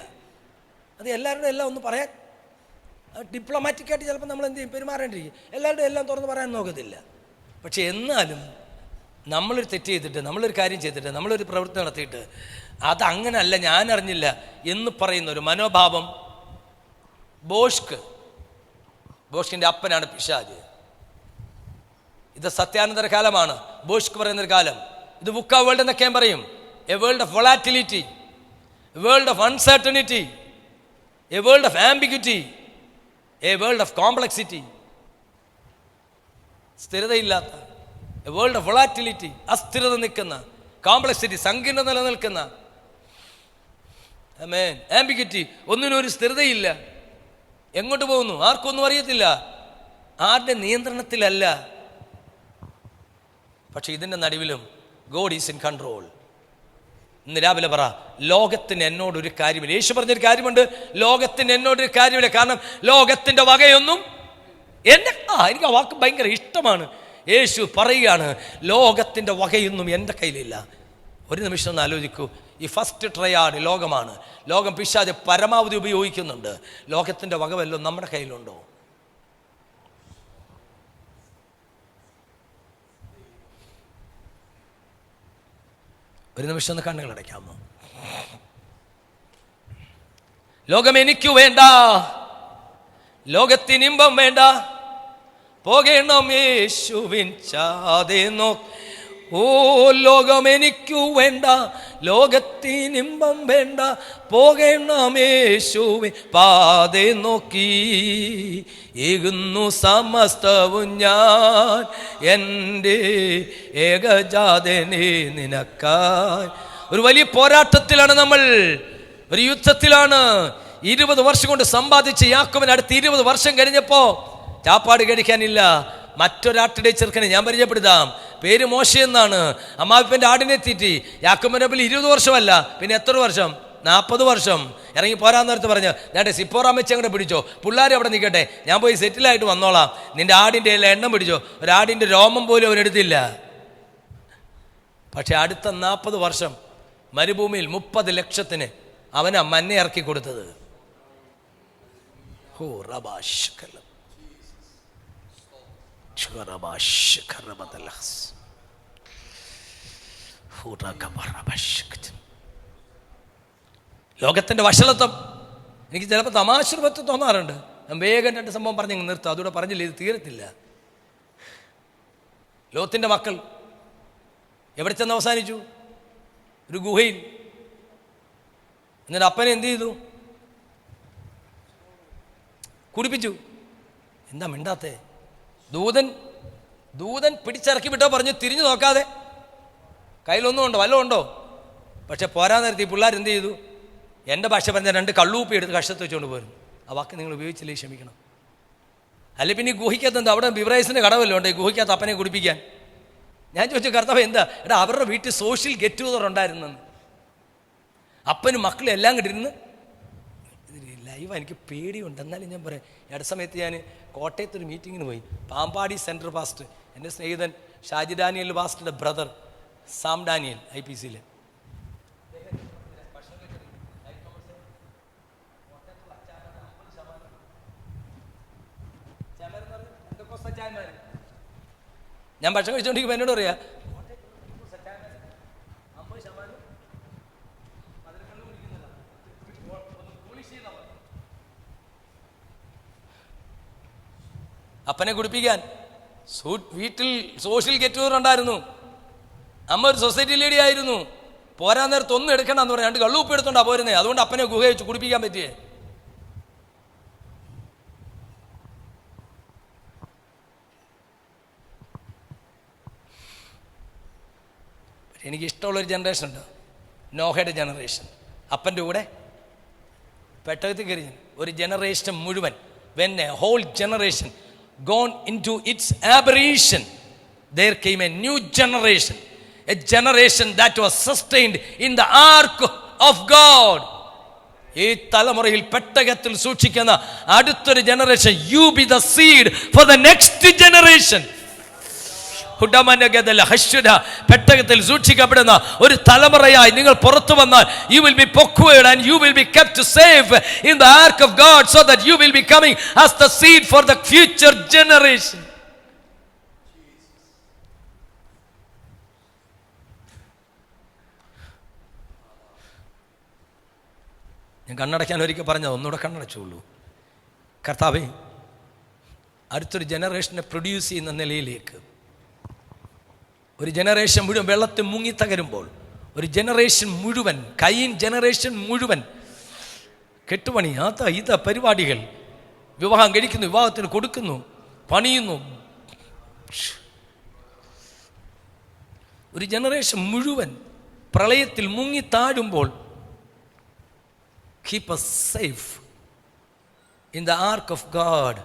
അത് എല്ലാവരുടെയും എല്ലാം ഒന്ന് പറയാൻ ഡിപ്ലോമാറ്റിക്കായിട്ട് ചിലപ്പോൾ നമ്മൾ എന്ത് ചെയ്യും, പെരുമാറേണ്ടിരിക്കും. എല്ലാവരുടെയും എല്ലാം തുറന്ന് പറയാൻ നോക്കത്തില്ല. പക്ഷെ എന്നാലും നമ്മളൊരു തെറ്റ് ചെയ്തിട്ട്, നമ്മളൊരു കാര്യം ചെയ്തിട്ട്, നമ്മളൊരു പ്രവൃത്തി നടത്തിയിട്ട് അതങ്ങനല്ല, ഞാൻ അറിഞ്ഞില്ല എന്ന് പറയുന്ന ഒരു മനോഭാവം ബോഷ്കിൻ്റെ അപ്പനാണ് പിശാച്. ഇത് സത്യാനന്തര കാലമാണ്. ബോഷ്ക് പറയുന്നൊരു കാലം. ഇത് വുക്ക വേൾഡ് എന്നൊക്കെ ഞാൻ പറയും. A world of volatility, a world of uncertainty, a world of ambiguity, a world of complexity. സ്ഥിരതയില്ലാത്ത എ വേൾഡ് ഓഫ് വൊളാറ്റിലിറ്റി, അസ്ഥിരത നിൽക്കുന്ന, കോംപ്ലക്സിറ്റി, സങ്കീർണത നിലനിൽക്കുന്ന. ആമേൻ. ആംബിഗിറ്റി, ഒന്നിനും ഒരു സ്ഥിരതയില്ല. എങ്ങോട്ട് പോകുന്നു ആർക്കൊന്നും അറിയത്തില്ല, ആരുടെ നിയന്ത്രണത്തിലല്ല. പക്ഷെ ഇതിൻ്റെ നടുവിലും ഗോഡ് ഈസ് ഇൻ കൺട്രോൾ. ഇന്ന് രാവിലെ പറ, ലോകത്തിന് എന്നോടൊരു കാര്യമില്ല. യേശു പറഞ്ഞൊരു കാര്യമുണ്ട്, ലോകത്തിന് എന്നോടൊരു കാര്യമില്ല. കാരണം ലോകത്തിൻ്റെ വകയൊന്നും എനിക്ക് ആ വാക്ക് ഭയങ്കര ഇഷ്ടമാണ്. യേശു പറയുകയാണ്, ലോകത്തിൻ്റെ വകയൊന്നും എൻ്റെ കയ്യിലില്ല. ഒരു നിമിഷം ഒന്ന് ആലോചിക്കൂ. ഈ ഫസ്റ്റ് ട്രയാഡ് ലോകമാണ്. ലോകം പിശാച് പരമാവധി ഉപയോഗിക്കുന്നുണ്ട്. ലോകത്തിൻ്റെ വക വല്ലതും നമ്മുടെ കയ്യിലുണ്ടോ? ഒരു നിമിഷം ഒന്ന് കണ്ണുകൾ അടയ്ക്കാമോ? ലോകം എനിക്ക് വേണ്ട, ലോകത്തിനിമ്പം വേണ്ട, പോകണം യേശുവിൻ ചാതെ നോക്കി. ഓ ലോകം എനിക്കു വേണ്ട, ലോകത്തിനിമ്പം വേണ്ട, പോകണം യേശുവിൻ പാതെ നോക്കി. ഏകുന്നു സമസ്തവും ഞാൻ എൻ്റെ ഏകജാതനെ നിനക്കായി. ഒരു വലിയ പോരാട്ടത്തിലാണ് നമ്മൾ, ഒരു യുദ്ധത്തിലാണ്. 20 വർഷം കൊണ്ട് സമ്പാദിച്ച് യാക്കോബിന് അടുത്ത് 20 വർഷം കഴിഞ്ഞപ്പോൾ ചാപ്പാട് കഴിക്കാനില്ല. മറ്റൊരാട്ടിടെ ചെറുക്കനെ ഞാൻ പരിചയപ്പെടുത്താം. പേര് മോശ എന്നാണ്. അമ്മാവിപ്പൻ്റെ ആടിനെ തീറ്റി. യാക്കോബിൻ്റെ 20 വർഷമല്ല, പിന്നെ എത്ര വർഷം? 40 വർഷം. ഇറങ്ങി പോരാൻ നേരത്ത് പറഞ്ഞു, നേട്ടെ സിപ്പോറാമ്മച്ചി അങ്ങോട്ട് പിടിച്ചോ, പിള്ളേർ അവിടെ നിൽക്കട്ടെ, ഞാൻ പോയി സെറ്റിലായിട്ട് വന്നോളാം, നിന്റെ ആടിൻ്റെ എല്ലാം എണ്ണം പിടിച്ചോ. ഒരാടിൻ്റെ രോമം പോലും അവനെടുത്തില്ല. പക്ഷെ അടുത്ത 40 വർഷം മരുഭൂമിയിൽ 30 ലക്ഷത്തിന് അവനാ മഞ്ഞ ഇറക്കി കൊടുത്തത്. ഹോ റബാഷ്. ലോകത്തിൻ്റെ വഷളത്വം എനിക്ക് ചിലപ്പോൾ തമാശ രൂപത്തിൽ തോന്നാറുണ്ട്. ഞാൻ വേഗം 2 സംഭവം പറഞ്ഞ് നിർത്തും, അതുകൂടെ പറഞ്ഞില്ല ഇത് തീരത്തില്ല. ലോകത്തിൻ്റെ മക്കൾ എവിടെ ചെന്ന് അവസാനിച്ചു? ഒരു ഗുഹയിൽ. എന്നിട്ട് അപ്പനെ എന്ത് ചെയ്തു? കുടിപ്പിച്ചു. എന്താ മിണ്ടാത്തേ? ദൂതൻ പിടിച്ചിറക്കി വിട്ടോ പറഞ്ഞു, തിരിഞ്ഞു നോക്കാതെ. കയ്യിലൊന്നും ഉണ്ടോ, വല്ലതും ഉണ്ടോ? പക്ഷെ പോരാൻ നേരത്തെ ഈ പിള്ളേർ എന്ത് ചെയ്തു? എൻ്റെ ഭാഷ പറഞ്ഞ 2 കള്ളൂപ്പി എടുത്ത് കഷ്ടത്ത് വെച്ചുകൊണ്ട് പോരുന്നു. ആ വാക്ക് നിങ്ങൾ ഉപയോഗിച്ചില്ലേ, ക്ഷമിക്കണം. അല്ലെ പിന്നെ ഈ ഗുഹിക്കകത്ത് എന്താ, അവിടെ ബിവറേജിൻ്റെ കടവല്ലോ ഉണ്ട് ഈ ഗുഹിക്കകത്ത് അപ്പനെ കുടിപ്പിക്കാൻ. ഞാൻ ചോദിച്ചു, കർത്താവ് എന്താ? എടാ അവരുടെ വീട്ടിൽ സോഷ്യൽ ഗെറ്റ് ടുഗദർ ഉണ്ടായിരുന്നെന്ന്. അപ്പനും മക്കളും എല്ലാം കിട്ടിരുന്ന് ലൈവാണ്. എനിക്ക് പേടിയുണ്ട്, എന്നാലും ഞാൻ പറയാം. അടുത്ത സമയത്ത് ഞാൻ കോട്ടയത്തൊരു മീറ്റിങ്ങിന് പോയി. പാമ്പാടി സെൻട്രൽ പാസ്റ്റ്, എൻ്റെ സ്നേഹിതൻ ഷാജി ഡാനിയൽ പാസ്റ്ററുടെ ബ്രദർ സാം ഡാനിയൽ IPCയിൽ. ഞാൻ ഭക്ഷണം കഴിച്ചുകൊണ്ടിരിക്കുമ്പോൾ എന്നോട് പറയാ, അപ്പനെ കുടിപ്പിക്കാൻ വീട്ടിൽ സോഷ്യൽ ഗെറ്റ് ടുഗദർ ഉണ്ടായിരുന്നു. അമ്മ ഒരു സൊസൈറ്റി ലേഡി ആയിരുന്നു. പോരാൻ നേരത്ത് ഒന്നും എടുക്കണ്ടെന്ന് പറഞ്ഞാൽ 2 കള്ളുപ്പ് എടുത്തോണ്ടാ പോരുന്നേ. അതുകൊണ്ട് അപ്പനെ ഗുഹ വെച്ച് കുടിപ്പിക്കാൻ പറ്റിയേ. എനിക്കിഷ്ടമുള്ളൊരു ജനറേഷൻ ഉണ്ട്, നോഹയുടെ ജനറേഷൻ. അപ്പൻ്റെ കൂടെ പെട്ടകത്തിൽ കയറി ഒരു ജനറേഷൻ മുഴുവൻ, when a whole generation gone into its aberration, there came a new generation, a generation that was sustained in the ark of God. ഈ തലമുറയിൽ പെട്ടകത്തിൽ സൂക്ഷിക്കുന്ന അടുത്തൊരു generation, you be the seed for the next generation. പെട്ടകത്തിൽ സൂക്ഷിക്കപ്പെടുന്ന ഒരു തലമുറയായി നിങ്ങൾ പുറത്തു വന്നാൽ, you will be procured and you will be kept safe in the ark of God, so that you will be coming as the seed for the future generation. ഞാൻ കണ്ണടയ്ക്കാൻ ഒരിക്കൽ പറഞ്ഞത് ഒന്നുകൂടെ കണ്ണടച്ചുള്ളൂ. കർത്താവേ, അടുത്തൊരു ജനറേഷനെ പ്രൊഡ്യൂസ് ചെയ്യുന്ന നിലയിലേക്ക്, ഒരു ജനറേഷൻ മുഴുവൻ വെള്ളത്തിൽ മുങ്ങിത്തകരുമ്പോൾ, ഒരു ജനറേഷൻ മുഴുവൻ, കൈൻ ജനറേഷൻ മുഴുവൻ കെട്ടുപണി, ഇത പരിപാടികൾ, വിവാഹം കഴിക്കുന്നു, വിവാഹത്തിന് കൊടുക്കുന്നു, പണിയുന്നു, ഒരു ജനറേഷൻ മുഴുവൻ പ്രളയത്തിൽ മുങ്ങിത്താഴുമ്പോൾ keep us safe in the ark of God.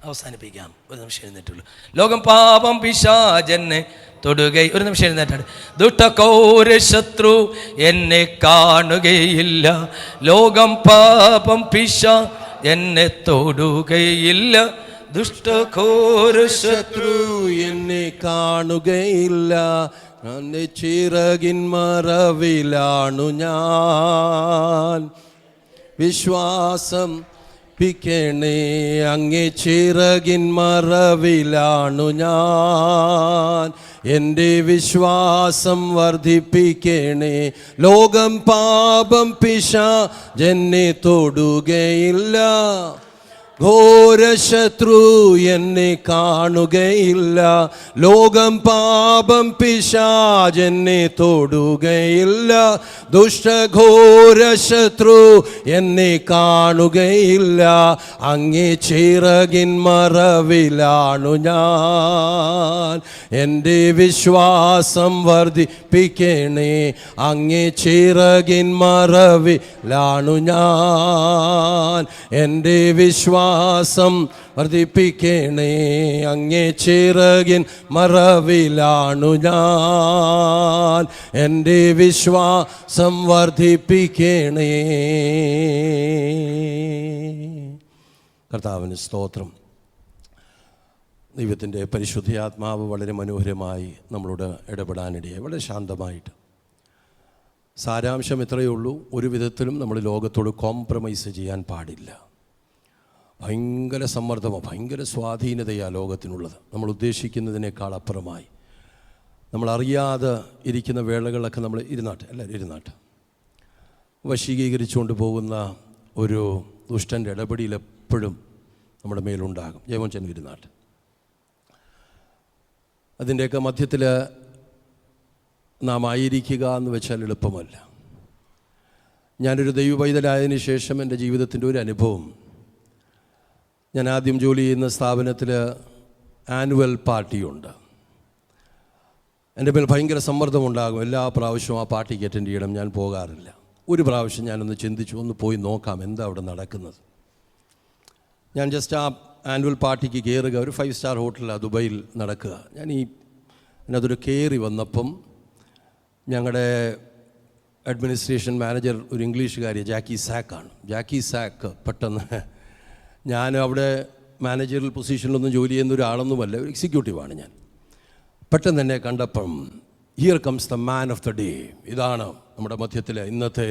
അവസാനിപ്പിക്കാം. ഒരു നിമിഷം എഴുന്നേറ്റുള്ളൂ. ലോകം പാപം പിശാചെന്നെ തൊടുകയും, ഒരു നിമിഷം എഴുന്നേറ്റാണ്. ദുഷ്ടഘോര ശത്രു എന്നെ കാണുകയില്ല. ലോകം പാപം പിശാ എന്നെ തൊടുകയില്ല. ദുഷ്ടഘോര ശത്രു എന്നെ കാണുകയില്ല. എന്റെ ചിറകിൻ മറവിലാണു ഞാൻ. വിശ്വാസം പ്പിക്കണേ, അങ്ങേ ചിറകിൻ മറവിലാണു ഞാൻ. എൻ്റെ വിശ്വാസം വർദ്ധിപ്പിക്കണേ. ലോകം പാപം പിശാചെന്നെ തൊടുകയില്ല. ഘോരശത്രു എന്നെ കാണുകയില്ല. ലോകം പാപം പിശാചെന്നെ തൊടുകയില്ല. ദുഷ്ടഘോരശത്രു എന്നെ കാണുകയില്ല. അങ്ങേ ചിറകിൻ മറവിലാണു ഞാൻ. എൻ്റെ വിശ്വാസം വർദ്ധിപ്പിക്കണേ. അങ്ങേ ചിറകിൻ മറവിലാണു ഞാൻ. എൻ്റെ വിശ്വാസം വർദ്ധിപ്പിക്കണേ. അങ്ങേ ചിറകിൻ മറവിലാണു ഞാൻ. എൻ്റെ വിശ്വാസം വർദ്ധിപ്പിക്കണേ. കർത്താവിന് സ്തോത്രം. ദൈവത്തിൻ്റെ പരിശുദ്ധാത്മാവ് വളരെ മനോഹരമായി നമ്മളോട് ഇടപെടാനിടയായി, വളരെ ശാന്തമായിട്ട്. സാരാംശം ഇത്രയേ ഉള്ളൂ. ഒരു വിധത്തിലും നമ്മൾ ലോകത്തോട് കോംപ്രമൈസ് ചെയ്യാൻ പാടില്ല. ഭയങ്കര സമ്മർദ്ദമാണ്, ഭയങ്കര സ്വാധീനതയാണ് ലോകത്തിനുള്ളത്. നമ്മൾ ഉദ്ദേശിക്കുന്നതിനേക്കാൾ അപ്പുറമായി നമ്മളറിയാതെ ഇരിക്കുന്ന വേളകളിലൊക്കെ നമ്മൾ എല്ലാവരും ഇരുന്നാട്ട് വശീകരിച്ചുകൊണ്ട് പോകുന്ന ഒരു ദുഷ്ടൻ്റെ ഇടപെടിയിൽ എപ്പോഴും നമ്മുടെ മേലുണ്ടാകും. ജയമോൻ ഇരുന്നാട്ട്. അതിൻ്റെയൊക്കെ മധ്യത്തിൽ നാം ആയിരിക്കുക എന്ന് വെച്ചാൽ എളുപ്പമല്ല. ഞാനൊരു ദൈവപൈതലായതിനു ശേഷം എൻ്റെ ജീവിതത്തിൻ്റെ ഒരു അനുഭവം, ഞാൻ ആദ്യം ജോലി ചെയ്യുന്ന സ്ഥാപനത്തിൽ ആനുവൽ പാർട്ടിയുണ്ട്. എൻ്റെ മേൽ ഭയങ്കര സമ്മർദ്ദമുണ്ടാകും. എല്ലാ പ്രാവശ്യവും ആ പാർട്ടിക്ക് അറ്റൻഡ് ചെയ്യണം. ഞാൻ പോകാറില്ല. ഒരു പ്രാവശ്യം ഞാനൊന്ന് ചിന്തിച്ചു, ഒന്ന് പോയി നോക്കാം എന്താ അവിടെ നടക്കുന്നത്. ഞാൻ ജസ്റ്റ് ആ ആനുവൽ പാർട്ടിക്ക് കയറുക. ഒരു 5 സ്റ്റാർ ഹോട്ടലാണ് ദുബൈയിൽ നടക്കുക. അതിനകത്തൊരു കയറി വന്നപ്പം ഞങ്ങളുടെ അഡ്മിനിസ്ട്രേഷൻ മാനേജർ ഒരു ഇംഗ്ലീഷുകാരി, ജാക്കി സാക്കാണ്. ജാക്കി സാക്ക് പെട്ടെന്ന്, ഞാൻ അവിടെ മാനേജറിൽ പൊസിഷനിലൊന്നും ജോലി ചെയ്യുന്ന ഒരാളൊന്നുമല്ല, ഒരു എക്സിക്യൂട്ടീവാണ് ഞാൻ. പെട്ടെന്ന് തന്നെ കണ്ടപ്പം here comes the man of the day. ഇതാണ് നമ്മുടെ മധ്യത്തിലെ ഇന്നത്തെ